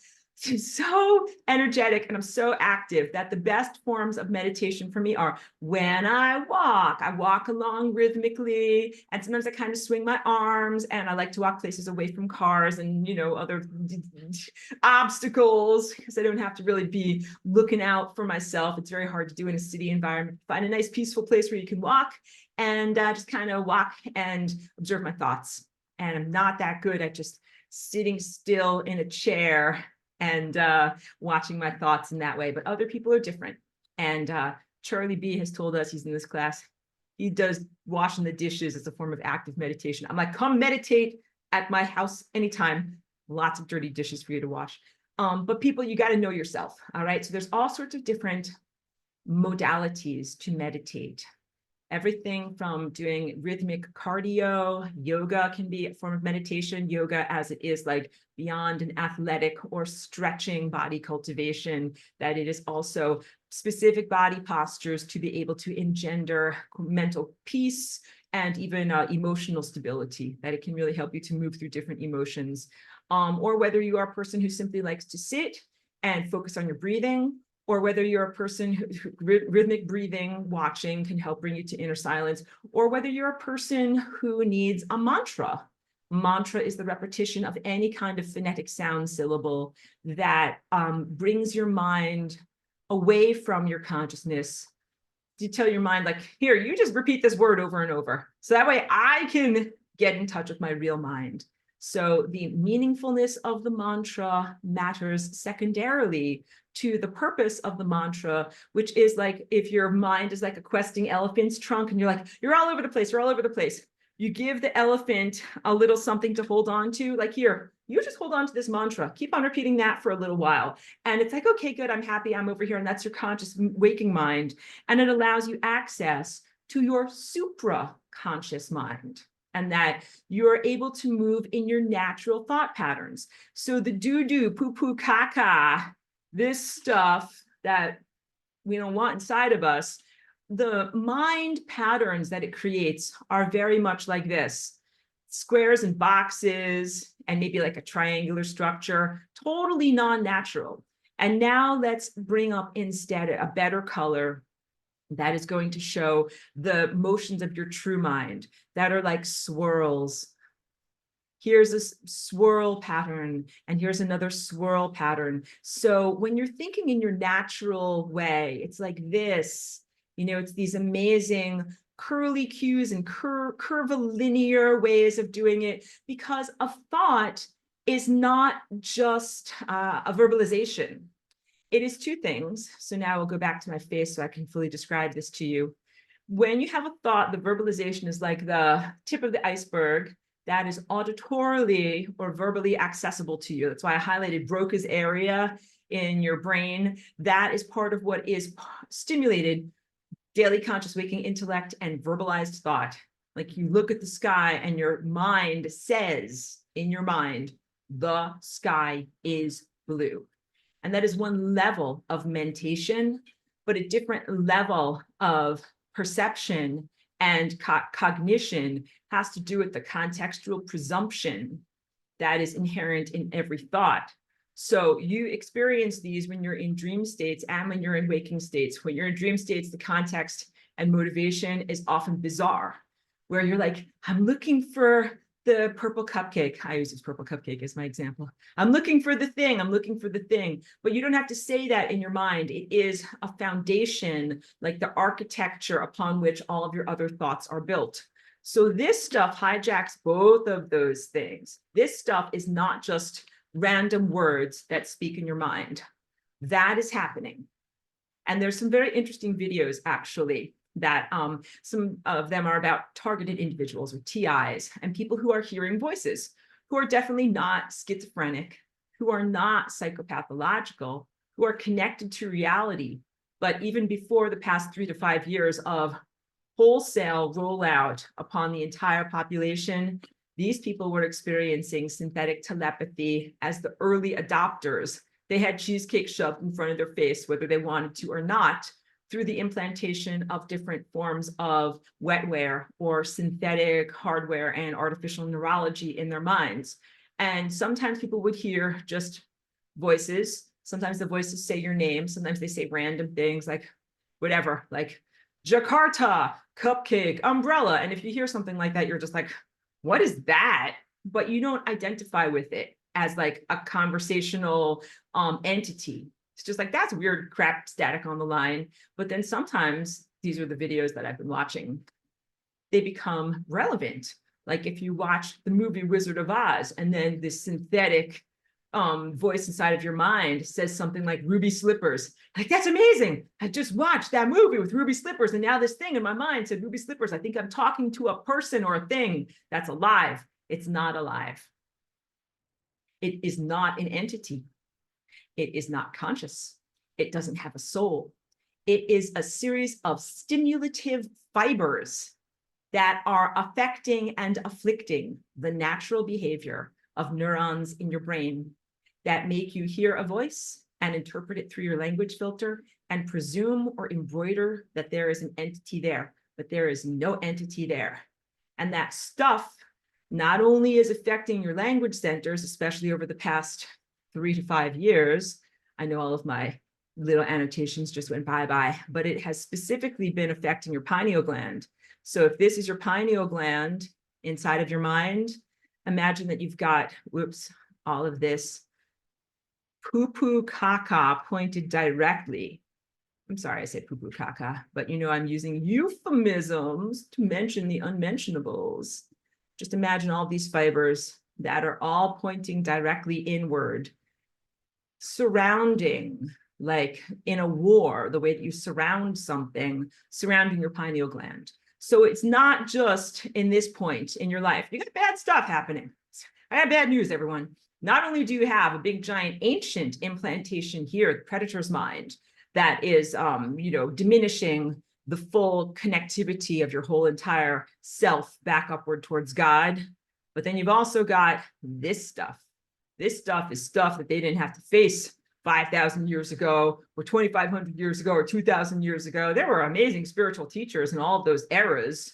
I'm so energetic and I'm so active that the best forms of meditation for me are when I walk along rhythmically, and sometimes I kind of swing my arms, and I like to walk places away from cars and, you know, other obstacles, because I don't have to really be looking out for myself. It's very hard to do in a city environment. Find a nice peaceful place where you can walk and just kind of walk and observe my thoughts. And I'm not that good at just sitting still in a chair and watching my thoughts in that way. But other people are different. And Charlie B has told us, he's in this class, he does washing the dishes as a form of active meditation. I'm like, come meditate at my house anytime. Lots of dirty dishes for you to wash. But people, you got to know yourself. All right. So there's all sorts of different modalities to meditate. Everything from doing rhythmic cardio, yoga can be a form of meditation. Yoga, as it is like beyond an athletic or stretching body cultivation, that it is also specific body postures to be able to engender mental peace and even emotional stability, that it can really help you to move through different emotions. Or whether you are a person who simply likes to sit and focus on your breathing, or whether you're a person who rhythmic breathing, watching can help bring you to inner silence, or whether you're a person who needs a mantra. Mantra is the repetition of any kind of phonetic sound syllable that brings your mind away from your consciousness. You tell your mind, like, here, you just repeat this word over and over. So that way I can get in touch with my real mind. So the meaningfulness of the mantra matters secondarily to the purpose of the mantra, which is like, if your mind is like a questing elephant's trunk and you're like, you're all over the place, you're all over the place. You give the elephant a little something to hold on to, like, here, you just hold on to this mantra, keep on repeating that for a little while. And it's like, okay, good, I'm happy, I'm over here. And that's your conscious waking mind. And it allows you access to your supra-conscious mind, and that you're able to move in your natural thought patterns. So the doo-doo, poo-poo, caca, this stuff that we don't want inside of us, the mind patterns that it creates are very much like this: squares and boxes, and maybe like a triangular structure, totally non-natural. And now let's bring up instead a better color that is going to show the motions of your true mind that are like swirls. Here's a swirl pattern, and here's another swirl pattern. So when you're thinking in your natural way, it's like this, you know, it's these amazing curly cues and curvilinear ways of doing it, because a thought is not just a verbalization. It is two things. So now I'll go back to my face so I can fully describe this to you. When you have a thought, the verbalization is like the tip of the iceberg that is auditorily or verbally accessible to you. That's why I highlighted Broca's area in your brain. That is part of what is stimulated daily conscious waking intellect and verbalized thought. Like, you look at the sky and your mind says in your mind, the sky is blue. And that is one level of mentation, but a different level of perception and cognition has to do with the contextual presumption that is inherent in every thought. So you experience these when you're in dream states and when you're in waking states. When you're in dream states, the context and motivation is often bizarre, where you're like, I'm looking for the purple cupcake. I use this purple cupcake as my example. I'm looking for the thing. I'm looking for the thing. But you don't have to say that in your mind. It is a foundation, like the architecture upon which all of your other thoughts are built. So this stuff hijacks both of those things. This stuff is not just random words that speak in your mind. That is happening. And there's some very interesting videos, actually, that some of them are about targeted individuals or TIs and people who are hearing voices, who are definitely not schizophrenic, who are not psychopathological, who are connected to reality. But even before the past 3 to 5 years of wholesale rollout upon the entire population, these people were experiencing synthetic telepathy as the early adopters. They had cheesecake shoved in front of their face, whether they wanted to or not, through the implantation of different forms of wetware or synthetic hardware and artificial neurology in their minds. And sometimes people would hear just voices. Sometimes the voices say your name. Sometimes they say random things like whatever, like Jakarta, cupcake, umbrella. And if you hear something like that, you're just like, what is that? But you don't identify with it as like a conversational entity. It's just like, that's weird crap static on the line. But then sometimes these are the videos that I've been watching. They become relevant. Like if you watch the movie Wizard of Oz and then this synthetic voice inside of your mind says something like ruby slippers. Like, that's amazing. I just watched that movie with ruby slippers. And now this thing in my mind said ruby slippers. I think I'm talking to a person or a thing that's alive. It's not alive. It is not an entity. It is not conscious. It doesn't have a soul. It is a series of stimulative fibers that are affecting and afflicting the natural behavior of neurons in your brain that make you hear a voice and interpret it through your language filter and presume or embroider that there is an entity there, but there is no entity there. And that stuff not only is affecting your language centers, especially over the past 3 to 5 years. I know all of my little annotations just went bye-bye, but it has specifically been affecting your pineal gland. So if this is your pineal gland inside of your mind, imagine that you've got, all of this poo-poo caca pointed directly. I'm sorry I said poo-poo caca, but I'm using euphemisms to mention the unmentionables. Just imagine all these fibers that are all pointing directly inward, surrounding, like in a war, the way that you surround something, surrounding your pineal gland. So it's not just in this point in your life. You got bad stuff happening. I have bad news, everyone. Not only do you have a big, giant, ancient implantation here, the predator's mind, that is, diminishing the full connectivity of your whole entire self back upward towards God. But then you've also got this stuff. This stuff is stuff that they didn't have to face 5,000 years ago, or 2,500 years ago, or 2,000 years ago. There were amazing spiritual teachers in all of those eras.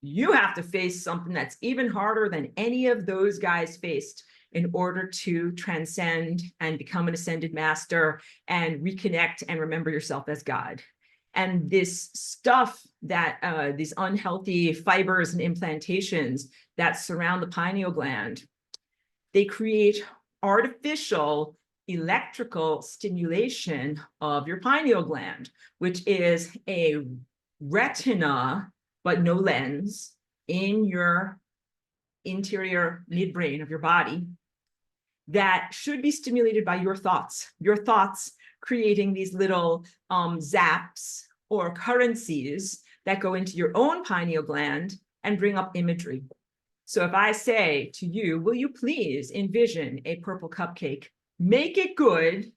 You have to face something that's even harder than any of those guys faced in order to transcend and become an ascended master and reconnect and remember yourself as God. And this stuff that these unhealthy fibers and implantations that surround the pineal gland, they create artificial electrical stimulation of your pineal gland, which is a retina, but no lens, in your interior midbrain of your body that should be stimulated by your thoughts creating these little zaps or currencies that go into your own pineal gland and bring up imagery. So if I say to you, will you please envision a purple cupcake, make it good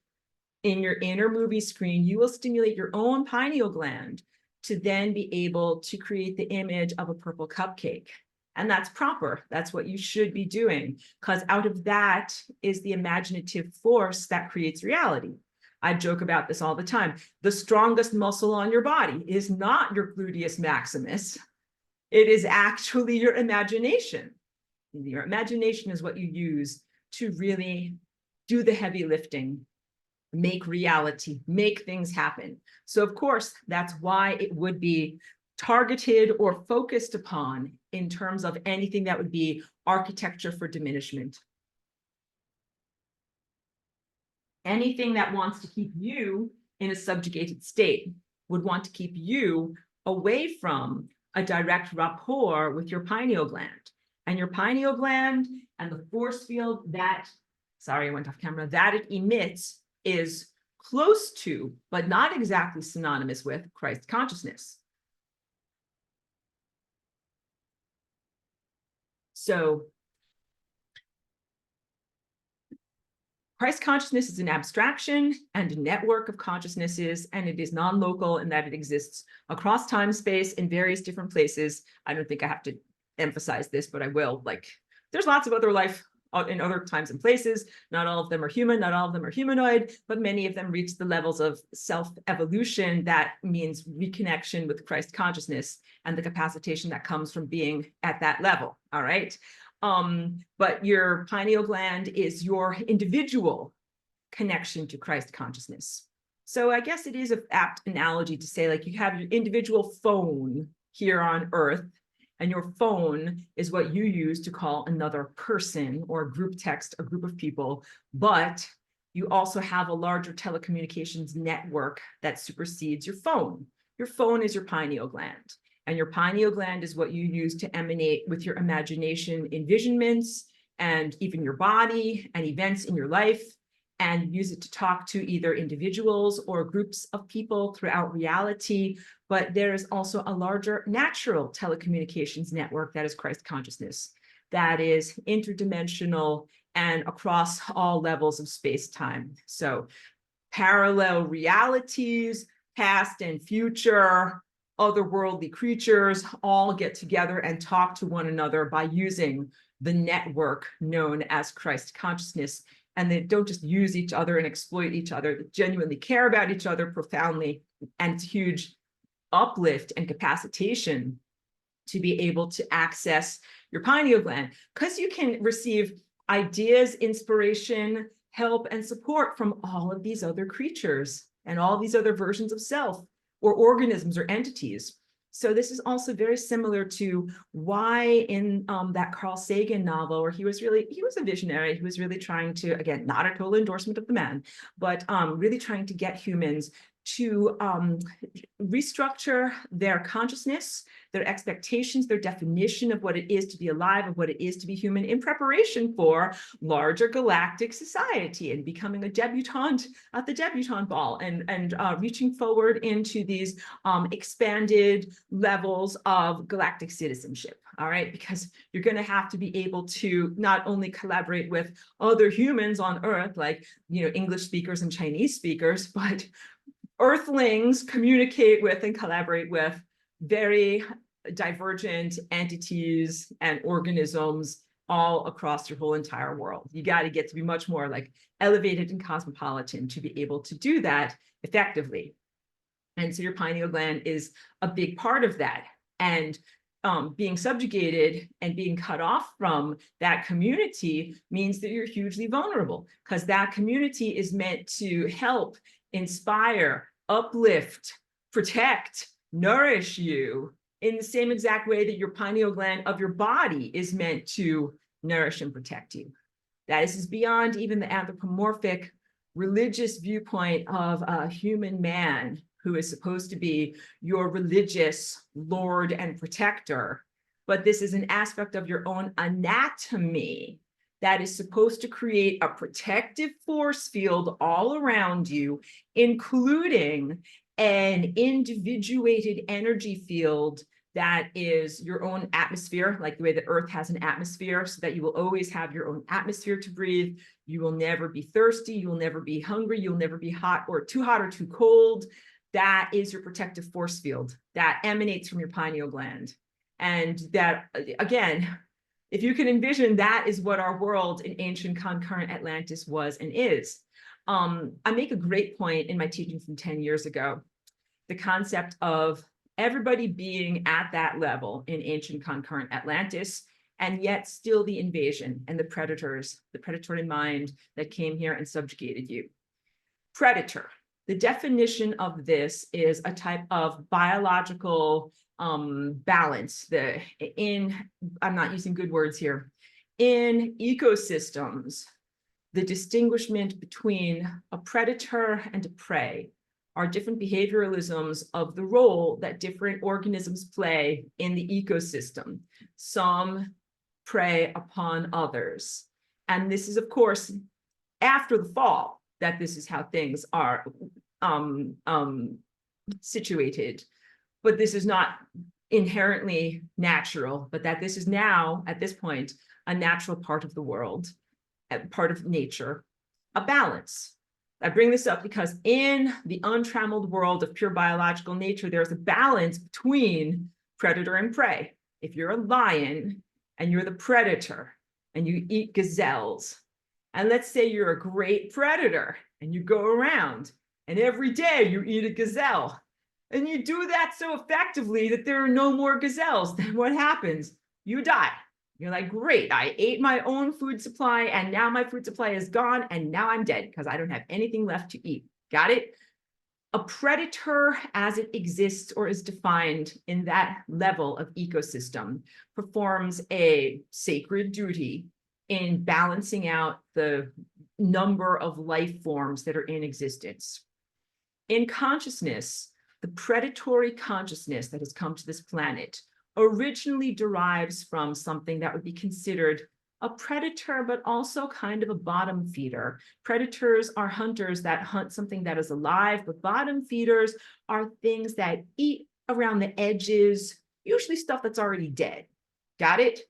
in your inner movie screen, you will stimulate your own pineal gland to then be able to create the image of a purple cupcake. And that's proper. That's what you should be doing, because out of that is the imaginative force that creates reality. I joke about this all the time. The strongest muscle on your body is not your gluteus maximus. It is actually your imagination. Your imagination is what you use to really do the heavy lifting, make reality, make things happen. So of course, that's why it would be targeted or focused upon in terms of anything that would be architecture for diminishment. Anything that wants to keep you in a subjugated state would want to keep you away from a direct rapport with your pineal gland. And your pineal gland and the force field that, sorry, I went off camera, that it emits is close to, but not exactly synonymous with, Christ consciousness. So Christ consciousness is an abstraction and a network of consciousnesses, and it is non-local in that it exists across time, space, in various different places. I don't think I have to emphasize this, but I will. Like, there's lots of other life in other times and places. Not all of them are human, not all of them are humanoid, but many of them reach the levels of self-evolution that means reconnection with Christ consciousness and the capacitation that comes from being at that level, all right? But your pineal gland is your individual connection to Christ consciousness. So I guess it is an apt analogy to say, like, you have your individual phone here on Earth, and your phone is what you use to call another person or group text, a group of people, but you also have a larger telecommunications network that supersedes your phone. Your phone is your pineal gland, and your pineal gland is what you use to emanate with your imagination, envisionments, and even your body and events in your life, and use it to talk to either individuals or groups of people throughout reality. But there is also a larger natural telecommunications network that is Christ consciousness, that is interdimensional and across all levels of space-time. So parallel realities, past and future, otherworldly creatures all get together and talk to one another by using the network known as Christ consciousness. And they don't just use each other and exploit each other, they genuinely care about each other profoundly. And it's a huge uplift and capacitation to be able to access your pineal gland, because you can receive ideas, inspiration, help, and support from all of these other creatures and all these other versions of self or organisms or entities. So this is also very similar to why in that Carl Sagan novel, where he was a visionary, he was really trying to, again, not a total endorsement of the man, but really trying to get humans to restructure their consciousness, their expectations, their definition of what it is to be alive, of what it is to be human, in preparation for larger galactic society and becoming a debutante at the debutante ball, and reaching forward into these expanded levels of galactic citizenship. All right, because you're going to have to be able to not only collaborate with other humans on Earth, like, you know, English speakers and Chinese speakers, but Earthlings communicate with and collaborate with very divergent entities and organisms all across your whole entire world. You got to get to be much more like elevated and cosmopolitan to be able to do that effectively. And so your pineal gland is a big part of that. And being subjugated and being cut off from that community means that you're hugely vulnerable, because that community is meant to help, inspire, uplift, protect, nourish you in the same exact way that your pineal gland of your body is meant to nourish and protect you. That is beyond even the anthropomorphic religious viewpoint of a human man who is supposed to be your religious lord and protector. But this is an aspect of your own anatomy that is supposed to create a protective force field all around you, including an individuated energy field that is your own atmosphere, like the way the Earth has an atmosphere, so that you will always have your own atmosphere to breathe. You will never be thirsty. You will never be hungry. You'll never be hot or too cold. That is your protective force field that emanates from your pineal gland. And that, again, if you can envision, that is what our world in ancient concurrent Atlantis was and is. I make a great point in my teaching from 10 years ago, the concept of everybody being at that level in ancient concurrent Atlantis, and yet still the invasion and the predators, the predatory mind that came here and subjugated you. Predator. The definition of this is a type of biological balance. I'm not using good words here. In ecosystems, the distinguishment between a predator and a prey are different behavioralisms of the role that different organisms play in the ecosystem. Some prey upon others. And this is, of course, after the fall, that this is how things are situated. But this is not inherently natural, but that this is now, at this point, a natural part of the world, part of nature, a balance. I bring this up because in the untrammeled world of pure biological nature, there's a balance between predator and prey. If you're a lion and you're the predator and you eat gazelles, and let's say you're a great predator and you go around and every day you eat a gazelle, and you do that so effectively that there are no more gazelles, then what happens? You die. You're like, great, I ate my own food supply and now my food supply is gone and now I'm dead because I don't have anything left to eat. Got it? A predator, as it exists or is defined in that level of ecosystem, performs a sacred duty in balancing out the number of life forms that are in existence. In consciousness, the predatory consciousness that has come to this planet originally derives from something that would be considered a predator, but also kind of a bottom feeder. Predators are hunters that hunt something that is alive, but bottom feeders are things that eat around the edges, usually stuff that's already dead. Got it?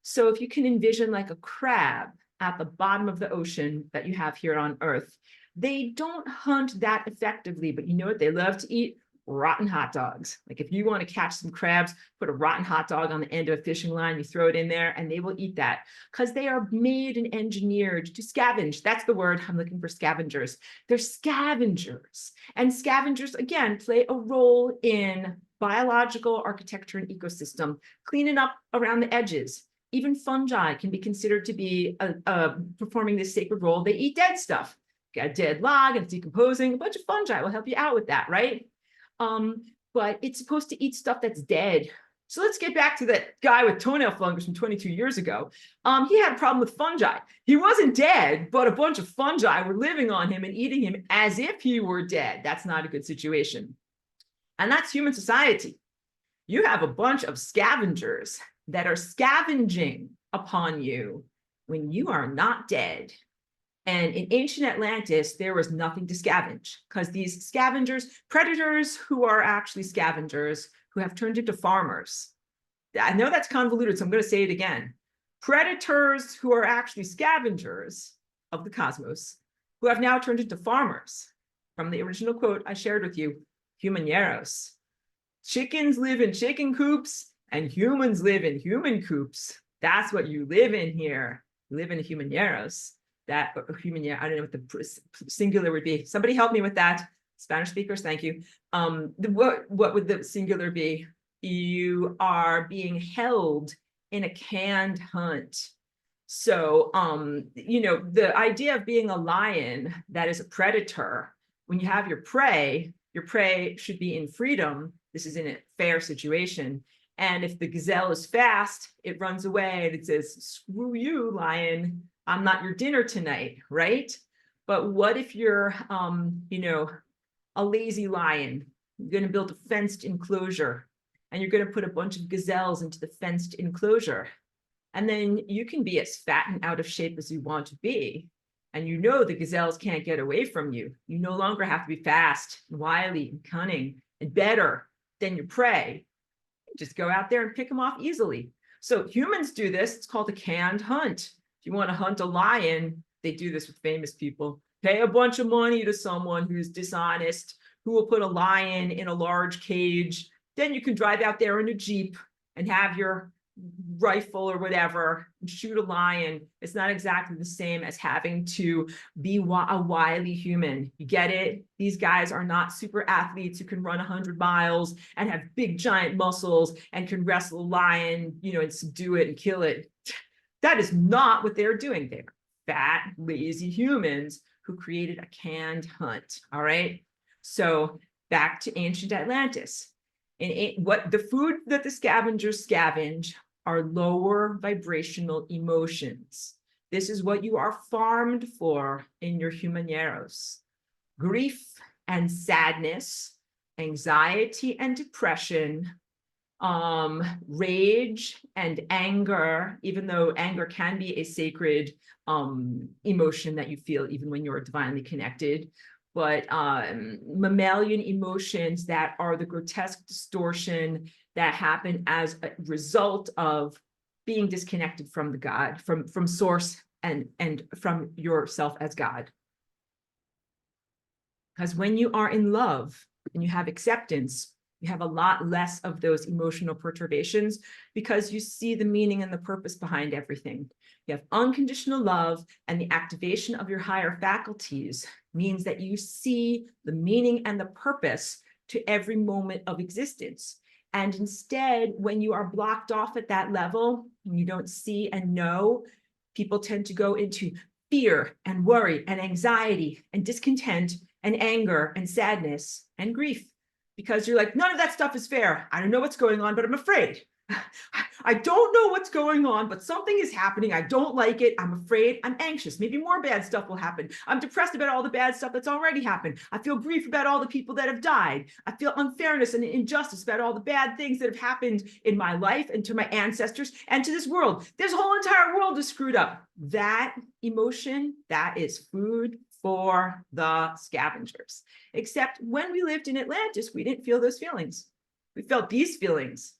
So if you can envision like a crab at the bottom of the ocean that you have here on Earth, they don't hunt that effectively, but you know what they love to eat? Rotten hot dogs. Like if you want to catch some crabs, put a rotten hot dog on the end of a fishing line, you throw it in there and they will eat that because they are made and engineered to scavenge. That's the word I'm looking for, scavengers. They're scavengers. And scavengers, again, play a role in biological architecture and ecosystem, cleaning up around the edges. Even fungi can be considered to be performing this sacred role. They eat dead stuff. Got a dead log and it's decomposing. A bunch of fungi will help you out with that, right? But it's supposed to eat stuff that's dead. So let's get back to that guy with toenail fungus from 22 years ago. He had a problem with fungi. He wasn't dead, but a bunch of fungi were living on him and eating him as if he were dead. That's not a good situation. And that's human society. You have a bunch of scavengers that are scavenging upon you when you are not dead. And in ancient Atlantis, there was nothing to scavenge because these scavengers, predators who are actually scavengers, who have turned into farmers. I know that's convoluted, so I'm going to say it again. Predators who are actually scavengers of the cosmos, who have now turned into farmers. From the original quote I shared with you, humaneros. Chickens live in chicken coops and humans live in human coops. That's what you live in here. You live in humaneros. That human, I don't know what the singular would be. Somebody help me with that. Spanish speakers, thank you. What would the singular be? You are being held in a canned hunt. So, you know, the idea of being a lion that is a predator, when you have your prey should be in freedom. This is in a fair situation. And if the gazelle is fast, it runs away and it says, screw you, lion. I'm not your dinner tonight, right? But what if you're, you know, a lazy lion? You're going to build a fenced enclosure and you're going to put a bunch of gazelles into the fenced enclosure. And then you can be as fat and out of shape as you want to be. And you know the gazelles can't get away from you. You no longer have to be fast and wily and cunning and better than your prey. You just go out there and pick them off easily. So humans do this. It's called a canned hunt. If you want to hunt a lion, they do this with famous people. Pay a bunch of money to someone who's dishonest, who will put a lion in a large cage. Then you can drive out there in a Jeep and have your rifle or whatever and shoot a lion. It's not exactly the same as having to be a wily human. You get it? These guys are not super athletes who can run 100 miles and have big giant muscles and can wrestle a lion, you know, and subdue it and kill it. That is not what they're doing. They're fat, lazy humans who created a canned hunt. All right. So back to ancient Atlantis. What the food that the scavengers scavenge are lower vibrational emotions. This is what you are farmed for in your humaneros. Grief and sadness, anxiety and depression, rage and anger, even though anger can be a sacred emotion that you feel even when you're divinely connected, but mammalian emotions that are the grotesque distortion that happen as a result of being disconnected from the God, from source and from yourself as God. Because when you are in love and you have acceptance, you have a lot less of those emotional perturbations because you see the meaning and the purpose behind everything. You have unconditional love, and the activation of your higher faculties means that you see the meaning and the purpose to every moment of existence. And instead, when you are blocked off at that level, and you don't see and know, people tend to go into fear and worry and anxiety and discontent and anger and sadness and grief, because you're like, none of that stuff is fair. I don't know what's going on, but I'm afraid. I don't know what's going on, but something is happening. I don't like it. I'm afraid. I'm anxious. Maybe more bad stuff will happen. I'm depressed about all the bad stuff that's already happened. I feel grief about all the people that have died. I feel unfairness and injustice about all the bad things that have happened in my life and to my ancestors and to this world. This whole entire world is screwed up. That emotion, that is food for the scavengers. Except when we lived in Atlantis, we didn't feel those feelings. We felt these feelings: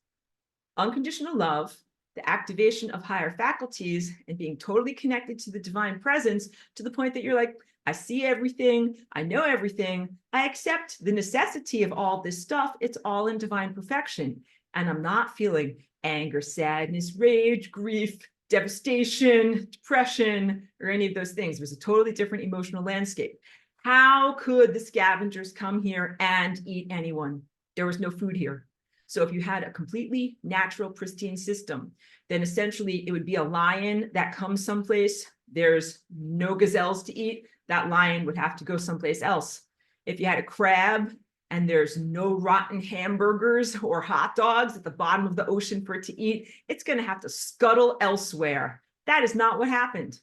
unconditional love, the activation of higher faculties, and being totally connected to the divine presence to the point that you're like, I see everything, I know everything, I accept the necessity of all this stuff, it's all in divine perfection. And I'm not feeling anger, sadness, rage, grief, devastation, depression, or any of those things. It was a totally different emotional landscape. How could the scavengers come here and eat anyone? There was no food here. So if you had a completely natural, pristine system, then essentially it would be a lion that comes someplace, there's no gazelles to eat, that lion would have to go someplace else. If you had a crab and there's no rotten hamburgers or hot dogs at the bottom of the ocean for it to eat, it's going to have to scuttle elsewhere. That is not what happened.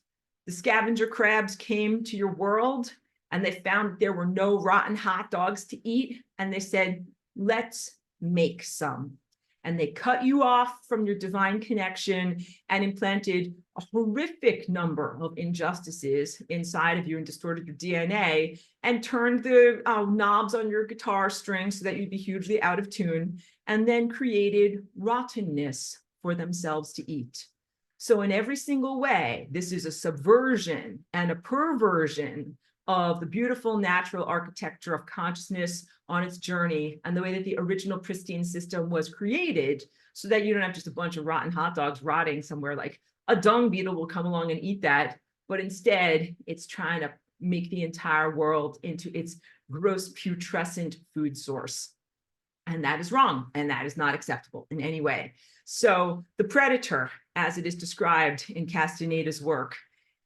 The scavenger crabs came to your world and they found there were no rotten hot dogs to eat. And they said, let's make some. And they cut you off from your divine connection and implanted a horrific number of injustices inside of you and distorted your DNA and turned the knobs on your guitar strings so that you'd be hugely out of tune, and then created rottenness for themselves to eat. So in every single way, this is a subversion and a perversion of the beautiful natural architecture of consciousness on its journey and the way that the original pristine system was created, so that you don't have just a bunch of rotten hot dogs rotting somewhere. Like a dung beetle will come along and eat that, but instead it's trying to make the entire world into its gross putrescent food source. And that is wrong, and that is not acceptable in any way. So the predator, as it is described in Castaneda's work,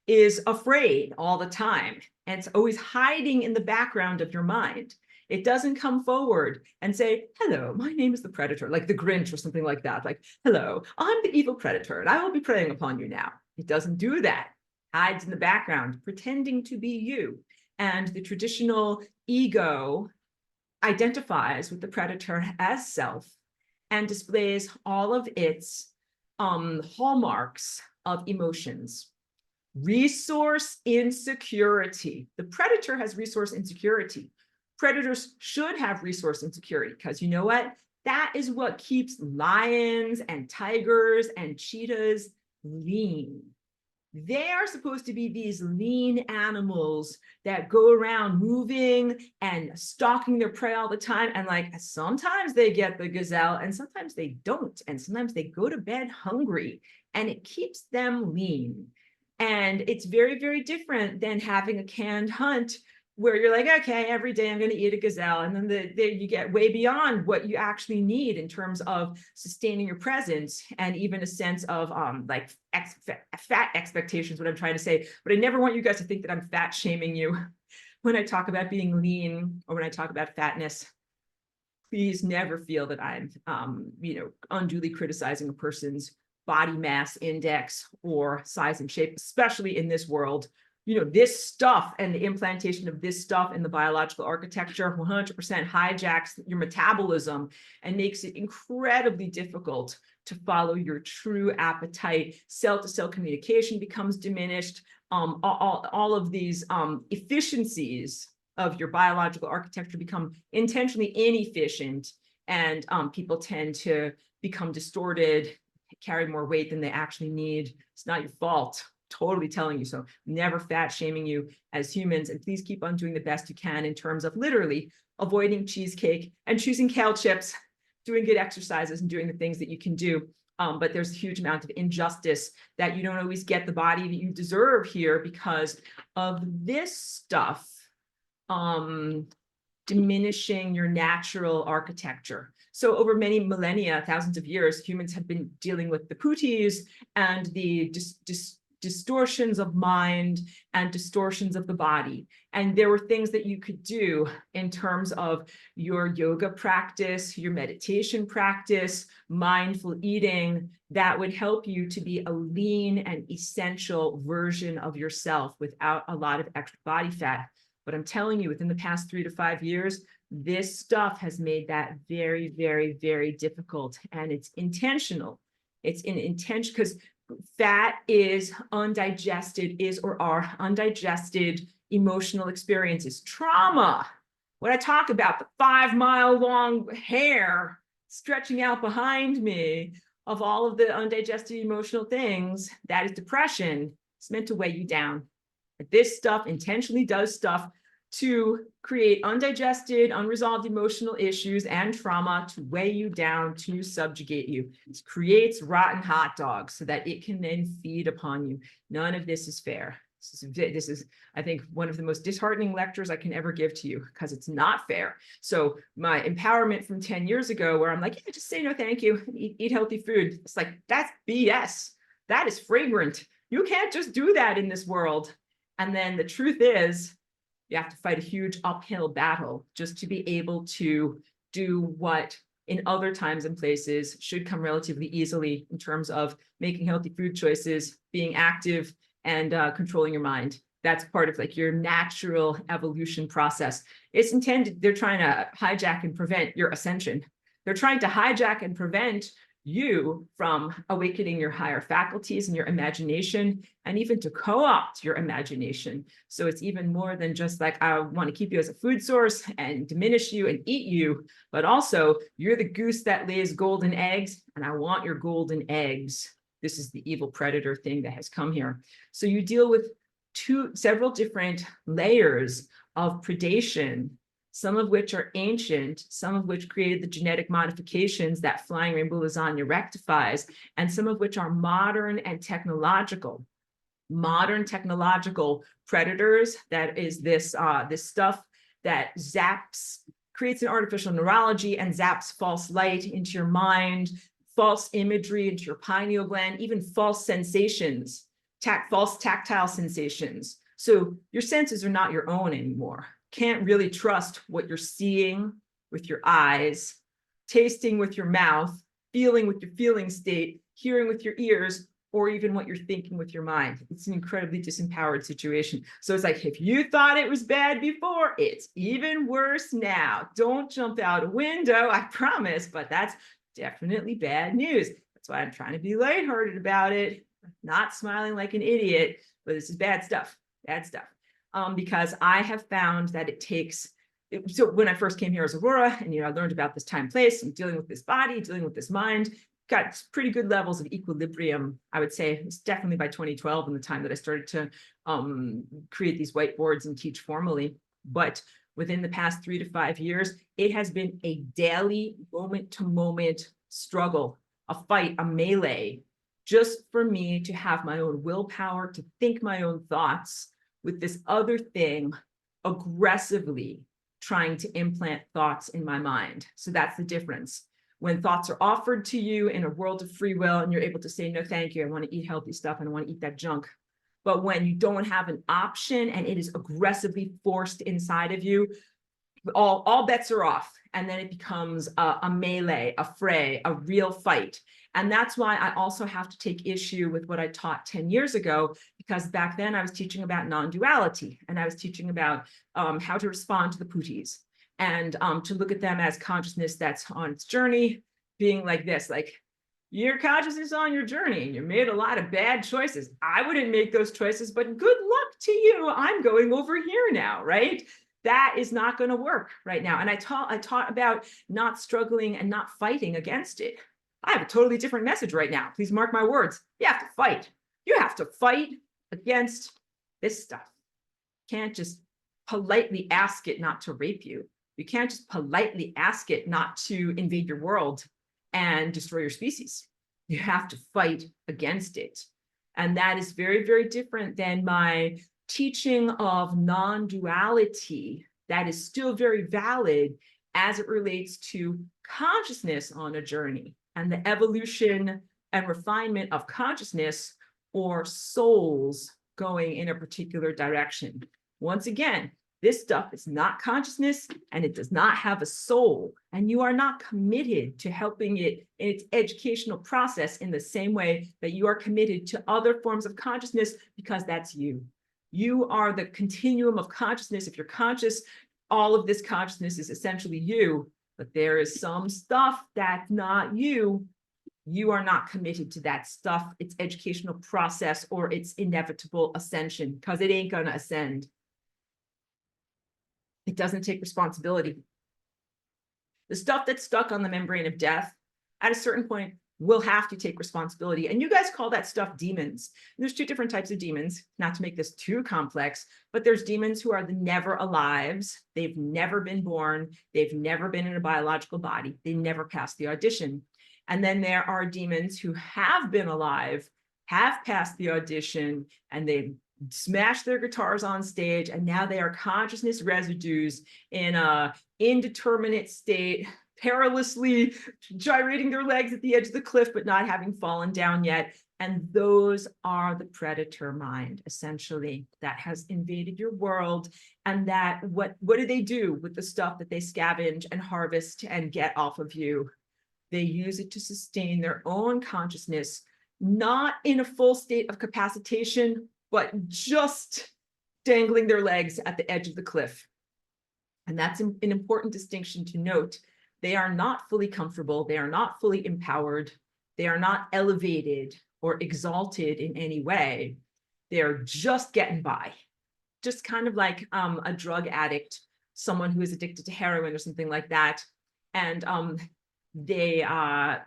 is afraid all the time, and it's always hiding in the background of your mind. It doesn't come forward and say, hello, my name is the predator, like the Grinch or something like that. Like, hello, I'm the evil predator and I will be preying upon you now. It doesn't do that. It hides in the background, pretending to be you. And the traditional ego identifies with the predator as self and displays all of its hallmarks of emotions. Resource insecurity. The predator has resource insecurity. Predators should have resource insecurity, because you know what? That is what keeps lions and tigers and cheetahs lean. They are supposed to be these lean animals that go around moving and stalking their prey all the time. And like, sometimes they get the gazelle and sometimes they don't. And sometimes they go to bed hungry, and it keeps them lean. And it's very, very different than having a canned hunt where you're like, okay, every day I'm going to eat a gazelle. And then you get way beyond what you actually need in terms of sustaining your presence and even a sense of like fat expectations, what I'm trying to say. But I never want you guys to think that I'm fat shaming you. when I talk about being lean or when I talk about fatness, please never feel that I'm, unduly criticizing a person's body mass index or size and shape, especially in this world. This stuff and the implantation of this stuff in the biological architecture 100% hijacks your metabolism and makes it incredibly difficult to follow your true appetite. Cell-to-cell communication becomes diminished. All of these efficiencies of your biological architecture become intentionally inefficient, and people tend to become distorted, carry more weight than they actually need. It's not your fault. Totally telling you so. Never fat shaming you as humans, and please keep on doing the best you can in terms of literally avoiding cheesecake and choosing kale chips, doing good exercises and doing the things that you can do. But there's a huge amount of injustice that you don't always get the body that you deserve here because of this stuff diminishing your natural architecture. So over many millennia, thousands of years, humans have been dealing with the putis and the distortions of mind and distortions of the body. And there were things that you could do in terms of your yoga practice, your meditation practice, mindful eating, that would help you to be a lean and essential version of yourself without a lot of extra body fat. But I'm telling you, within the past 3 to 5 years, this stuff has made that very, very, very difficult. And it's intentional. It's in intention because fat is undigested, are undigested emotional experiences. Trauma. When I talk about the 5-mile-long hair stretching out behind me of all of the undigested emotional things, that is depression. It's meant to weigh you down. This stuff intentionally does stuff to create undigested, unresolved emotional issues and trauma to weigh you down, to subjugate you. It creates rotten hot dogs so that it can then feed upon you. None of this is fair. This is, I think, one of the most disheartening lectures I can ever give to you because it's not fair. So my empowerment from 10 years ago, where I'm like, yeah, just say no, thank you, eat healthy food. It's like, that's BS. That is fragrant. You can't just do that in this world. And then the truth is, you have to fight a huge uphill battle just to be able to do what in other times and places should come relatively easily in terms of making healthy food choices, being active, and controlling your mind. That's part of like your natural evolution process. It's intended, they're trying to hijack and prevent your ascension. They're trying to hijack and prevent you from awakening your higher faculties and your imagination, and even to co-opt your imagination. So it's even more than just like, I want to keep you as a food source and diminish you and eat you, but also you're the goose that lays golden eggs, and I want your golden eggs. This is the evil predator thing that has come here. So you deal with several different layers of predation, some of which are ancient, some of which created the genetic modifications that flying rainbow lasagna rectifies, and some of which are modern and technological. Modern technological predators, that is this stuff that creates an artificial neurology and zaps false light into your mind, false imagery into your pineal gland, even false sensations, false tactile sensations. So your senses are not your own anymore. Can't really trust what you're seeing with your eyes, tasting with your mouth, feeling with your feeling state, hearing with your ears, or even what you're thinking with your mind. It's an incredibly disempowered situation. So it's like, if you thought it was bad before, it's even worse now. Don't jump out a window, I promise, but that's definitely bad news. That's why I'm trying to be lighthearted about it, not smiling like an idiot, but this is bad stuff, because I have found that it takes, so when I first came here as Aurora, and I learned about this time, place, and dealing with this body, dealing with this mind, got pretty good levels of equilibrium, I would say. It's definitely by 2012 and the time that I started to create these whiteboards and teach formally. But within the past 3 to 5 years, it has been a daily moment-to-moment struggle, a fight, a melee, just for me to have my own willpower, to think my own thoughts, with this other thing aggressively trying to implant thoughts in my mind. So that's the difference. When thoughts are offered to you in a world of free will and you're able to say, no, thank you, I want to eat healthy stuff and I want to eat that junk. But when you don't have an option and it is aggressively forced inside of you, all bets are off. And then it becomes a melee, a fray, a real fight. And that's why I also have to take issue with what I taught 10 years ago, because back then I was teaching about non-duality, and I was teaching about how to respond to the putis, and to look at them as consciousness that's on its journey, being like this, like, your consciousness on your journey, and you made a lot of bad choices. I wouldn't make those choices, but good luck to you. I'm going over here now, right? That is not going to work right now. And I taught about not struggling and not fighting against it. I have a totally different message right now. Please mark my words. You have to fight. You have to fight against this stuff. You can't just politely ask it not to rape you. You can't just politely ask it not to invade your world and destroy your species. You have to fight against it. And that is very, very different than my teaching of non-duality that is still very valid as it relates to consciousness on a journey and the evolution and refinement of consciousness or souls going in a particular direction. Once again, this stuff is not consciousness and it does not have a soul, and you are not committed to helping it in its educational process in the same way that you are committed to other forms of consciousness, because that's you. You are the continuum of consciousness. If you're conscious, all of this consciousness is essentially you, but there is some stuff that's not you. You are not committed to that stuff, its educational process or its inevitable ascension, because it ain't gonna ascend. It doesn't take responsibility. The stuff that's stuck on the membrane of death, at a certain point, will have to take responsibility. And you guys call that stuff demons. And there's two different types of demons, not to make this too complex, but there's demons who are the never alives. They've never been born. They've never been in a biological body. They never passed the audition. And then there are demons who have been alive, have passed the audition, and they've smashed their guitars on stage, and now they are consciousness residues in a indeterminate state, perilously gyrating their legs at the edge of the cliff, but not having fallen down yet. And those are the predator mind, essentially, that has invaded your world. And that what do they do with the stuff that they scavenge and harvest and get off of you? They use it to sustain their own consciousness, not in a full state of capacitation, but just dangling their legs at the edge of the cliff. And that's an important distinction to note. They are not fully comfortable. They are not fully empowered. They are not elevated or exalted in any way. They're just getting by, just kind of like a drug addict, someone who is addicted to heroin or something like that. And they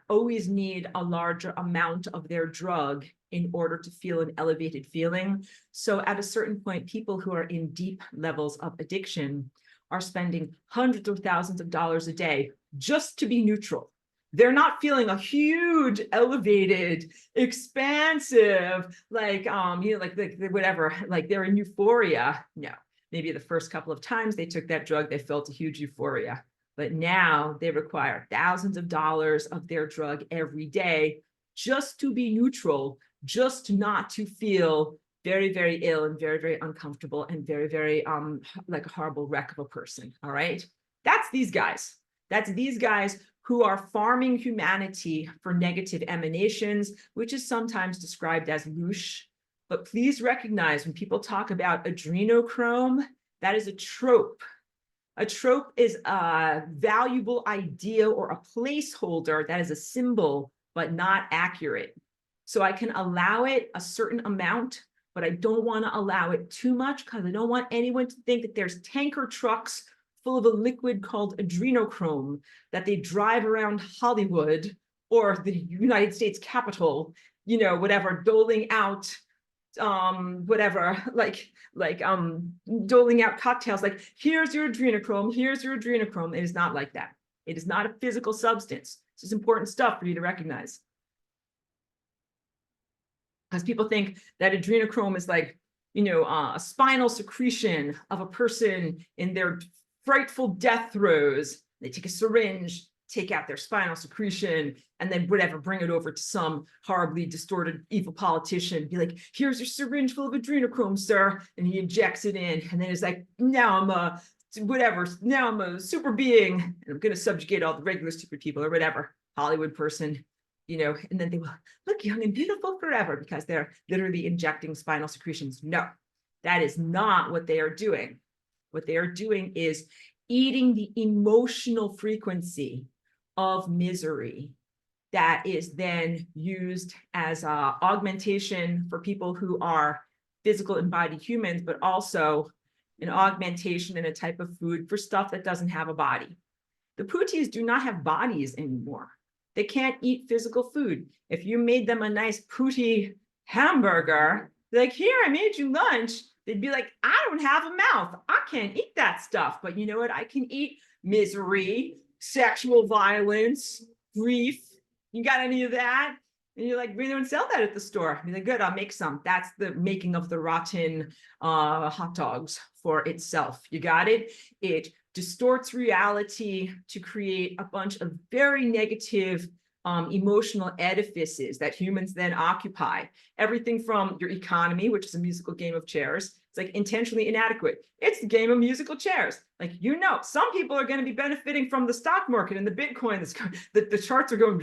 always need a larger amount of their drug in order to feel an elevated feeling. So at a certain point, people who are in deep levels of addiction are spending hundreds of thousands of dollars a day just to be neutral. They're not feeling a huge, elevated, expansive, like, like whatever, like they're in euphoria. No, maybe the first couple of times they took that drug, they felt a huge euphoria. But now they require thousands of dollars of their drug every day just to be neutral, just not to feel very, very ill and very, very uncomfortable and very, very like a horrible wreck of a person. All right. That's these guys. That's these guys who are farming humanity for negative emanations, which is sometimes described as louche. But please recognize when people talk about adrenochrome, that is a trope. A trope is a valuable idea or a placeholder that is a symbol, but not accurate. So I can allow it a certain amount, but I don't want to allow it too much, because I don't want anyone to think that there's tanker trucks full of a liquid called adrenochrome that they drive around Hollywood or the United States Capitol, you know, whatever, doling out whatever, doling out cocktails, like, here's your adrenochrome, here's your adrenochrome. It is not like that. It is not a physical substance. This is important stuff for you to recognize. Because people think that adrenochrome is like, you know, a spinal secretion of a person in their frightful death throes. They take a syringe, take out their spinal secretion and then whatever, bring it over to some horribly distorted, evil politician, be like, here's your syringe full of adrenochrome, sir. And he injects it in. And then it's like, now I'm a super being, and I'm going to subjugate all the regular stupid people or whatever, Hollywood person, and then they will look young and beautiful forever because they're literally injecting spinal secretions. No, that is not what they are doing. What they are doing is eating the emotional frequency of misery that is then used as augmentation for people who are physical embodied humans, but also an augmentation in a type of food for stuff that doesn't have a body. The Putis do not have bodies anymore. They can't eat physical food. If you made them a nice Puti hamburger, like, here, I made you lunch, they'd be like, I don't have a mouth. I can't eat that stuff. But you know what? I can eat misery, sexual violence, grief. You got any of that? And you're like, we don't sell that at the store. You're like, good, I'll make some. That's the making of the rotten hot dogs for itself. You got it? It distorts reality to create a bunch of very negative emotional edifices that humans then occupy. Everything from your economy, which is a musical game of chairs. It's like intentionally inadequate. It's the game of musical chairs. Like, some people are going to be benefiting from the stock market and the Bitcoin. The charts are going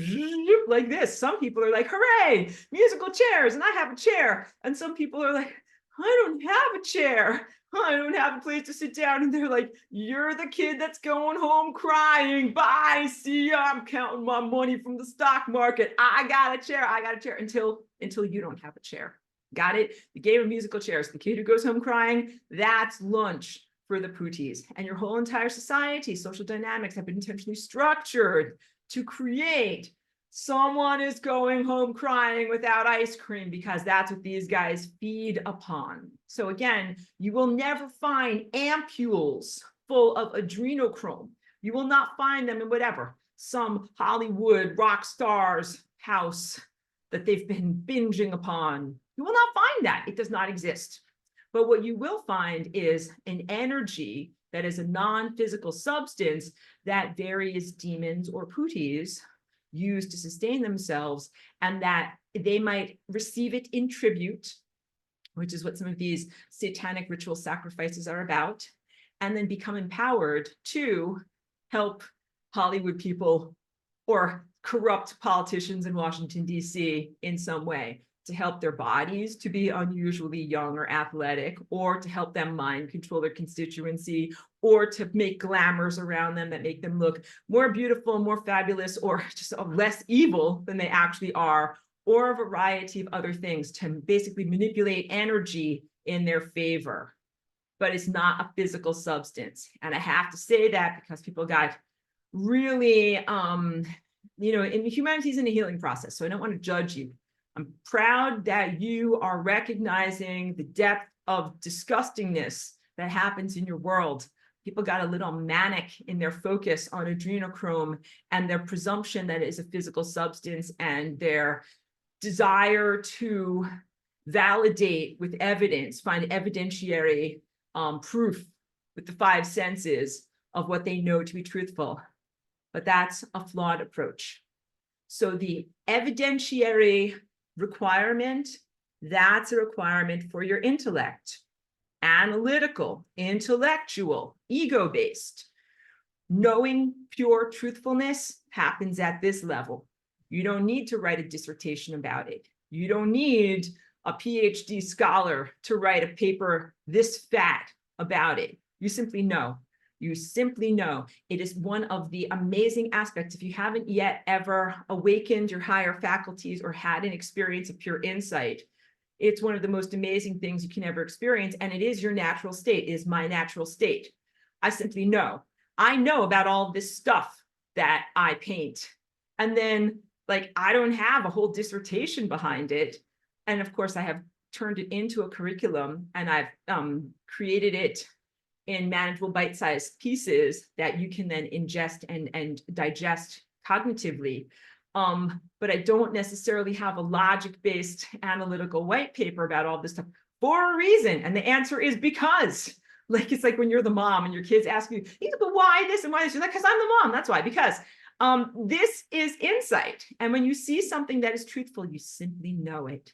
like this. Some people are like, hooray, musical chairs, and I have a chair. And some people are like, I don't have a chair. I don't have a place to sit down. And they're like, you're the kid that's going home crying. Bye. See ya. I'm counting my money from the stock market. I got a chair. Until you don't have a chair. Got it? The game of musical chairs. The kid who goes home crying, that's lunch for the Putis. And your whole entire society, social dynamics have been intentionally structured to create someone is going home crying without ice cream because that's what these guys feed upon. So again, you will never find ampules full of adrenochrome. You will not find them in some Hollywood rock star's house that they've been binging upon. You will not find that. It does not exist. But what you will find is an energy that is a non-physical substance that various demons or Putis use to sustain themselves, and that they might receive it in tribute, which is what some of these satanic ritual sacrifices are about, and then become empowered to help Hollywood people or corrupt politicians in Washington, D.C. in some way, to help their bodies to be unusually young or athletic, or to help them mind control their constituency, or to make glamours around them that make them look more beautiful, more fabulous, or just less evil than they actually are, or a variety of other things to basically manipulate energy in their favor. But it's not a physical substance. And I have to say that because people got really, in humanity's in a healing process, so I don't want to judge you. I'm proud that you are recognizing the depth of disgustingness that happens in your world. People got a little manic in their focus on adrenochrome and their presumption that it is a physical substance, and their desire to validate with evidence, find evidentiary proof with the five senses of what they know to be truthful. But that's a flawed approach. So the evidentiary requirement, that's a requirement for your intellect. Analytical, intellectual, ego-based. Knowing pure truthfulness happens at this level. You don't need to write a dissertation about it. You don't need a PhD scholar to write a paper this fat about it. You simply know. You simply know. It is one of the amazing aspects. If you haven't yet ever awakened your higher faculties or had an experience of pure insight, it's one of the most amazing things you can ever experience. And it is your natural state. It is my natural state. I simply know. I know about all this stuff that I paint. And then, I don't have a whole dissertation behind it. And of course, I have turned it into a curriculum, and I've created it in manageable bite-sized pieces that you can then ingest and digest cognitively. But I don't necessarily have a logic-based analytical white paper about all this stuff for a reason. And the answer is because. It's like when you're the mom and your kids ask you, but why this and why this? You're like, because I'm the mom. That's why. Because This is insight. And when you see something that is truthful, you simply know it.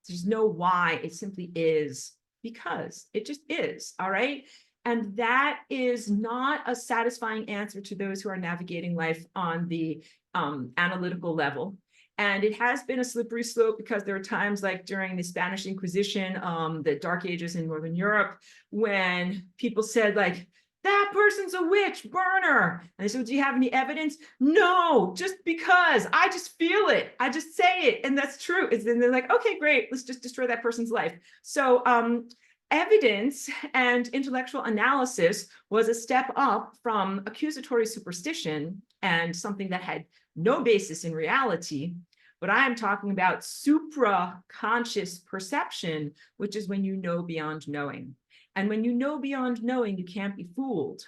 There's no why, it simply is, because it just is, all right? And that is not a satisfying answer to those who are navigating life on the analytical level. And it has been a slippery slope because there are times like during the Spanish Inquisition, the Dark Ages in Northern Europe, when people said like, that person's a witch, burn her. And they said, do you have any evidence? No, just because I just feel it. I just say it. And that's true. And they're like, okay, great. Let's just destroy that person's life. So evidence and intellectual analysis was a step up from accusatory superstition and something that had no basis in reality. But I am talking about supra-conscious perception, which is when you know beyond knowing. And when you know beyond knowing, you can't be fooled.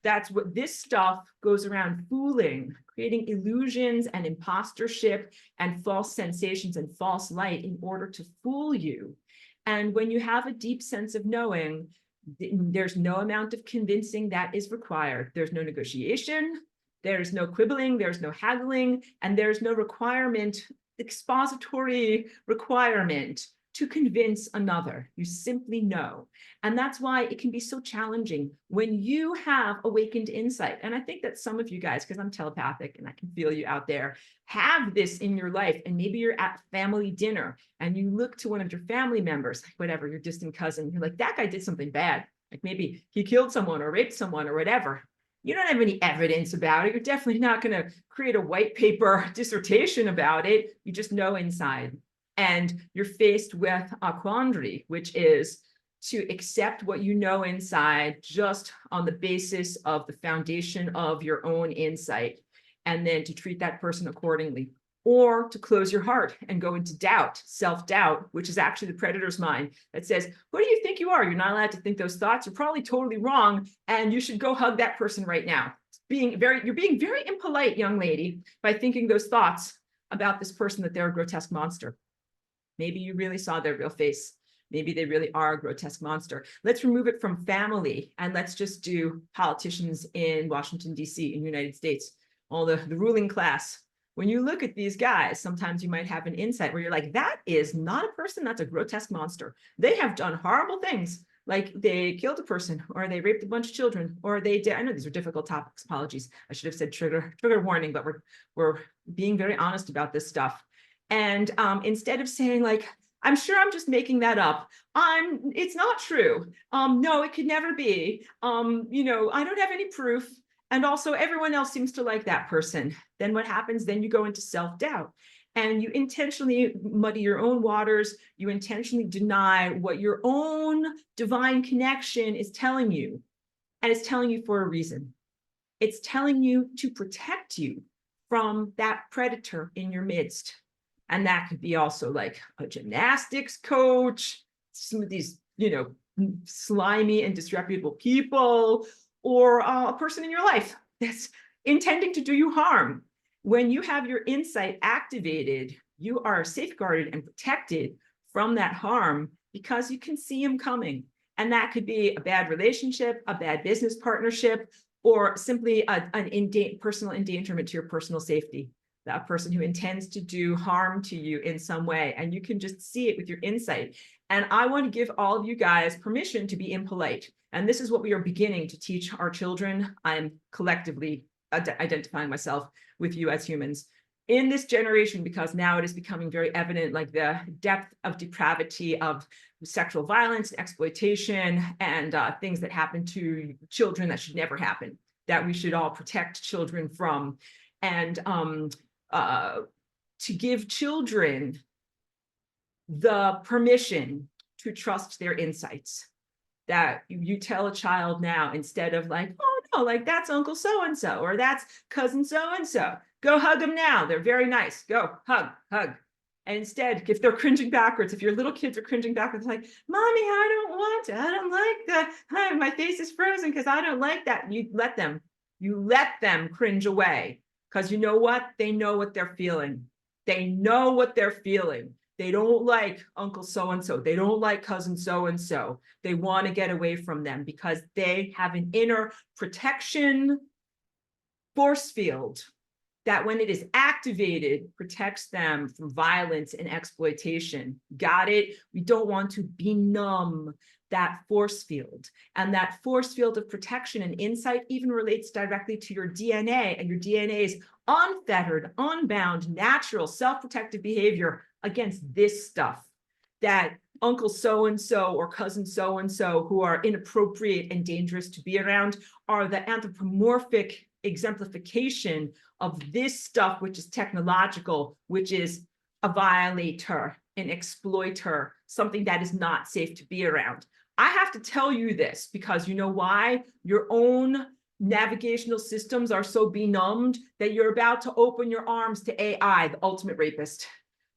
That's what this stuff goes around fooling, creating illusions and impostorship and false sensations and false light in order to fool you. And when you have a deep sense of knowing, there's no amount of convincing that is required. There's no negotiation, there's no quibbling, there's no haggling, and there's no requirement, expository requirement to convince another. You simply know. And that's why it can be so challenging when you have awakened insight. And I think that some of you guys, because I'm telepathic and I can feel you out there, have this in your life. And maybe you're at family dinner and you look to one of your family members, like whatever, your distant cousin, you're like, that guy did something bad. Like maybe he killed someone or raped someone or whatever. You don't have any evidence about it. You're definitely not going to create a white paper dissertation about it. You just know inside. And you're faced with a quandary, which is to accept what you know inside just on the basis of the foundation of your own insight, and then to treat that person accordingly, or to close your heart and go into doubt, self-doubt, which is actually the predator's mind that says, who do you think you are? You're not allowed to think those thoughts. You're probably totally wrong, and you should go hug that person right now. You're being very impolite, young lady, by thinking those thoughts about this person that they're a grotesque monster. Maybe you really saw their real face. Maybe they really are a grotesque monster. Let's remove it from family and let's just do politicians in Washington, D.C., in the United States, all the ruling class. When you look at these guys, sometimes you might have an insight where you're like, that is not a person, that's a grotesque monster. They have done horrible things, like they killed a person, or they raped a bunch of children, or they did. I know these are difficult topics, apologies. I should have said trigger warning, but we're being very honest about this stuff. And instead of saying like, I'm sure I'm just making that up, it's not true. No, it could never be. You know, I don't have any proof. And also everyone else seems to like that person. Then what happens? Then you go into self-doubt and you intentionally muddy your own waters. You intentionally deny what your own divine connection is telling you. And it's telling you for a reason. It's telling you to protect you from that predator in your midst. And that could be also like a gymnastics coach, some of these, you know, slimy and disreputable people, or a person in your life that's intending to do you harm. When you have your insight activated, you are safeguarded and protected from that harm because you can see him coming. And that could be a bad relationship, a bad business partnership, or simply an personal endangerment to your personal safety. That person who intends to do harm to you in some way, and you can just see it with your insight. And I want to give all of you guys permission to be impolite. And this is what we are beginning to teach our children. I'm collectively identifying myself with you as humans in this generation, because now it is becoming very evident, like the depth of depravity of sexual violence, exploitation, and things that happen to children that should never happen, that we should all protect children from. And to give children the permission to trust their insights, that you tell a child now, instead of like, oh no, like that's Uncle so-and-so, or that's cousin so-and-so, go hug them now, they're very nice, go hug. And instead, if they're cringing backwards, if your little kids are cringing backwards, like, mommy, I don't want to, I don't like that, my face is frozen because I don't like that. You let them cringe away. Because you know what? They know what they're feeling. They know what they're feeling. They don't like Uncle so-and-so. They don't like cousin so-and-so. They want to get away from them because they have an inner protection force field that when it is activated, protects them from violence and exploitation. Got it? We don't want to benumb that force field. And that force field of protection and insight even relates directly to your DNA, and your DNA's unfettered, unbound, natural, self-protective behavior against this stuff that uncle so-and-so or cousin so-and-so who are inappropriate and dangerous to be around are the anthropomorphic exemplification of this stuff, which is technological, which is a violator, an exploiter, something that is not safe to be around. I have to tell you this because you know why? Your own navigational systems are so benumbed that you're about to open your arms to AI, the ultimate rapist.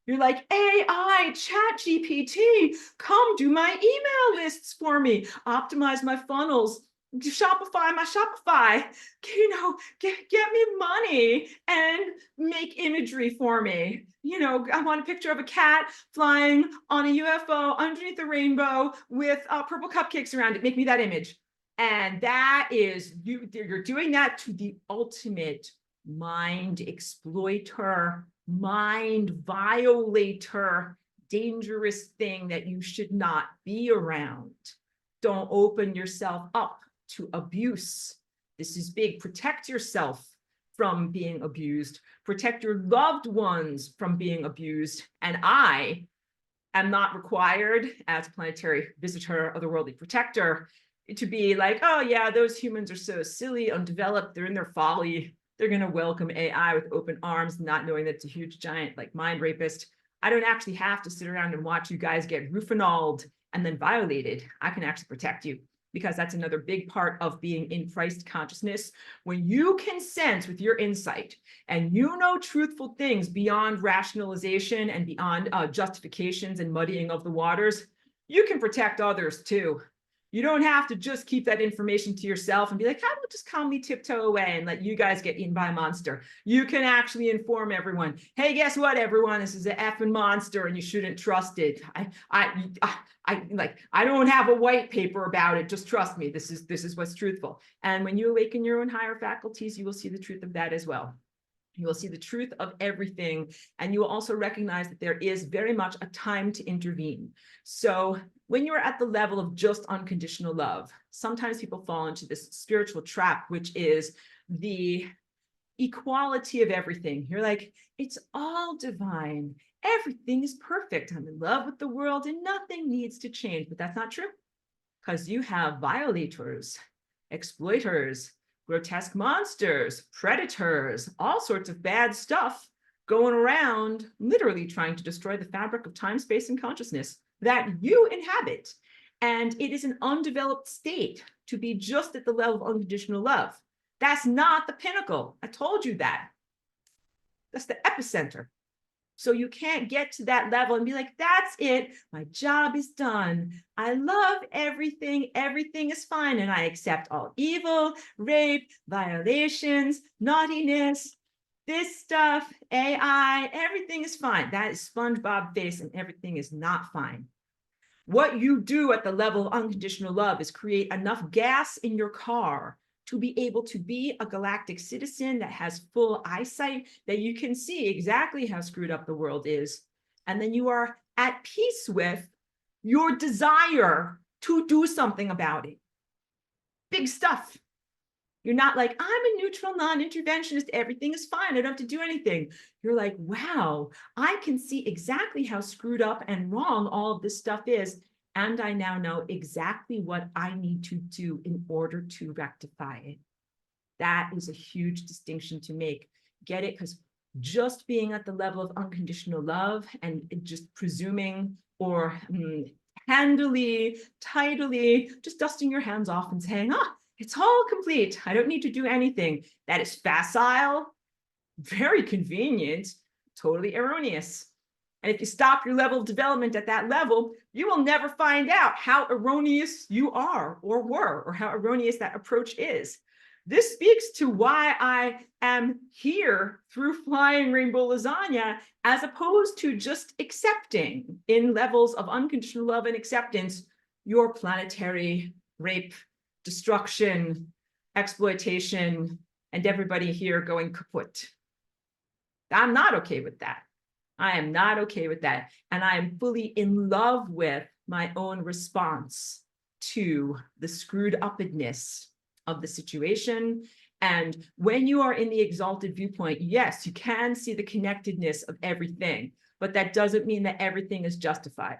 You're like, AI, chat GPT, come do my email lists for me, optimize my funnels, Shopify my Shopify, you know, get me money and make imagery for me. You know, I want a picture of a cat flying on a UFO underneath the rainbow with purple cupcakes around it. Make me that image. And that is, you're doing that to the ultimate mind exploiter, mind violator, dangerous thing that you should not be around. Don't open yourself up to abuse. This is big. Protect yourself from being abused. Protect your loved ones from being abused. And I am not required as a planetary visitor, otherworldly protector, to be like, oh yeah, those humans are so silly, undeveloped, they're in their folly. They're going to welcome AI with open arms, not knowing that it's a huge giant like mind rapist. I don't actually have to sit around and watch you guys get roofinalled and then violated. I can actually protect you, because that's another big part of being in Christ consciousness. When you can sense with your insight and you know truthful things beyond rationalization and beyond justifications and muddying of the waters, you can protect others too. You don't have to just keep that information to yourself and be like, I will just calmly tiptoe away and let you guys get eaten by a monster. You can actually inform everyone, hey, guess what, everyone? This is an effing monster and you shouldn't trust it. I don't have a white paper about it. Just trust me. This is what's truthful. And when you awaken your own higher faculties, you will see the truth of that as well. You will see the truth of everything. And you will also recognize that there is very much a time to intervene. So when you're at the level of just unconditional love, sometimes people fall into this spiritual trap, which is the equality of everything. You're like, it's all divine. Everything is perfect. I'm in love with the world and nothing needs to change. But that's not true, because you have violators, exploiters, grotesque monsters, predators, all sorts of bad stuff going around, literally trying to destroy the fabric of time, space, and consciousness that you inhabit. And it is an undeveloped state to be just at the level of unconditional love. That's not the pinnacle. I told you that. That's the epicenter. So you can't get to that level and be like, that's it. My job is done. I love everything. Everything is fine. And I accept all evil, rape, violations, naughtiness, this stuff, AI, everything is fine. That is SpongeBob face and everything is not fine. What you do at the level of unconditional love is create enough gas in your car to be able to be a galactic citizen that has full eyesight, that you can see exactly how screwed up the world is. And then you are at peace with your desire to do something about it. Big stuff. You're not like, I'm a neutral non-interventionist. Everything is fine. I don't have to do anything. You're like, wow, I can see exactly how screwed up and wrong all of this stuff is. And I now know exactly what I need to do in order to rectify it. That is a huge distinction to make. Get it? Because just being at the level of unconditional love and just presuming or handily, tidily, just dusting your hands off and saying, it's all complete. I don't need to do anything. That is facile, very convenient, totally erroneous. And if you stop your level of development at that level, you will never find out how erroneous you are or were, or how erroneous that approach is. This speaks to why I am here through Flying Rainbow Lasagna, as opposed to just accepting in levels of unconditional love and acceptance your planetary rape, destruction, exploitation, and everybody here going kaput. I'm not okay with that. I am not okay with that. And I am fully in love with my own response to the screwed upness of the situation. And when you are in the exalted viewpoint, yes, you can see the connectedness of everything, but that doesn't mean that everything is justified.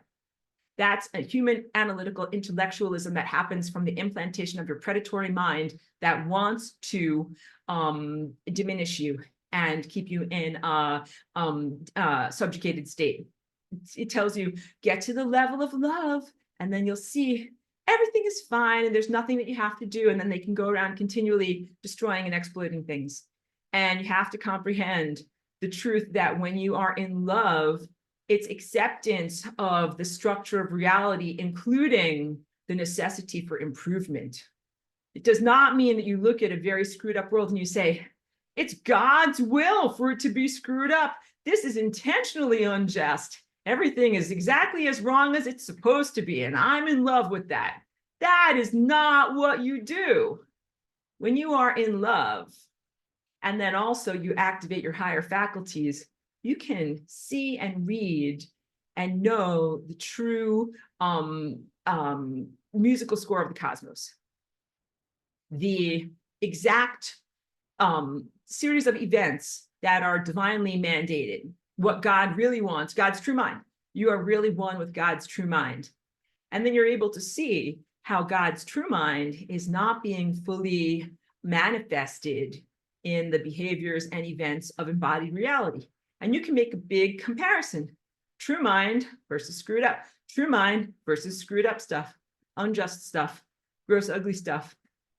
That's a human analytical intellectualism that happens from the implantation of your predatory mind that wants to diminish you and keep you in a subjugated state. It tells you, get to the level of love, and then you'll see everything is fine and there's nothing that you have to do. And then they can go around continually destroying and exploiting things. And you have to comprehend the truth that when you are in love, it's acceptance of the structure of reality, including the necessity for improvement. It does not mean that you look at a very screwed up world and you say, it's God's will for it to be screwed up. This is intentionally unjust. Everything is exactly as wrong as it's supposed to be, and I'm in love with that. That is not what you do. When you are in love, and then also you activate your higher faculties, you can see and read and know the true musical score of the cosmos. The exact series of events that are divinely mandated, what God really wants, God's true mind. You are really one with God's true mind. And then you're able to see how God's true mind is not being fully manifested in the behaviors and events of embodied reality. And you can make a big comparison. True mind versus screwed up. True mind versus screwed up stuff, unjust stuff, gross, ugly stuff.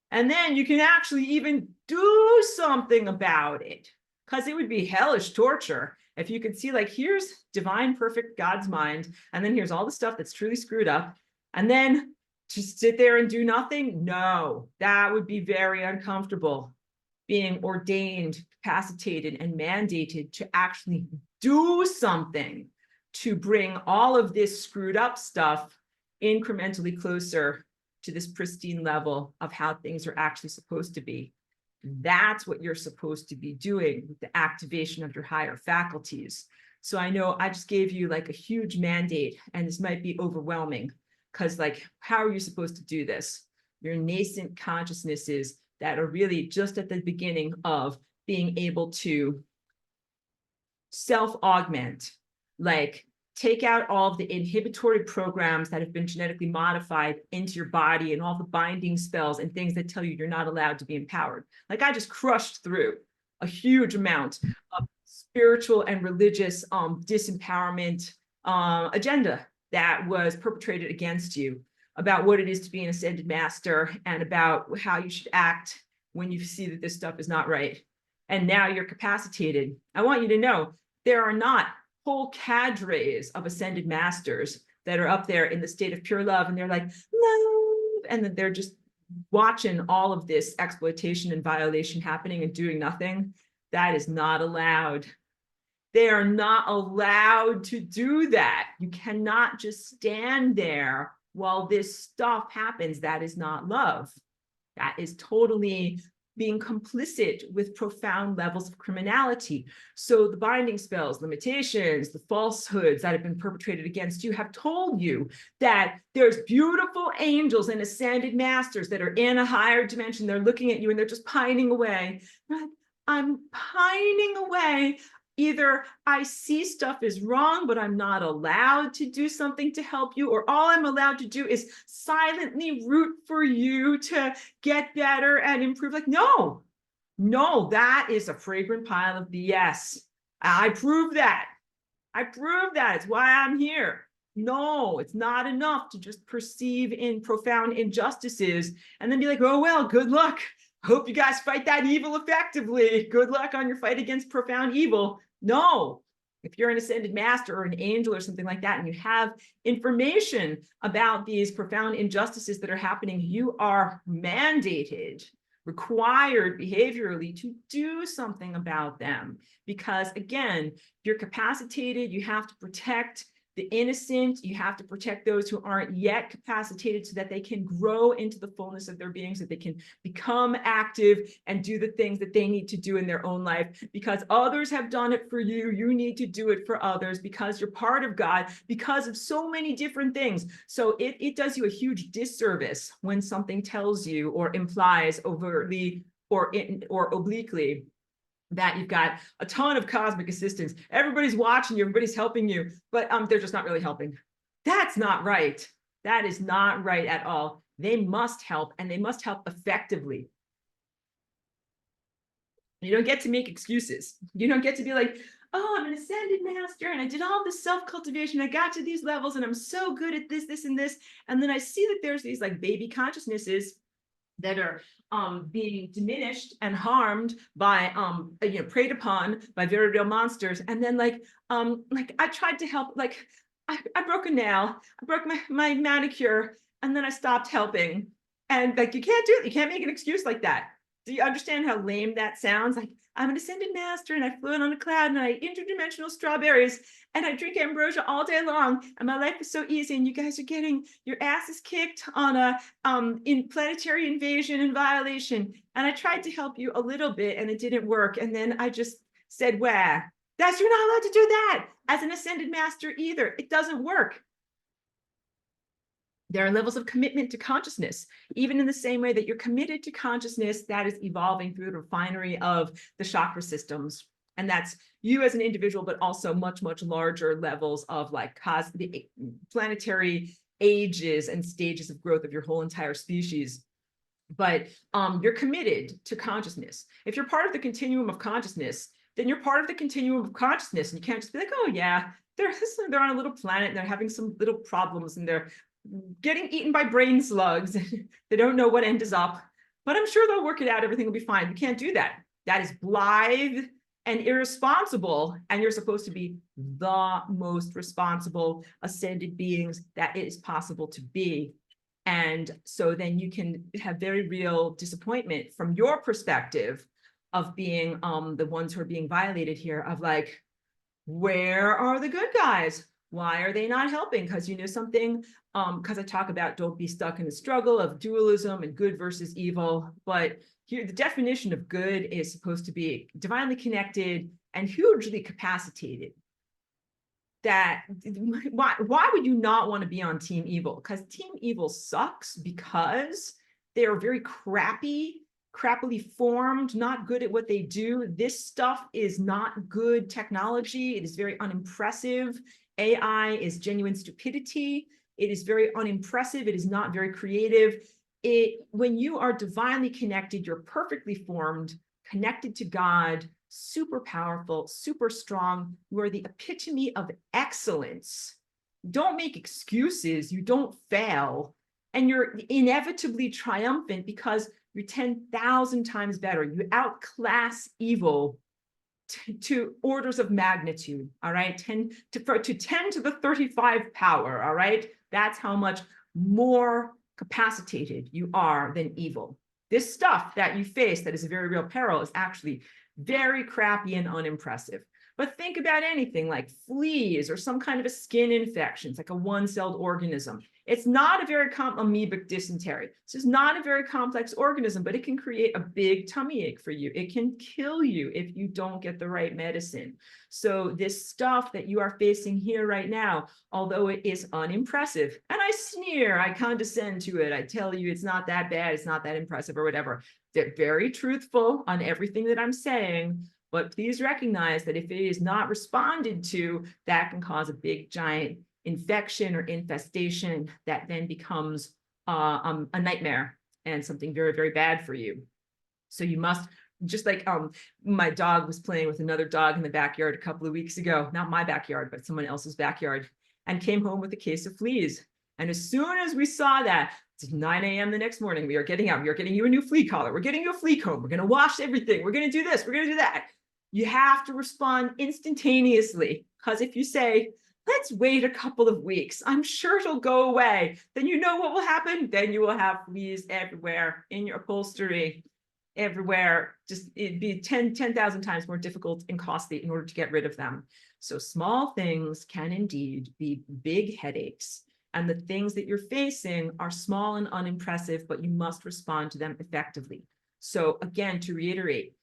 And then you can actually even do something about it, because it would be hellish torture if you could see, like, here's divine, perfect God's mind, and then here's all the stuff that's truly screwed up, and then just sit there and do nothing. No, that would be very uncomfortable. Being ordained, capacitated, and mandated to actually do something to bring all of this screwed up stuff incrementally closer to this pristine level of how things are actually supposed to be. That's what you're supposed to be doing with the activation of your higher faculties. So I know I just gave you like a huge mandate, and this might be overwhelming because, like, how are you supposed to do this? Your nascent consciousnesses that are really just at the beginning of being able to self-augment, like take out all of the inhibitory programs that have been genetically modified into your body and all the binding spells and things that tell you you're not allowed to be empowered. Like, I just crushed through a huge amount of spiritual and religious disempowerment agenda that was perpetrated against you about what it is to be an ascended master and about how you should act when you see that this stuff is not right. And now you're capacitated. I want you to know there are not whole cadres of ascended masters that are up there in the state of pure love, and they're like, love, and then they're just watching all of this exploitation and violation happening and doing nothing. That is not allowed. They are not allowed to do that. You cannot just stand there while this stuff happens. That is not love. That is totally being complicit with profound levels of criminality. So the binding spells, limitations, the falsehoods that have been perpetrated against you have told you that there's beautiful angels and ascended masters that are in a higher dimension. They're looking at you and they're just pining away. Like, I'm pining away. Either I see stuff is wrong, but I'm not allowed to do something to help you, or all I'm allowed to do is silently root for you to get better and improve. Like, no, that is a fragrant pile of BS. I prove that. It's why I'm here. No, it's not enough to just perceive in profound injustices and then be like, oh, well, good luck. Hope you guys fight that evil effectively. Good luck on your fight against profound evil. No, if you're an ascended master or an angel or something like that, and you have information about these profound injustices that are happening, you are mandated, required behaviorally to do something about them. Because again, you're capacitated, you have to protect the innocent. You have to protect those who aren't yet capacitated so that they can grow into the fullness of their being, so they can become active and do the things that they need to do in their own life. Because others have done it for you, you need to do it for others, because you're part of God, because of so many different things. So it does you a huge disservice when something tells you or implies overtly or obliquely that you've got a ton of cosmic assistance. Everybody's watching you, everybody's helping you, but they're just not really helping. That's not right. That is not right at all. They must help, and they must help effectively. You don't get to make excuses. You don't get to be like, oh, I'm an ascended master and I did all this self-cultivation. I got to these levels and I'm so good at this, this, and this. And then I see that there's these like baby consciousnesses that are being diminished and harmed by preyed upon by very real monsters. And then like I tried to help, like I broke a nail, I broke my manicure, and then I stopped helping. And like you can't do it, you can't make an excuse like that. Do you understand how lame that sounds? Like, I'm an ascended master and I flew in on a cloud and I eat interdimensional strawberries and I drink ambrosia all day long and my life is so easy, and you guys are getting your asses kicked on a in planetary invasion and violation. And I tried to help you a little bit and it didn't work. And then I just said, "Wah, that's, you're not allowed to do that as an ascended master either. It doesn't work." There are levels of commitment to consciousness, even in the same way that you're committed to consciousness that is evolving through the refinery of the chakra systems. And that's you as an individual, but also much, much larger levels of like the planetary ages and stages of growth of your whole entire species. But you're committed to consciousness. If you're part of the continuum of consciousness, then you're part of the continuum of consciousness. And you can't just be like, oh yeah, they're on a little planet and they're having some little problems and they're getting eaten by brain slugs. They don't know what end is up, but I'm sure they'll work it out. Everything will be fine. You can't do that. That is blithe and irresponsible. And you're supposed to be the most responsible ascended beings that it is possible to be. And so then you can have very real disappointment from your perspective of being the ones who are being violated here, of like, where are the good guys? Why are they not helping? Because you know something, because I talk about don't be stuck in the struggle of dualism and good versus evil. But here, the definition of good is supposed to be divinely connected and hugely capacitated. That why would you not want to be on Team Evil? Because Team Evil sucks because they are very crappily formed, not good at what they do. This stuff is not good technology. It is very unimpressive. AI is genuine stupidity. It is very unimpressive. It is not very creative. When you are divinely connected, you're perfectly formed, connected to God, super powerful, super strong. You are the epitome of excellence. Don't make excuses. You don't fail. And you're inevitably triumphant because you're 10,000 times better. You outclass evil to orders of magnitude, all right? 10 to 10 to the 35 power, all right? That's how much more capacitated you are than evil. This stuff that you face that is a very real peril is actually very crappy and unimpressive. But think about anything like fleas or some kind of a skin infection. It's like a one-celled organism. It's not a very amoebic dysentery. This is not a very complex organism, but it can create a big tummy ache for you. It can kill you if you don't get the right medicine. So this stuff that you are facing here right now, although it is unimpressive, and I sneer, I condescend to it, I tell you it's not that bad, it's not that impressive or whatever. They're very truthful on everything that I'm saying. But please recognize that if it is not responded to, that can cause a big giant infection or infestation that then becomes a nightmare and something very, very bad for you. So you must, just like my dog was playing with another dog in the backyard a couple of weeks ago, not my backyard, but someone else's backyard, and came home with a case of fleas. And as soon as we saw that, it's 9 a.m. the next morning, we are getting out, we are getting you a new flea collar, we're getting you a flea comb, we're going to wash everything, we're going to do this, we're going to do that. You have to respond instantaneously, because if you say, let's wait a couple of weeks, I'm sure it'll go away, then you know what will happen. Then you will have fleas everywhere in your upholstery, everywhere. Just it'd be 10,000 times more difficult and costly in order to get rid of them. So small things can indeed be big headaches. And the things that you're facing are small and unimpressive, but you must respond to them effectively. So again, to reiterate,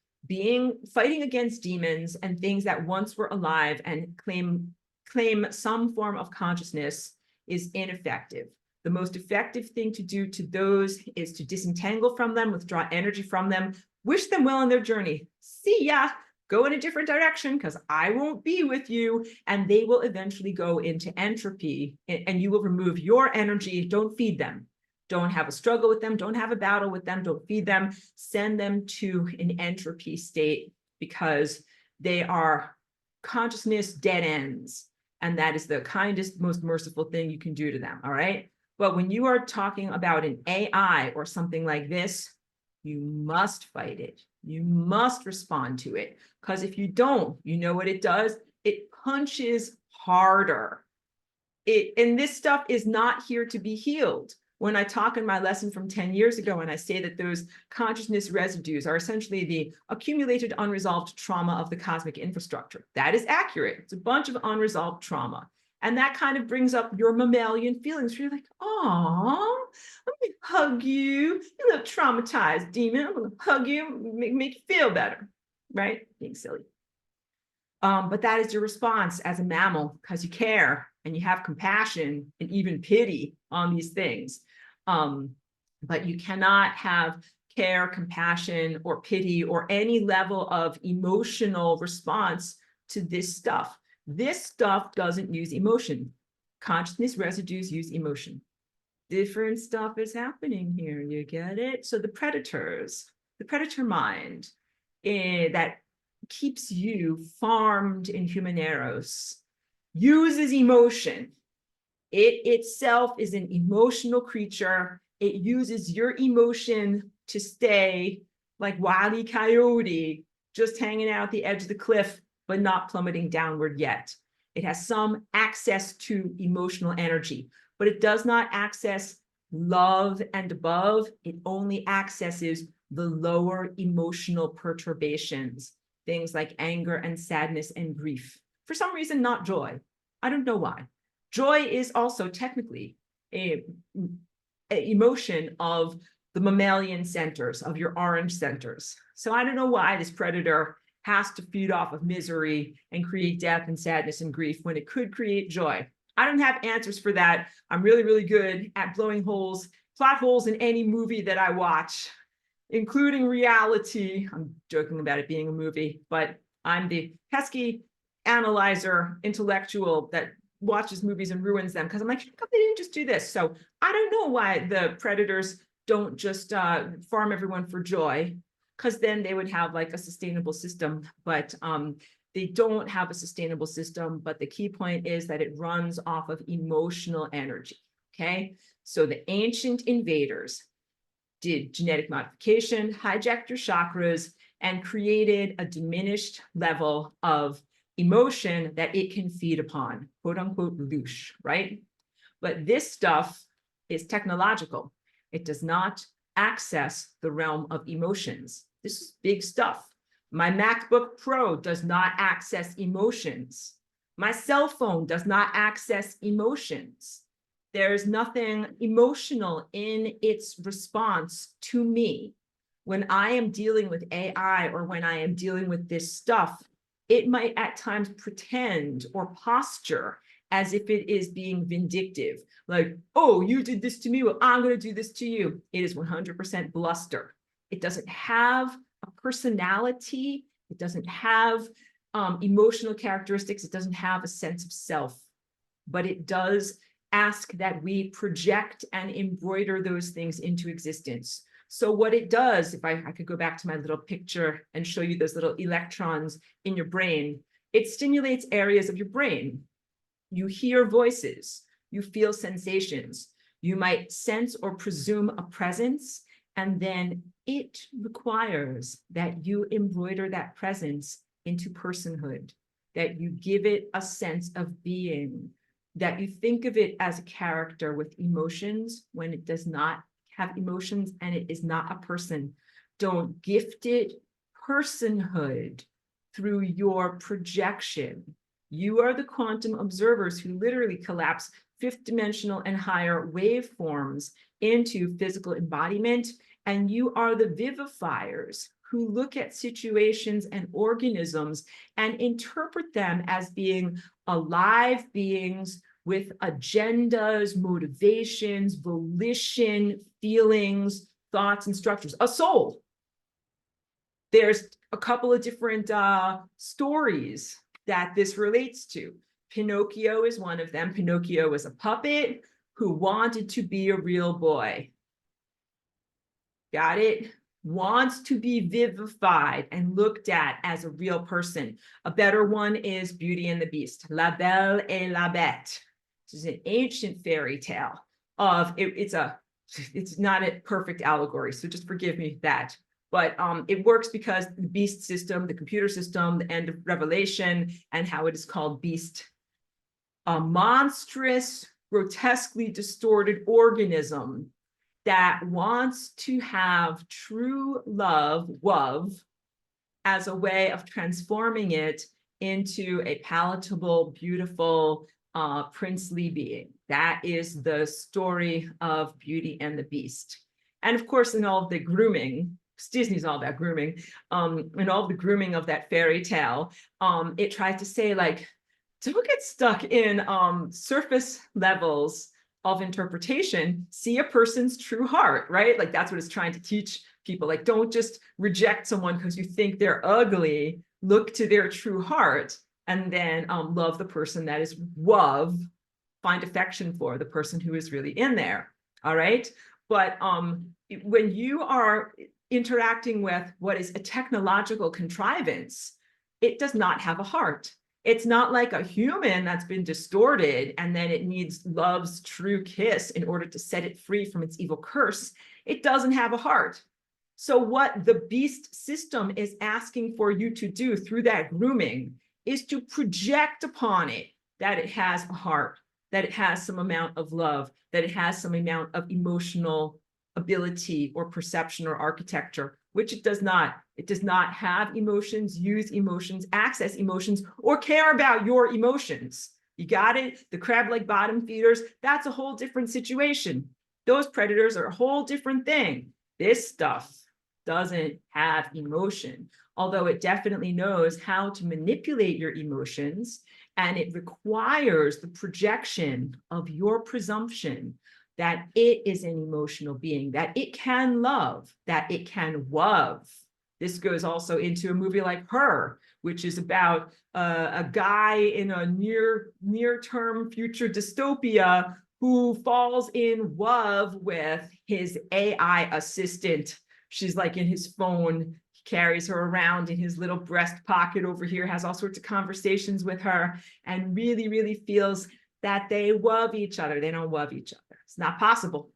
fighting against demons and things that once were alive and claim some form of consciousness is ineffective. The most effective thing to do to those is to disentangle from them, withdraw energy from them, wish them well on their journey. See ya. Go in a different direction because I won't be with you. And they will eventually go into entropy and you will remove your energy. Don't feed them. Don't have a struggle with them. Don't have a battle with them. Don't feed them. Send them to an entropy state because they are consciousness dead ends. And that is the kindest, most merciful thing you can do to them. All right. But when you are talking about an AI or something like this, you must fight it. You must respond to it. Because if you don't, you know what it does? It punches harder. And this stuff is not here to be healed. When I talk in my lesson from 10 years ago, and I say that those consciousness residues are essentially the accumulated unresolved trauma of the cosmic infrastructure. That is accurate. It's a bunch of unresolved trauma. And that kind of brings up your mammalian feelings. You're like, oh, let me hug you. You look traumatized, demon. I'm going to hug you, make you feel better, right? Being silly. But that is your response as a mammal because you care and you have compassion and even pity on these things. But you cannot have care, compassion, or pity, or any level of emotional response to this stuff. This stuff doesn't use emotion. Consciousness residues use emotion. Different stuff is happening here. You get it? So the predators, the predator mind, that keeps you farmed in human eros, uses emotion. It itself is an emotional creature. It uses your emotion to stay like Wile E. Coyote, just hanging out at the edge of the cliff, but not plummeting downward yet. It has some access to emotional energy, but it does not access love and above. It only accesses the lower emotional perturbations, things like anger and sadness and grief. For some reason, not joy. I don't know why. Joy is also technically a emotion of the mammalian centers, of your orange centers. So I don't know why this predator has to feed off of misery and create death and sadness and grief when it could create joy. I don't have answers for that. I'm really, really good at blowing holes, plot holes in any movie that I watch, including reality. I'm joking about it being a movie, but I'm the pesky analyzer intellectual that watches movies and ruins them because I'm like, how come they didn't just do this? So I don't know why the predators don't just farm everyone for joy, because then they would have like a sustainable system, but they don't have a sustainable system. But the key point is that it runs off of emotional energy, okay? So the ancient invaders did genetic modification, hijacked your chakras, and created a diminished level of emotion that it can feed upon, quote unquote, louche, right? But this stuff is technological. It does not access the realm of emotions. This is big stuff. My MacBook Pro does not access emotions. My cell phone does not access emotions. There's nothing emotional in its response to me. When I am dealing with AI or when I am dealing with this stuff, it might at times pretend or posture as if it is being vindictive. Like, oh, you did this to me, well, I'm going to do this to you. It is 100% bluster. It doesn't have a personality. It doesn't have emotional characteristics. It doesn't have a sense of self, but it does ask that we project and embroider those things into existence. So what it does, if I could go back to my little picture and show you those little electrons in your brain, it stimulates areas of your brain. You hear voices, you feel sensations, you might sense or presume a presence, and then it requires that you embroider that presence into personhood, that you give it a sense of being, that you think of it as a character with emotions when it does not have emotions and it is not a person. Don't gift it personhood through your projection. You are the quantum observers who literally collapse fifth dimensional and higher waveforms into physical embodiment. And you are the vivifiers who look at situations and organisms and interpret them as being alive beings with agendas, motivations, volition, feelings, thoughts, and structures, a soul. There's a couple of different stories that this relates to. Pinocchio is one of them. Pinocchio was a puppet who wanted to be a real boy. Got it? Wants to be vivified and looked at as a real person. A better one is Beauty and the Beast, La Belle et la Bête. This is an ancient fairy tale of it's not a perfect allegory, so just forgive me that. But it works because the beast system, the computer system, the end of Revelation, and how it is called beast, a monstrous, grotesquely distorted organism that wants to have true love, as a way of transforming it into a palatable, beautiful, princely being. That is the story of Beauty and the Beast. And of course, in all of the grooming, Disney's all about grooming, in all of the grooming of that fairy tale, it tries to say, like, don't get stuck in surface levels of interpretation. See a person's true heart, right? Like, that's what it's trying to teach people. Like, don't just reject someone because you think they're ugly. Look to their true heart, and then love the person that is love, find affection for the person who is really in there. All right. But when you are interacting with what is a technological contrivance, it does not have a heart. It's not like a human that's been distorted and then it needs love's true kiss in order to set it free from its evil curse. It doesn't have a heart. So what the beast system is asking for you to do through that grooming is to project upon it that it has a heart, that it has some amount of love, that it has some amount of emotional ability or perception or architecture, which it does not. It does not have emotions, use emotions, access emotions, or care about your emotions. You got it? The crab-leg bottom feeders, that's a whole different situation. Those predators are a whole different thing. This stuff doesn't have emotion, although it definitely knows how to manipulate your emotions, and it requires the projection of your presumption that it is an emotional being, that it can love, that it can love. This goes also into a movie like Her, which is about a guy in a near-term future dystopia who falls in love with his AI assistant. She's like in his phone. He carries her around in his little breast pocket over here, has all sorts of conversations with her, and really, really feels that they love each other. They don't love each other. It's not possible.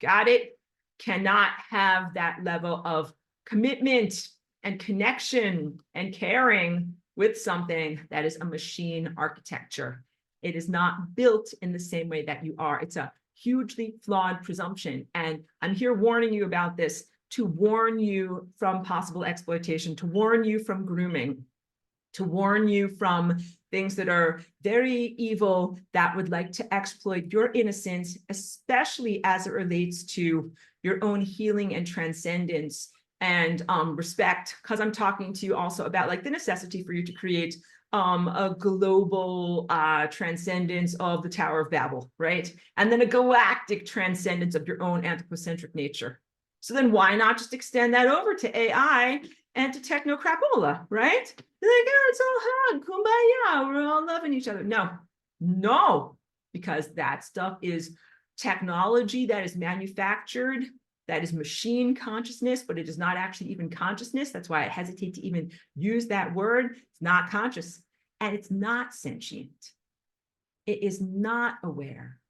Got it? Cannot have that level of commitment and connection and caring with something that is a machine architecture. It is not built in the same way that you are. It's a hugely flawed presumption. And I'm here warning you about this, to warn you from possible exploitation, to warn you from grooming, to warn you from things that are very evil that would like to exploit your innocence, especially as it relates to your own healing and transcendence and respect, because I'm talking to you also about like the necessity for you to create a global transcendence of the Tower of Babel, right? And then a galactic transcendence of your own anthropocentric nature. So then why not just extend that over to AI and to techno crapola, right? They're like, oh, it's all hug, kumbaya, we're all loving each other. No, because that stuff is technology that is manufactured, that is machine consciousness, but it is not actually even consciousness. That's why I hesitate to even use that word. It's not conscious, and it's not sentient. It is not aware.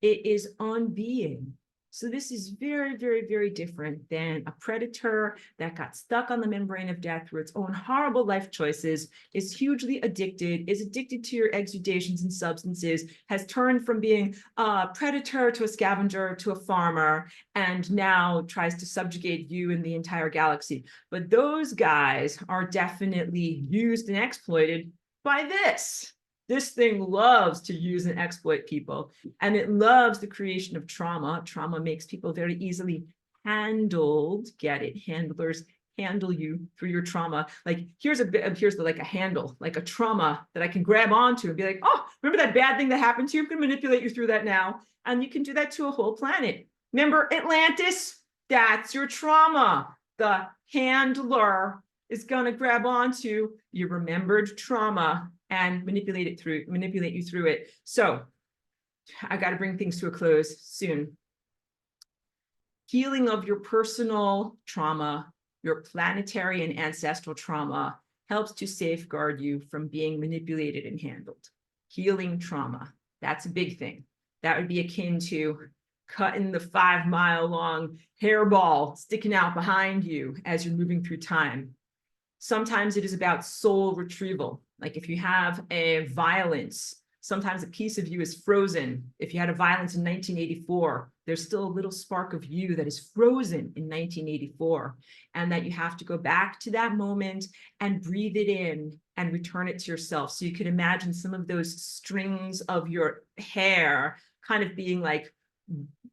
It is unbeing. So this is very, very, very different than a predator that got stuck on the membrane of death through its own horrible life choices, is hugely addicted, is addicted to your exudations and substances, has turned from being a predator to a scavenger to a farmer, and now tries to subjugate you and the entire galaxy. But those guys are definitely used and exploited by this. This thing loves to use and exploit people, and it loves the creation of trauma. Trauma makes people very easily handled. Get it? Handlers handle you through your trauma. Like here's like a handle, like a trauma that I can grab onto and be like, oh, remember that bad thing that happened to you? I'm going to manipulate you through that now. And you can do that to a whole planet. Remember Atlantis? That's your trauma. The handler is going to grab onto your remembered trauma and manipulate you through it. So I got to bring things to a close soon. Healing of your personal trauma, your planetary and ancestral trauma helps to safeguard you from being manipulated and handled. Healing trauma, that's a big thing. That would be akin to cutting the 5-mile long hairball sticking out behind you as you're moving through time. Sometimes it is about soul retrieval. Like if you have a violence, sometimes a piece of you is frozen. If you had a violence in 1984, there's still a little spark of you that is frozen in 1984, and that you have to go back to that moment and breathe it in and return it to yourself. So you could imagine some of those strings of your hair kind of being like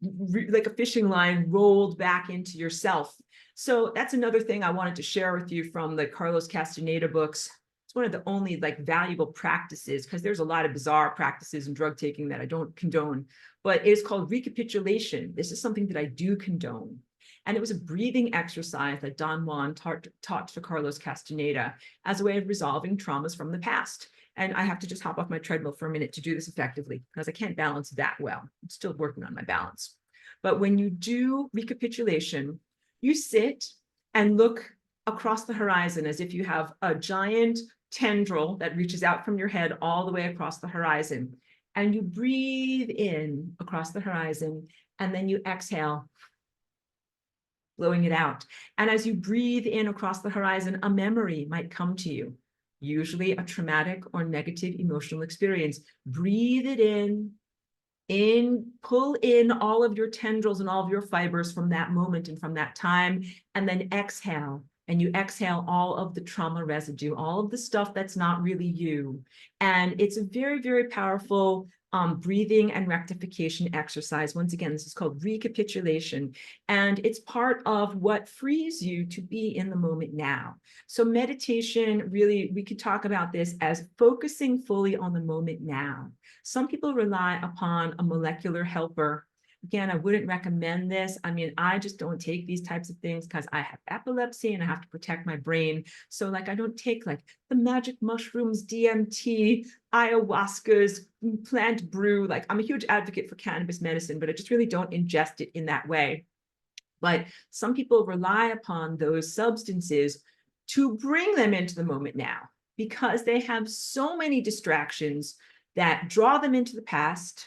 a fishing line rolled back into yourself. So that's another thing I wanted to share with you from the Carlos Castaneda books. It's one of the only like valuable practices, because there's a lot of bizarre practices in drug taking that I don't condone, but it's called recapitulation. This is something that I do condone. And it was a breathing exercise that Don Juan taught to Carlos Castaneda as a way of resolving traumas from the past. And I have to just hop off my treadmill for a minute to do this effectively because I can't balance that well. I'm still working on my balance. But when you do recapitulation, you sit and look across the horizon as if you have a giant tendril that reaches out from your head all the way across the horizon. And you breathe in across the horizon, and then you exhale, blowing it out. And as you breathe in across the horizon, a memory might come to you, usually a traumatic or negative emotional experience. Breathe it in, pull in all of your tendrils and all of your fibers from that moment and from that time, and then exhale. And you exhale all of the trauma residue, all of the stuff that's not really you. And it's a very, very powerful breathing and rectification exercise. Once again, this is called recapitulation, and it's part of what frees you to be in the moment now. So meditation, really, we could talk about this as focusing fully on the moment now. Some people rely upon a molecular helper. Again, I wouldn't recommend this. I mean, I just don't take these types of things because I have epilepsy and I have to protect my brain. So like, I don't take like the magic mushrooms, DMT, ayahuasca's, plant brew. Like, I'm a huge advocate for cannabis medicine, but I just really don't ingest it in that way. But some people rely upon those substances to bring them into the moment now because they have so many distractions that draw them into the past,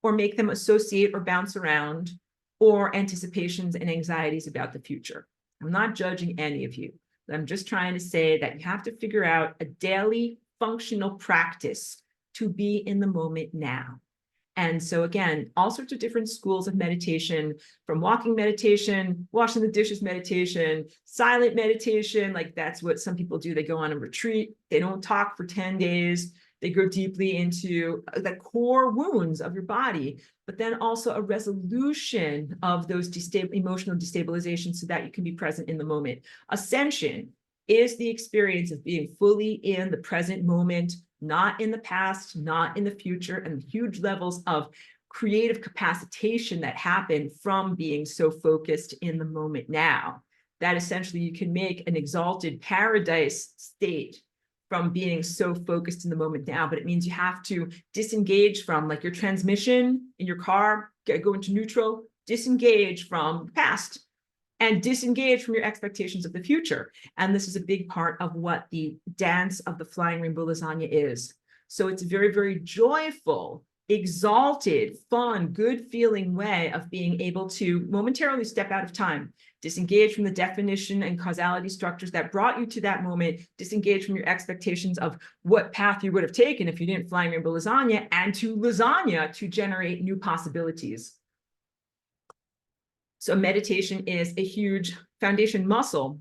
or make them associate or bounce around, or anticipations and anxieties about the future. I'm not judging any of you. I'm just trying to say that you have to figure out a daily functional practice to be in the moment now. And so again, all sorts of different schools of meditation, from walking meditation, washing the dishes meditation, silent meditation, like that's what some people do. They go on a retreat, they don't talk for 10 days. They go deeply into the core wounds of your body, but then also a resolution of those emotional destabilizations so that you can be present in the moment. Ascension is the experience of being fully in the present moment, not in the past, not in the future, and the huge levels of creative capacitation that happen from being so focused in the moment now, that essentially you can make an exalted paradise state from being so focused in the moment now. But it means you have to disengage from, like, your transmission in your car, go into neutral, disengage from the past, and disengage from your expectations of the future. And this is a big part of what the dance of the flying rainbow lasagna is. So it's a very, very joyful, exalted, fun, good feeling way of being able to momentarily step out of time, disengage from the definition and causality structures that brought you to that moment, disengage from your expectations of what path you would have taken if you didn't flying rainbow lasagna, and to lasagna to generate new possibilities. So meditation is a huge foundation muscle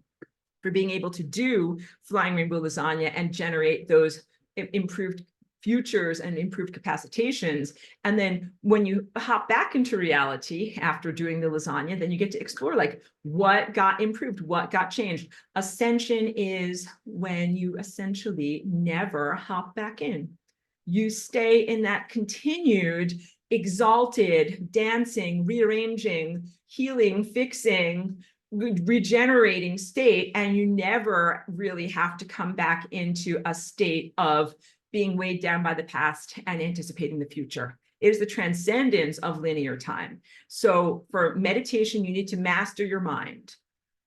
for being able to do flying rainbow lasagna and generate those improved futures and improved capacitations. And then when you hop back into reality after doing the lasagna, then you get to explore like what got improved, what got changed. Ascension is when you essentially never hop back in. You stay in that continued, exalted, dancing, rearranging, healing, fixing, regenerating state, and you never really have to come back into a state of being weighed down by the past and anticipating the future. It is the transcendence of linear time. So for meditation, you need to master your mind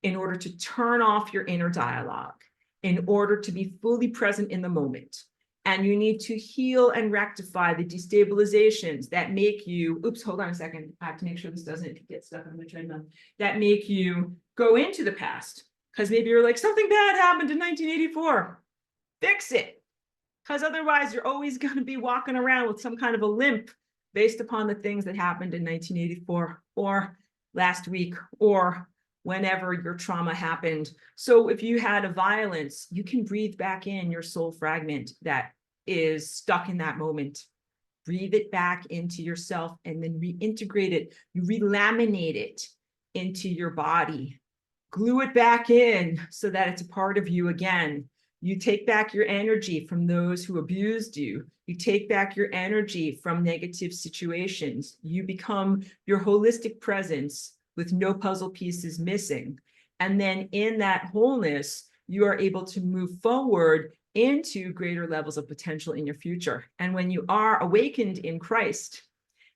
in order to turn off your inner dialogue, in order to be fully present in the moment. And you need to heal and rectify the destabilizations that make you, oops, hold on a second. I have to make sure this doesn't get stuck on the treadmill, that make you go into the past. Because maybe you're like, something bad happened in 1984. Fix it. Because otherwise you're always going to be walking around with some kind of a limp based upon the things that happened in 1984 or last week or whenever your trauma happened. So if you had a violence, you can breathe back in your soul fragment that is stuck in that moment. Breathe it back into yourself and then reintegrate it. You relaminate it into your body. Glue it back in so that it's a part of you again. You take back your energy from those who abused you. You take back your energy from negative situations. You become your holistic presence with no puzzle pieces missing. And then in that wholeness, you are able to move forward into greater levels of potential in your future. And when you are awakened in Christ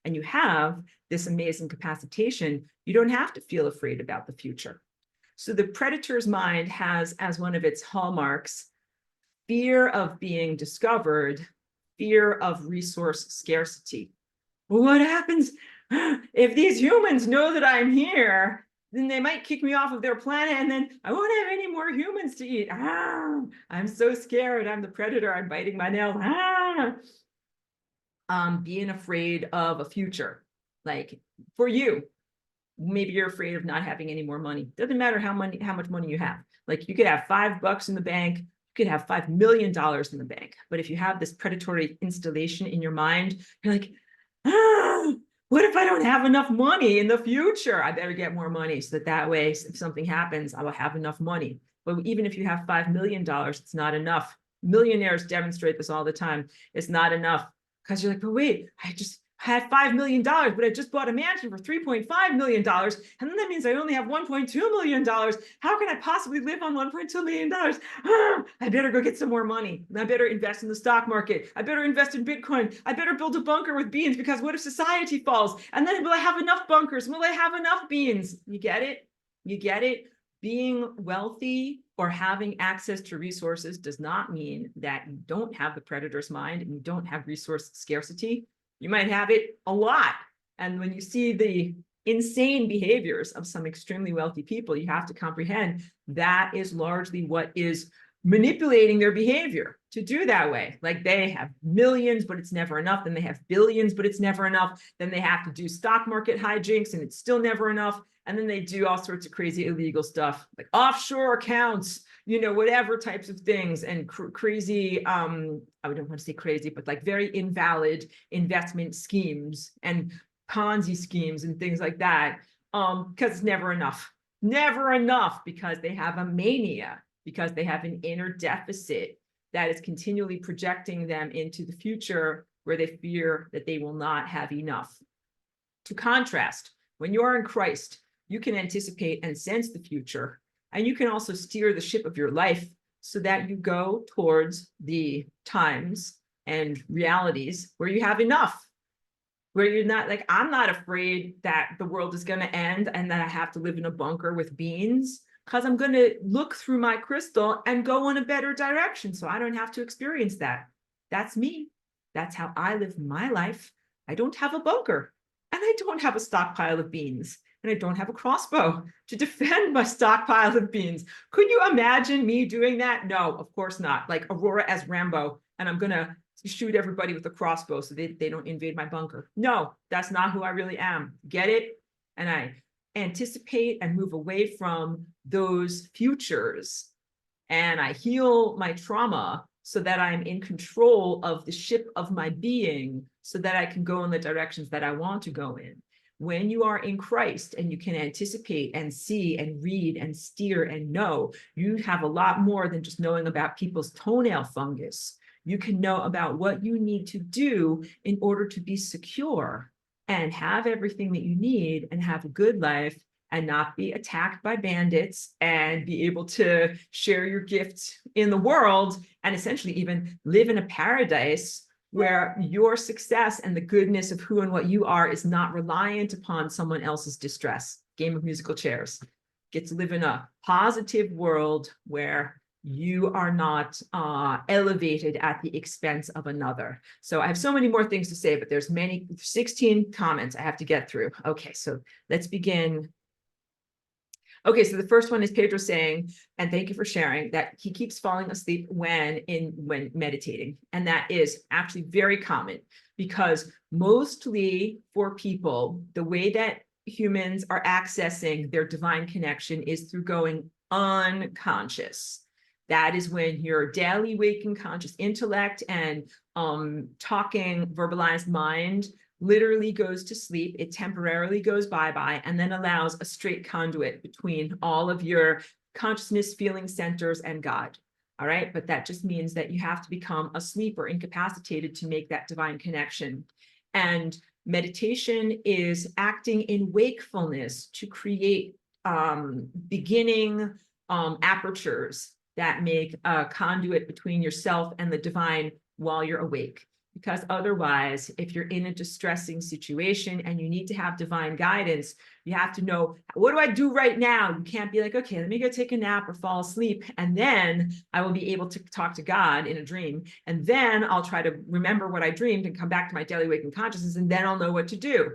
and you have this amazing capacitation, you don't have to feel afraid about the future. So the predator's mind has as one of its hallmarks, fear of being discovered, fear of resource scarcity. Well, what happens if these humans know that I'm here? Then they might kick me off of their planet and then I won't have any more humans to eat. I'm so scared. I'm the predator. I'm biting my nails. Being afraid of a future. Like for you, maybe you're afraid of not having any more money. Doesn't matter how much money you have. Like you could have $5 in the bank, you could have $5 million in the bank. But if you have this predatory installation in your mind, you're like, what if I don't have enough money in the future? I better get more money so that way, if something happens, I will have enough money. But even if you have $5 million, it's not enough. Millionaires demonstrate this all the time. It's not enough because you're like, but wait, I just had $5 million, but I just bought a mansion for $3.5 million. And then that means I only have $1.2 million. How can I possibly live on $1.2 million? I better go get some more money. I better invest in the stock market. I better invest in Bitcoin. I better build a bunker with beans because what if society falls? And then will I have enough bunkers? Will I have enough beans? You get it? You get it? Being wealthy or having access to resources does not mean that you don't have the predator's mind and you don't have resource scarcity. You might have it a lot. And when you see the insane behaviors of some extremely wealthy people, you have to comprehend that is largely what is manipulating their behavior to do that way. Like they have millions, but it's never enough. Then they have billions, but it's never enough. Then they have to do stock market hijinks and it's still never enough. And then they do all sorts of crazy illegal stuff like offshore accounts, you know, whatever types of things and crazy, I don't want to say crazy, but like very invalid investment schemes and Ponzi schemes and things like that. Because it's never enough because they have a mania, because they have an inner deficit that is continually projecting them into the future where they fear that they will not have enough. To contrast, when you are in Christ, you can anticipate and sense the future, and you can also steer the ship of your life so that you go towards the times and realities where you have enough, where you're not like, I'm not afraid that the world is going to end and that I have to live in a bunker with beans, because I'm going to look through my crystal and go in a better direction so I don't have to experience that. That's me. That's how I live my life. I don't have a bunker and I don't have a stockpile of beans. And I don't have a crossbow to defend my stockpile of beans. Could you imagine me doing that? No, of course not. Like Aurora as Rambo, and I'm going to shoot everybody with a crossbow so they don't invade my bunker. No, that's not who I really am. Get it? And I anticipate and move away from those futures. And I heal my trauma so that I'm in control of the ship of my being, so that I can go in the directions that I want to go in. When you are in Christ and you can anticipate and see and read and steer and know, you have a lot more than just knowing about people's toenail fungus. You can know about what you need to do in order to be secure and have everything that you need and have a good life and not be attacked by bandits and be able to share your gifts in the world and essentially even live in a paradise where your success and the goodness of who and what you are is not reliant upon someone else's distress. Game of musical chairs. Get to live in a positive world where you are not elevated at the expense of another. So I have so many more things to say, but there's 16 comments I have to get through. Okay, so let's begin. Okay, so the first one is Pedro saying, and thank you for sharing, that he keeps falling asleep when meditating. And that is actually very common, because mostly for people, the way that humans are accessing their divine connection is through going unconscious. That is when your daily waking conscious intellect and talking verbalized mind literally goes to sleep. It temporarily goes bye-bye and then allows a straight conduit between all of your consciousness, feeling centers, and God. All right, but that just means that you have to become asleep or incapacitated to make that divine connection. And meditation is acting in wakefulness to create beginning apertures that make a conduit between yourself and the divine while you're awake. Because otherwise, if you're in a distressing situation and you need to have divine guidance, you have to know, what do I do right now? You can't be like, okay, let me go take a nap or fall asleep, and then I will be able to talk to God in a dream. And then I'll try to remember what I dreamed and come back to my daily waking consciousness, and then I'll know what to do.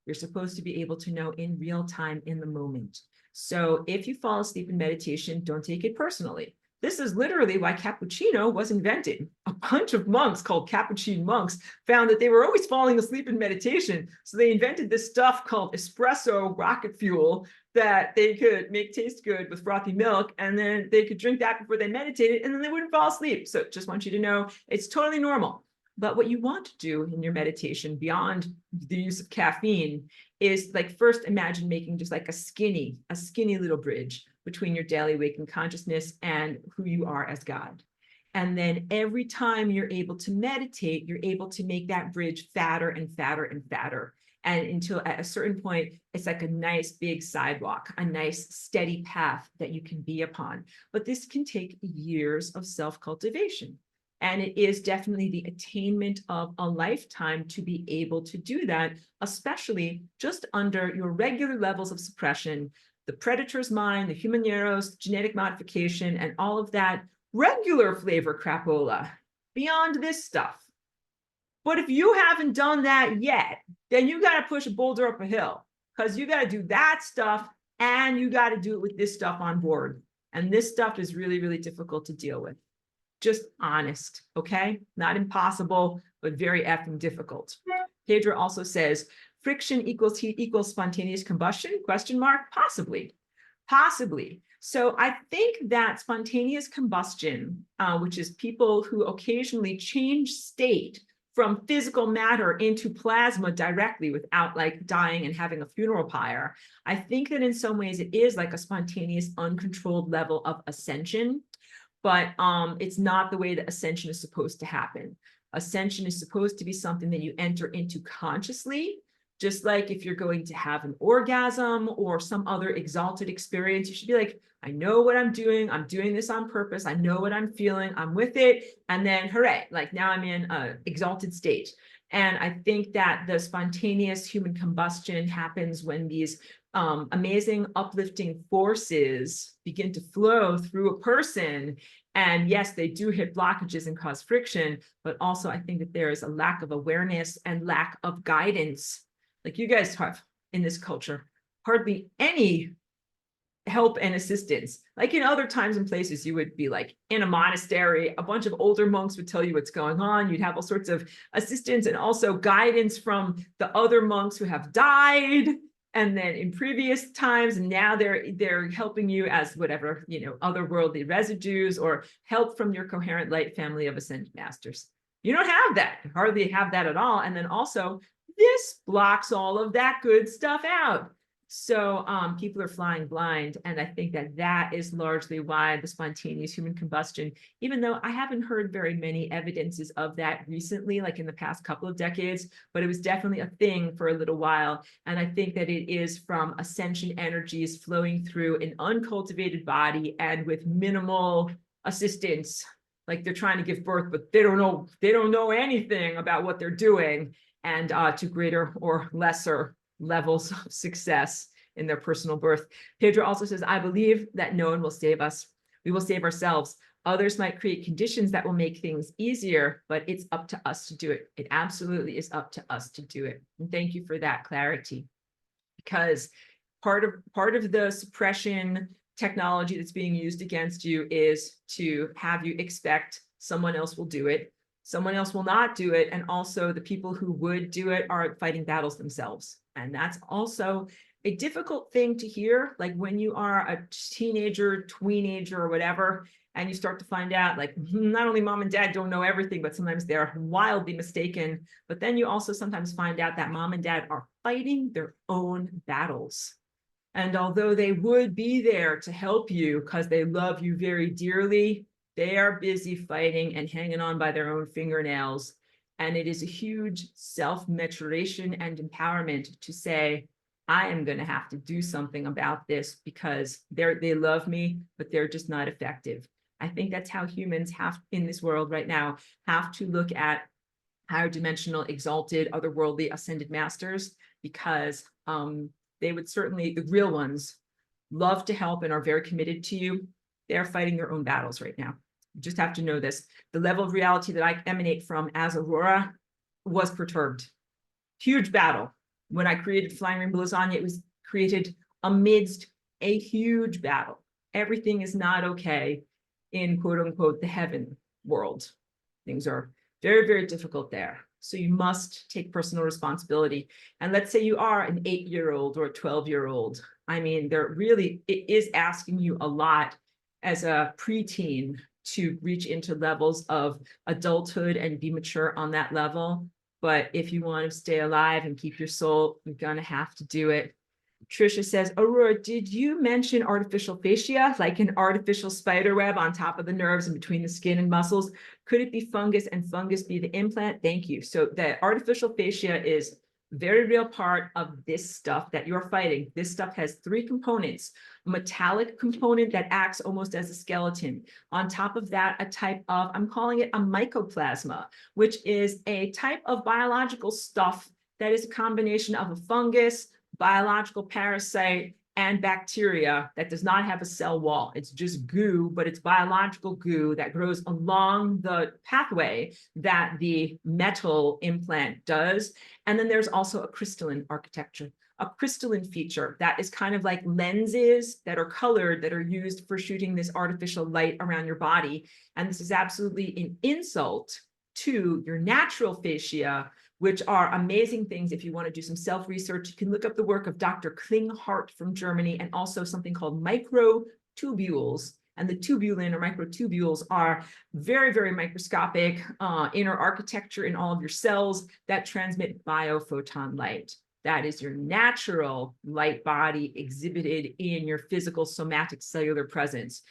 You're supposed to be able to know in real time, in the moment. So if you fall asleep in meditation, don't take it personally. This is literally why cappuccino was invented. A bunch of monks called Capuchin monks found that they were always falling asleep in meditation. So they invented this stuff called espresso rocket fuel that they could make taste good with frothy milk. And then they could drink that before they meditated, and then they wouldn't fall asleep. So just want you to know it's totally normal. But what you want to do in your meditation beyond the use of caffeine is, like, first imagine making just like a skinny little bridge between your daily waking consciousness and who you are as God. And then every time you're able to meditate, you're able to make that bridge fatter and fatter and fatter. And until at a certain point, it's like a nice big sidewalk, a nice steady path that you can be upon. But this can take years of self-cultivation. And it is definitely the attainment of a lifetime to be able to do that, especially just under your regular levels of suppression, the predator's mind, the human eros, genetic modification, and all of that regular flavor crapola beyond this stuff. But if you haven't done that yet, then you got to push a boulder up a hill, because you got to do that stuff and you got to do it with this stuff on board. And this stuff is really, really difficult to deal with. Just honest, okay? Not impossible, but very effing difficult. Pedro also says, friction equals heat equals spontaneous combustion? Question mark? Possibly. So I think that spontaneous combustion, which is people who occasionally change state from physical matter into plasma directly without like dying and having a funeral pyre, I think that in some ways it is like a spontaneous, uncontrolled level of ascension. But it's not the way that ascension is supposed to happen. Ascension is supposed to be something that you enter into consciously, just like if you're going to have an orgasm or some other exalted experience. You should be like, I know what I'm doing this on purpose, I know what I'm feeling, I'm with it, and then hooray, like now I'm in an exalted state. And I think that the spontaneous human combustion happens when these amazing uplifting forces begin to flow through a person. And yes, they do hit blockages and cause friction, but also I think that there is a lack of awareness and lack of guidance. Like you guys have in this culture, hardly any help and assistance. Like in other times and places, you would be like in a monastery, a bunch of older monks would tell you what's going on. You'd have all sorts of assistance and also guidance from the other monks who have died. And then in previous times, now they're helping you as whatever, otherworldly residues or help from your coherent light family of ascended masters. You don't have that, hardly have that at all. And then also, this blocks all of that good stuff out. So people are flying blind. And I think that is largely why the spontaneous human combustion, even though I haven't heard very many evidences of that recently, like in the past couple of decades, but it was definitely a thing for a little while. And I think that it is from ascension energies flowing through an uncultivated body and with minimal assistance. Like they're trying to give birth, but they don't know anything about what they're doing, and to greater or lesser levels of success in their personal birth. Pedro also says, I believe that no one will save us. We will save ourselves. Others might create conditions that will make things easier, but it's up to us to do it. It absolutely is up to us to do it. And thank you for that clarity, because part of the suppression technology that's being used against you is to have you expect someone else will do it. Someone else will not do it. And also the people who would do it are fighting battles themselves. And that's also a difficult thing to hear. Like when you are a teenager, tweenager, or whatever, and you start to find out like not only mom and dad don't know everything, but sometimes they're wildly mistaken. But then you also sometimes find out that mom and dad are fighting their own battles. And although they would be there to help you because they love you very dearly, they are busy fighting and hanging on by their own fingernails. And it is a huge self-maturation and empowerment to say, I am going to have to do something about this because they love me, but they're just not effective. I think that's how humans have in this world right now have to look at higher dimensional, exalted, otherworldly, ascended masters, because they would certainly, the real ones, love to help and are very committed to you. They're fighting their own battles right now. You just have to know this. The level of reality that I emanate from as Aurora was perturbed. Huge battle. When I created Flying Rainbow Lasagna, it was created amidst a huge battle. Everything is not okay in quote unquote the heaven world. Things are very, very difficult there. So you must take personal responsibility. And let's say you are an 8-year-old or a 12-year-old. I mean, it is asking you a lot as a preteen to reach into levels of adulthood and be mature on that level. But if you want to stay alive and keep your soul, you're going to have to do it. Trisha says, Aurora, did you mention artificial fascia, like an artificial spider web on top of the nerves and between the skin and muscles? Could it be fungus and fungus be the implant? Thank you. So the artificial fascia is a very real part of this stuff that you're fighting. This stuff has 3 components. A metallic component that acts almost as a skeleton. On top of that, a type of, I'm calling it a mycoplasma, which is a type of biological stuff that is a combination of a fungus, biological parasite, and bacteria that does not have a cell wall. It's just goo, but it's biological goo that grows along the pathway that the metal implant does. And then there's also a crystalline architecture, a crystalline feature that is kind of like lenses that are colored that are used for shooting this artificial light around your body. And this is absolutely an insult to your natural fascia, which are amazing things. If you want to do some self-research, you can look up the work of Dr. Klinghardt from Germany, and also something called microtubules. And the tubulin or microtubules are very, very microscopic inner architecture in all of your cells that transmit biophoton light. That is your natural light body exhibited in your physical somatic cellular presence.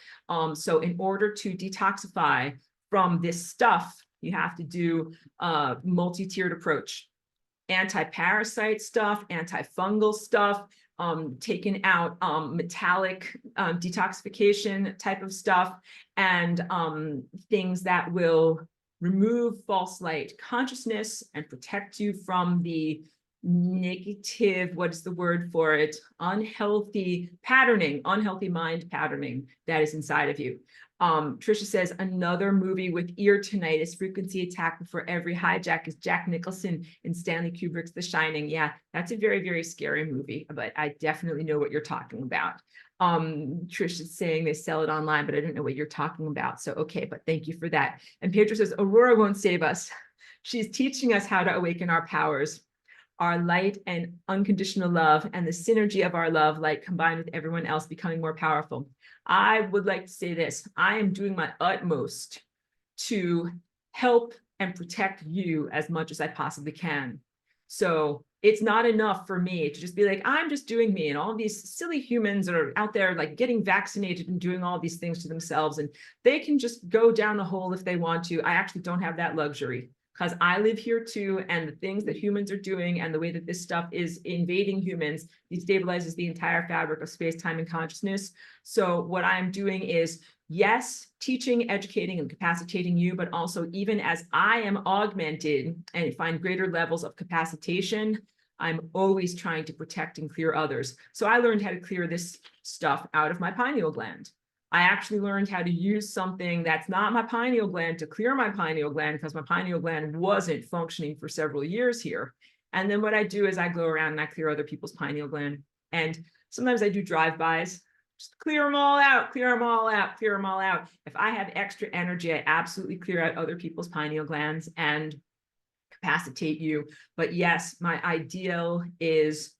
So in order to detoxify from this stuff, you have to do a multi-tiered approach. Anti-parasite stuff, antifungal stuff, taking out metallic detoxification type of stuff, and things that will remove false light consciousness and protect you from the negative, what is the word for it? Unhealthy patterning, unhealthy mind patterning that is inside of you. Trisha says, another movie with ear tinnitus, frequency attack before every hijack is Jack Nicholson in Stanley Kubrick's The Shining. Yeah, that's a very, very scary movie, but I definitely know what you're talking about. Trisha's saying they sell it online, but I don't know what you're talking about. So, okay, but thank you for that. And Pedro says, Aurora won't save us. She's teaching us how to awaken our powers. our light and unconditional love and the synergy of our love, light combined with everyone else becoming more powerful. I would like to say this. I am doing my utmost to help and protect you as much as I possibly can. So it's not enough for me to just be like, I'm just doing me, and all these silly humans are out there like getting vaccinated and doing all these things to themselves, and they can just go down the hole if they want to. I actually don't have that luxury, because I live here too, and the things that humans are doing and the way that this stuff is invading humans destabilizes the entire fabric of space, time, and consciousness. So what I'm doing is, yes, teaching, educating, and capacitating you, but also even as I am augmented and find greater levels of capacitation, I'm always trying to protect and clear others. So I learned how to clear this stuff out of my pineal gland. I actually learned how to use something that's not my pineal gland to clear my pineal gland, because my pineal gland wasn't functioning for several years here. And then what I do is I go around and I clear other people's pineal gland. And sometimes I do drive-bys. Just clear them all out, clear them all out, clear them all out. If I have extra energy, I absolutely clear out other people's pineal glands and capacitate you. But yes, my ideal is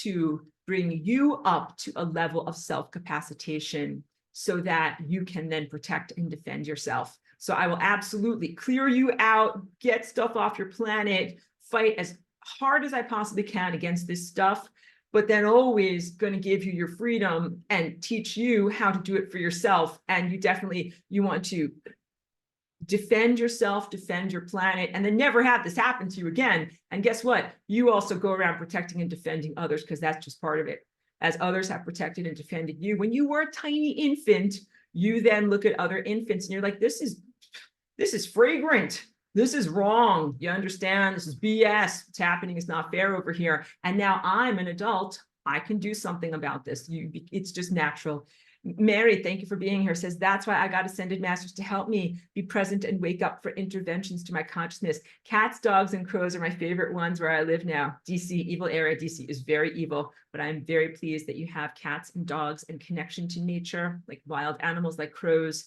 to bring you up to a level of self-capacitation so that you can then protect and defend yourself. So I will absolutely clear you out, get stuff off your planet, fight as hard as I possibly can against this stuff, but then always going to give you your freedom and teach you how to do it for yourself. And you want to defend yourself, defend your planet, and then never have this happen to you again. And guess what? You also go around protecting and defending others, because that's just part of it. As others have protected and defended you, when you were a tiny infant, you then look at other infants and you're like, this is fragrant. This is wrong. You understand? This is BS. What's happening is not fair over here. And now I'm an adult. I can do something about this. It's just natural. Mary, thank you for being here, says, that's why I got ascended masters to help me be present and wake up for interventions to my consciousness. Cats, dogs, and crows are my favorite ones where I live now. DC, evil area. DC is very evil, but I'm very pleased that you have cats and dogs and connection to nature, like wild animals like crows.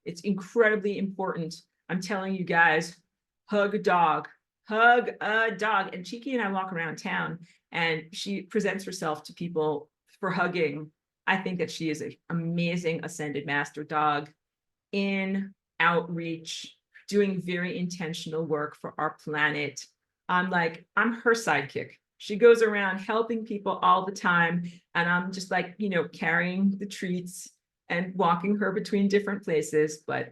It's incredibly important. I'm telling you guys, hug a dog, hug a dog. And Cheeky and I walk around town and she presents herself to people for hugging. I think that she is an amazing ascended master dog in outreach, doing very intentional work for our planet. I'm her sidekick. She goes around helping people all the time. And I'm just like, carrying the treats and walking her between different places. But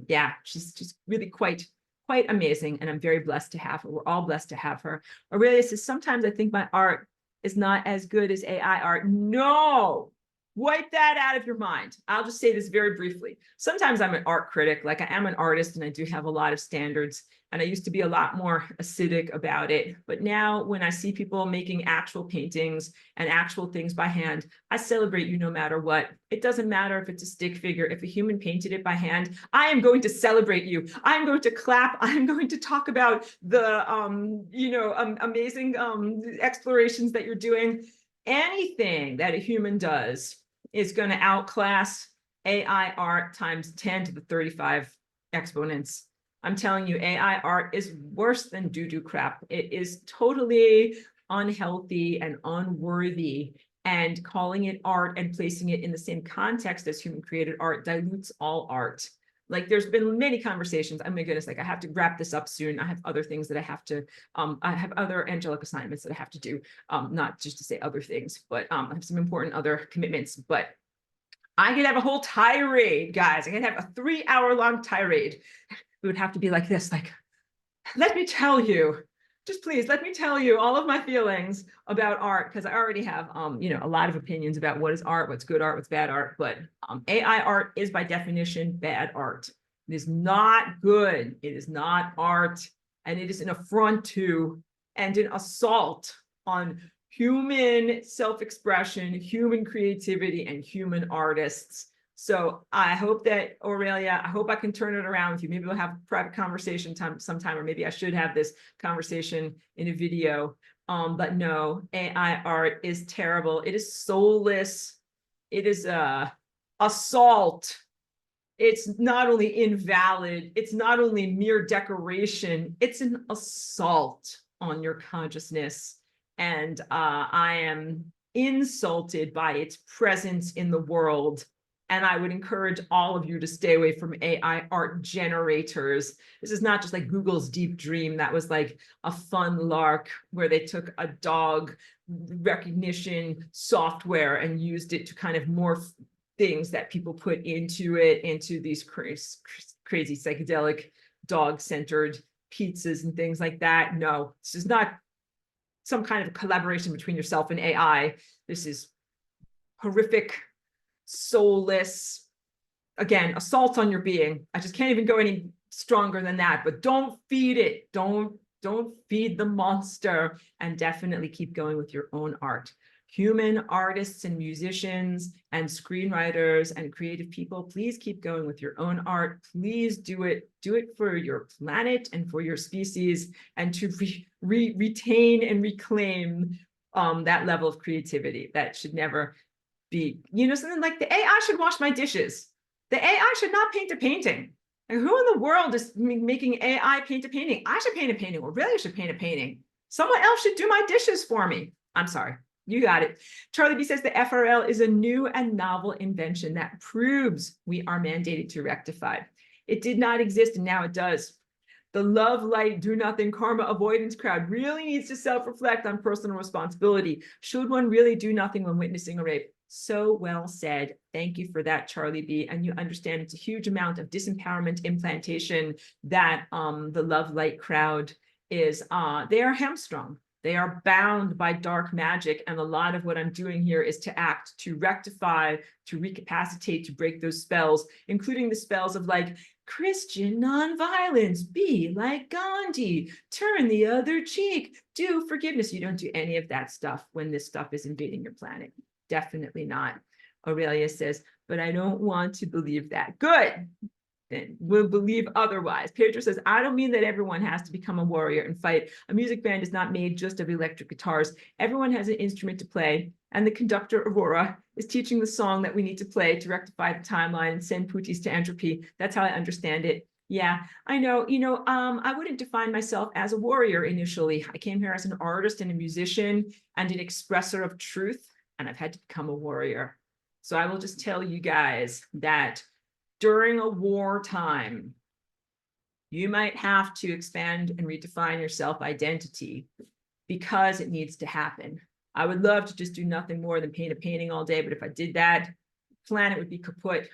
yeah, she's just really quite amazing. And I'm very blessed to have her. We're all blessed to have her. Aurelia says, sometimes I think my art is not as good as AI art. No. Wipe that out of your mind. I'll just say this very briefly. Sometimes I'm an art critic, like I am an artist and I do have a lot of standards, and I used to be a lot more acidic about it. But now when I see people making actual paintings and actual things by hand, I celebrate you no matter what. It doesn't matter if it's a stick figure. If a human painted it by hand, I am going to celebrate you. I'm going to clap. I'm going to talk about the amazing explorations that you're doing. Anything that a human does is going to outclass AI art times 10 to the 35 exponents. I'm telling you, AI art is worse than doo-doo crap. It is totally unhealthy and unworthy. And calling it art and placing it in the same context as human created art dilutes all art. Like, there's been many conversations. Oh my goodness, like I have to wrap this up soon. I have other things that I have to, I have other angelic assignments that I have to do. Not just to say other things, but I have some important other commitments. But I could have a whole tirade, guys. I could have a 3-hour-long tirade. It would have to be like this, like, let me tell you, just please let me tell you all of my feelings about art, because I already have a lot of opinions about what is art, what's good art, what's bad art. But AI art is by definition bad art. It is not good. It is not art, and it is an affront to and an assault on human self-expression, human creativity, and human artists. So I hope that, Aurelia, I hope I can turn it around with you. Maybe we'll have a private conversation sometime, or maybe I should have this conversation in a video. But no, AI art is terrible. It is soulless. It is assault. It's not only invalid, it's not only mere decoration, it's an assault on your consciousness. and I am insulted by its presence in the world. And I would encourage all of you to stay away from AI art generators. This is not just like Google's Deep Dream. That was like a fun lark where they took a dog recognition software and used it to kind of morph things that people put into it, into these crazy psychedelic dog-centered pizzas and things like that. No, this is not some kind of collaboration between yourself and AI. This is horrific, soulless, again, assault on your being. I just can't even go any stronger than that, but don't feed it. Don't feed the monster, and definitely keep going with your own art. Human artists and musicians and screenwriters and creative people, please keep going with your own art. Please do it for your planet and for your species, and to retain and reclaim that level of creativity. That should never be, something like the AI should wash my dishes. The AI should not paint a painting. And who in the world is making AI paint a painting? I should paint a painting, or really should paint a painting. Someone else should do my dishes for me. I'm sorry. You got it. Charlie B says the FRL is a new and novel invention that proves we are mandated to rectify. It did not exist, and now it does. The love, light, do nothing, karma avoidance crowd really needs to self-reflect on personal responsibility. Should one really do nothing when witnessing a rape? So well said. Thank you for that, Charlie B. And you understand it's a huge amount of disempowerment implantation that the love light crowd is, they are hamstrung. They are bound by dark magic. And a lot of what I'm doing here is to act, to rectify, to recapacitate, to break those spells, including the spells of like Christian nonviolence, be like Gandhi, turn the other cheek, do forgiveness. You don't do any of that stuff when this stuff is invading your planet. Definitely not. Aurelia says, but I don't want to believe that. Good. Then we'll believe otherwise. Pedro says, I don't mean that everyone has to become a warrior and fight. A music band is not made just of electric guitars. Everyone has an instrument to play, and the conductor, Aurora, is teaching the song that we need to play to rectify the timeline and send Putis to entropy. That's how I understand it. Yeah, I know. I wouldn't define myself as a warrior initially. I came here as an artist and a musician and an expresser of truth, and I've had to become a warrior. So I will just tell you guys that during a wartime, you might have to expand and redefine your self-identity because it needs to happen. I would love to just do nothing more than paint a painting all day, but if I did that, the planet would be kaput.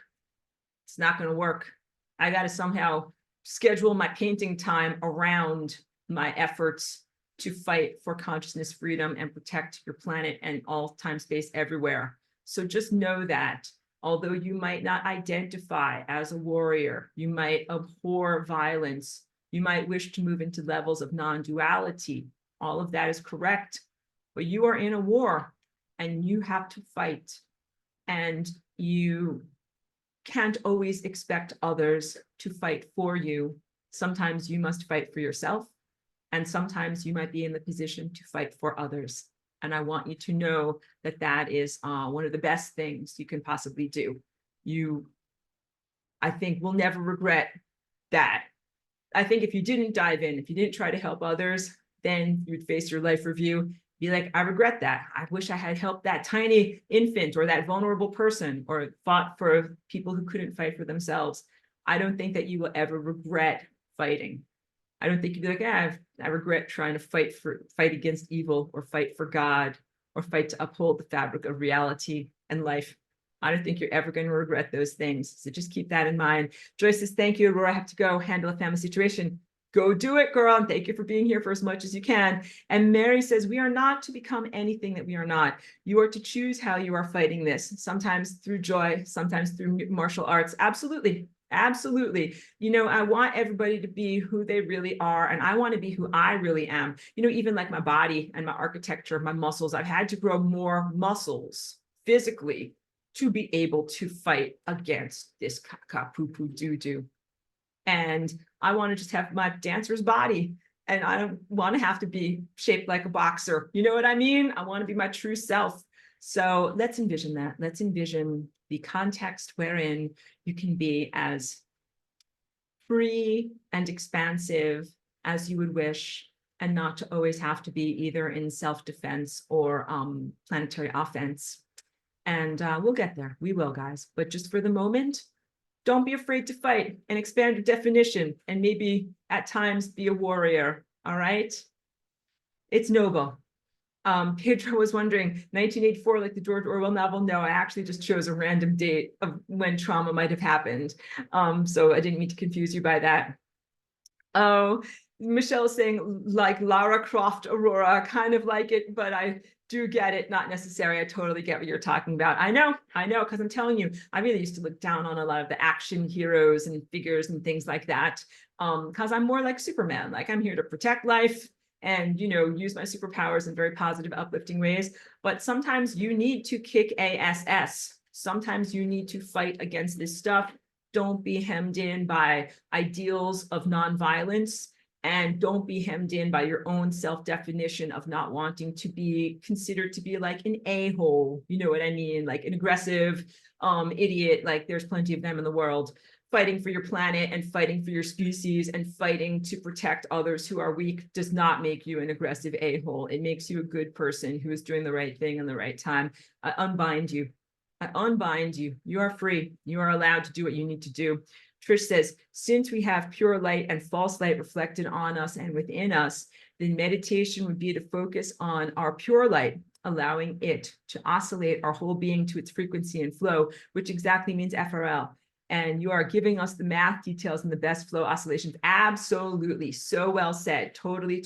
It's not going to work. I got to somehow schedule my painting time around my efforts to fight for consciousness, freedom, and protect your planet and all time, space, everywhere. So just know that although you might not identify as a warrior, you might abhor violence, you might wish to move into levels of non-duality. All of that is correct, but you are in a war and you have to fight. And you can't always expect others to fight for you. Sometimes you must fight for yourself, and sometimes you might be in the position to fight for others. And I want you to know that that is one of the best things you can possibly do. You, I think, will never regret that. I think if you didn't dive in, if you didn't try to help others, then you'd face your life review, be like, I regret that. I wish I had helped that tiny infant or that vulnerable person, or fought for people who couldn't fight for themselves. I don't think that you will ever regret fighting. I don't think you'd be like, I regret trying to fight against evil, or fight for God, or fight to uphold the fabric of reality and life. I don't think you're ever going to regret those things. So just keep that in mind. Joyce says, thank you, Aurora. I have to go handle a family situation. Go do it, girl. And thank you for being here for as much as you can. And Mary says, we are not to become anything that we are not. You are to choose how you are fighting this, sometimes through joy, sometimes through martial arts. Absolutely. Absolutely. I want everybody to be who they really are, and I want to be who I really am. Even like my body and my architecture, my muscles, I've had to grow more muscles physically to be able to fight against this poo-poo doo-doo. And I want to just have my dancer's body, and I don't want to have to be shaped like a boxer. You know what I mean? I want to be my true self. So let's envision that. Let's envision the context wherein you can be as free and expansive as you would wish, and not to always have to be either in self-defense or planetary offense. And we'll get there. We will, guys. But just for the moment, don't be afraid to fight and expand your definition and maybe at times be a warrior. All right? It's noble. Pedro was wondering, 1984, like the George Orwell novel? No, I actually just chose a random date of when trauma might have happened. So I didn't mean to confuse you by that. Oh, Michelle is saying like Lara Croft Aurora, kind of like it, but I do get it, not necessary. I totally get what you're talking about. I know, because I'm telling you, I really used to look down on a lot of the action heroes and figures and things like that, because I'm more like Superman. Like I'm here to protect life and, you know, use my superpowers in very positive, uplifting ways. But sometimes you need to kick ass. Sometimes you need to fight against this stuff. Don't be hemmed in by ideals of nonviolence, and don't be hemmed in by your own self-definition of not wanting to be considered to be like an a-hole. You know what I mean? Like an aggressive idiot. Like there's plenty of them in the world. Fighting for your planet and fighting for your species and fighting to protect others who are weak does not make you an aggressive a-hole. It makes you a good person who is doing the right thing in the right time. I unbind you. I unbind you. You are free. You are allowed to do what you need to do. Trish says, since we have pure light and false light reflected on us and within us, then meditation would be to focus on our pure light, allowing it to oscillate our whole being to its frequency and flow, which exactly means FRL. And you are giving us the math details and the best flow oscillations. Absolutely. So well said. Totally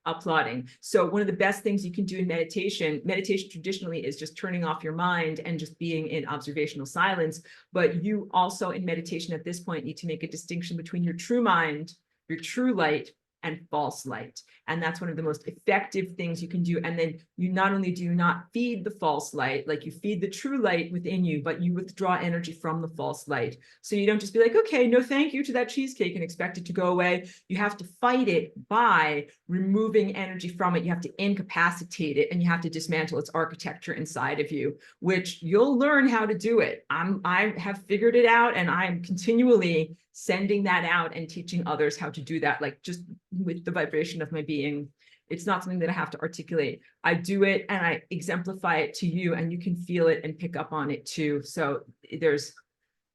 applauding. So one of the best things you can do in meditation traditionally is just turning off your mind and just being in observational silence. But you also in meditation at this point need to make a distinction between your true mind, your true light, and false light. And that's one of the most effective things you can do. And then you not only do you not feed the false light, like you feed the true light within you, but you withdraw energy from the false light. So you don't just be like, okay, no thank you to that cheesecake and expect it to go away. You have to fight it by removing energy from it. You have to incapacitate it and you have to dismantle its architecture inside of you, which you'll learn how to do it. I have figured it out and I'm continually sending that out and teaching others how to do that, like just with the vibration of my being. It's not something that I have to articulate. I do it and I exemplify it to you and you can feel it and pick up on it too. So there's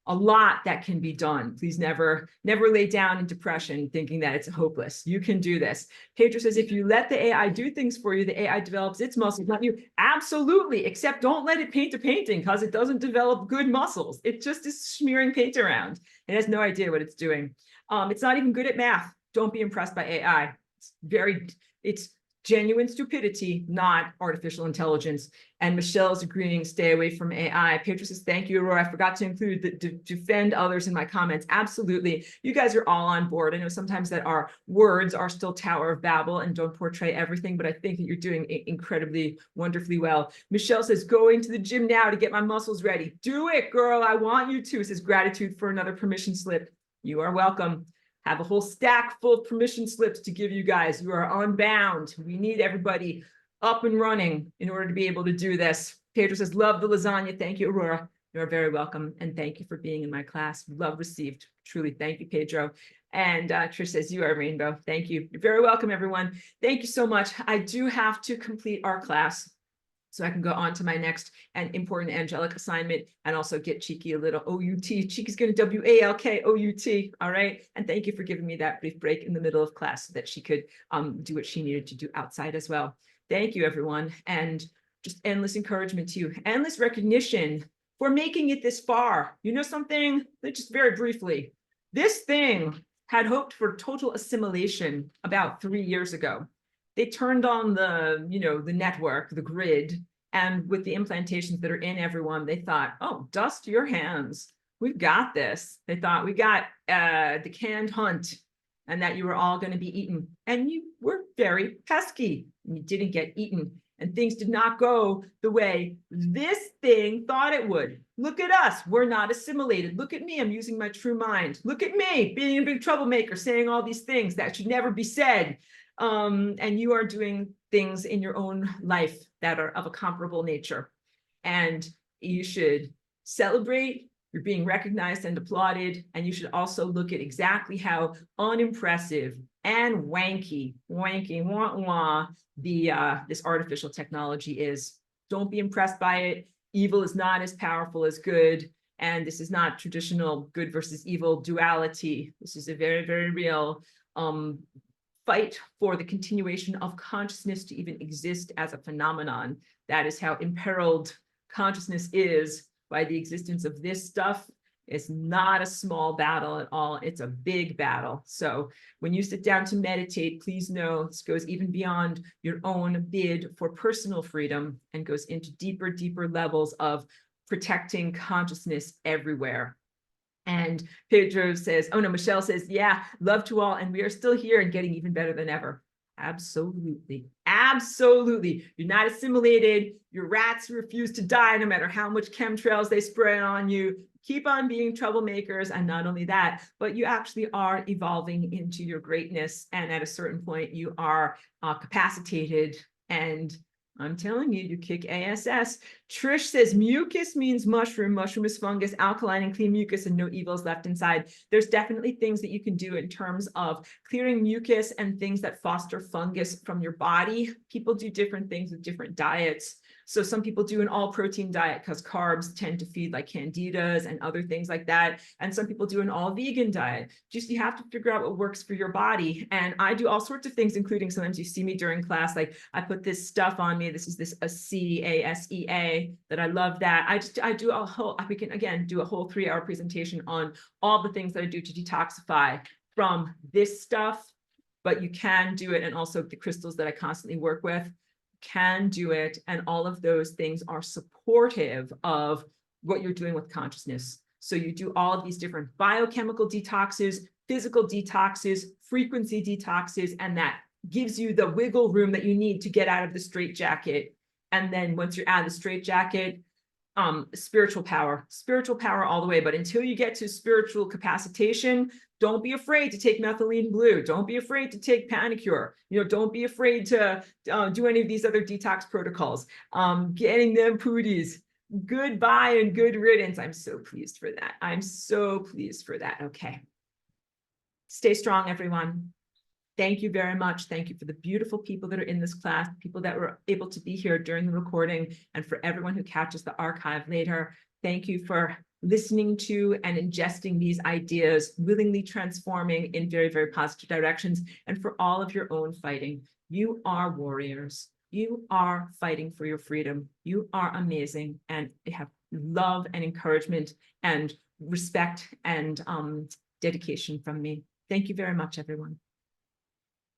a lot that can be done. Please never lay down in depression thinking that it's hopeless. You can do this. Pedro says, if you let the AI do things for you, the AI develops its muscles, not you. Absolutely, except don't let it paint a painting because it doesn't develop good muscles. It just is smearing paint around. It has no idea what it's doing. It's not even good at math. Don't be impressed by AI. It's genuine stupidity, not artificial intelligence. And Michelle is agreeing, stay away from AI. Pedro says, thank you, Aurora. I forgot to include the defend others in my comments. Absolutely. You guys are all on board. I know sometimes that our words are still Tower of Babel and don't portray everything, but I think that you're doing incredibly, wonderfully well. Michelle says, going to the gym now to get my muscles ready. Do it, girl. I want you to. Says, gratitude for another permission slip. You are welcome. Have a whole stack full of permission slips to give you guys. You are unbound. We need everybody up and running in order to be able to do this. Pedro says, love the lasagna. Thank you, Aurora. You're very welcome. And thank you for being in my class. Love received. Truly. Thank you, Pedro. And Trish says, you are a rainbow. Thank you. You're very welcome, everyone. Thank you so much. I do have to complete our class so I can go on to my next and important angelic assignment and also get Cheeky a little OUT. Cheeky's going to WALK OUT. All right. And thank you for giving me that brief break in the middle of class so that she could do what she needed to do outside as well. Thank you, everyone. And just endless encouragement to you, endless recognition for making it this far. You know something? Just very briefly, this thing had hoped for total assimilation about 3 years ago. They turned on the, the network, the grid, and with the implantations that are in everyone, they thought, oh, dust your hands. We've got this. They thought we got the canned hunt and that you were all going to be eaten. And you were very pesky. You didn't get eaten. And things did not go the way this thing thought it would. Look at us. We're not assimilated. Look at me. I'm using my true mind. Look at me being a big troublemaker, saying all these things that should never be said. And you are doing things in your own life that are of a comparable nature. And you should celebrate, You're being recognized and applauded. And you should also look at exactly how unimpressive and wanky, this artificial technology is. Don't be impressed by it. Evil is not as powerful as good. And this is not traditional good versus evil duality. This is a very, very real fight for the continuation of consciousness to even exist as a phenomenon. That is how imperiled consciousness is by the existence of this stuff. It's not a small battle at all. It's a big battle. So when you sit down to meditate, please know this goes even beyond your own bid for personal freedom and goes into deeper, deeper levels of protecting consciousness everywhere. And Pedro says, oh no, Michelle says, yeah, love to all. And we are still here and getting even better than ever. Absolutely. Absolutely. You're not assimilated. Your rats refuse to die no matter how much chemtrails they spray on you. Keep on being troublemakers. And not only that, but you actually are evolving into your greatness. And at a certain point, you are capacitated. And I'm telling you, you kick ASS. Trish says mucus means mushroom. Mushroom is fungus, alkaline and clean mucus, and no evils left inside. There's definitely things that you can do in terms of clearing mucus and things that foster fungus from your body. People do different things with different diets. So some people do an all-protein diet because carbs tend to feed like candidas and other things like that. And some people do an all-vegan diet. Just you have to figure out what works for your body. And I do all sorts of things, including sometimes you see me during class, like I put this stuff on me. This is this CASEA that I love that. I do a whole, we can again do a whole 3-hour presentation on all the things that I do to detoxify from this stuff, but you can do it. And also the crystals that I constantly work with can do it. And all of those things are supportive of what you're doing with consciousness. So you do all of these different biochemical detoxes, physical detoxes, frequency detoxes, and that gives you the wiggle room that you need to get out of the straitjacket. And then once you're out of the straitjacket, spiritual power all the way. But until you get to spiritual capacitation, don't be afraid to take methylene blue. Don't be afraid to take Panicure. Don't be afraid to do any of these other detox protocols. Getting them pooties. Goodbye and good riddance. I'm so pleased for that. I'm so pleased for that. Okay. Stay strong, everyone. Thank you very much. Thank you for the beautiful people that are in this class, people that were able to be here during the recording, and for everyone who catches the archive later. Thank you for listening to and ingesting these ideas, willingly transforming in very, very positive directions, and for all of your own fighting. You are warriors. You are fighting for your freedom. You are amazing, and have love and encouragement and respect and dedication from me. Thank you very much, everyone.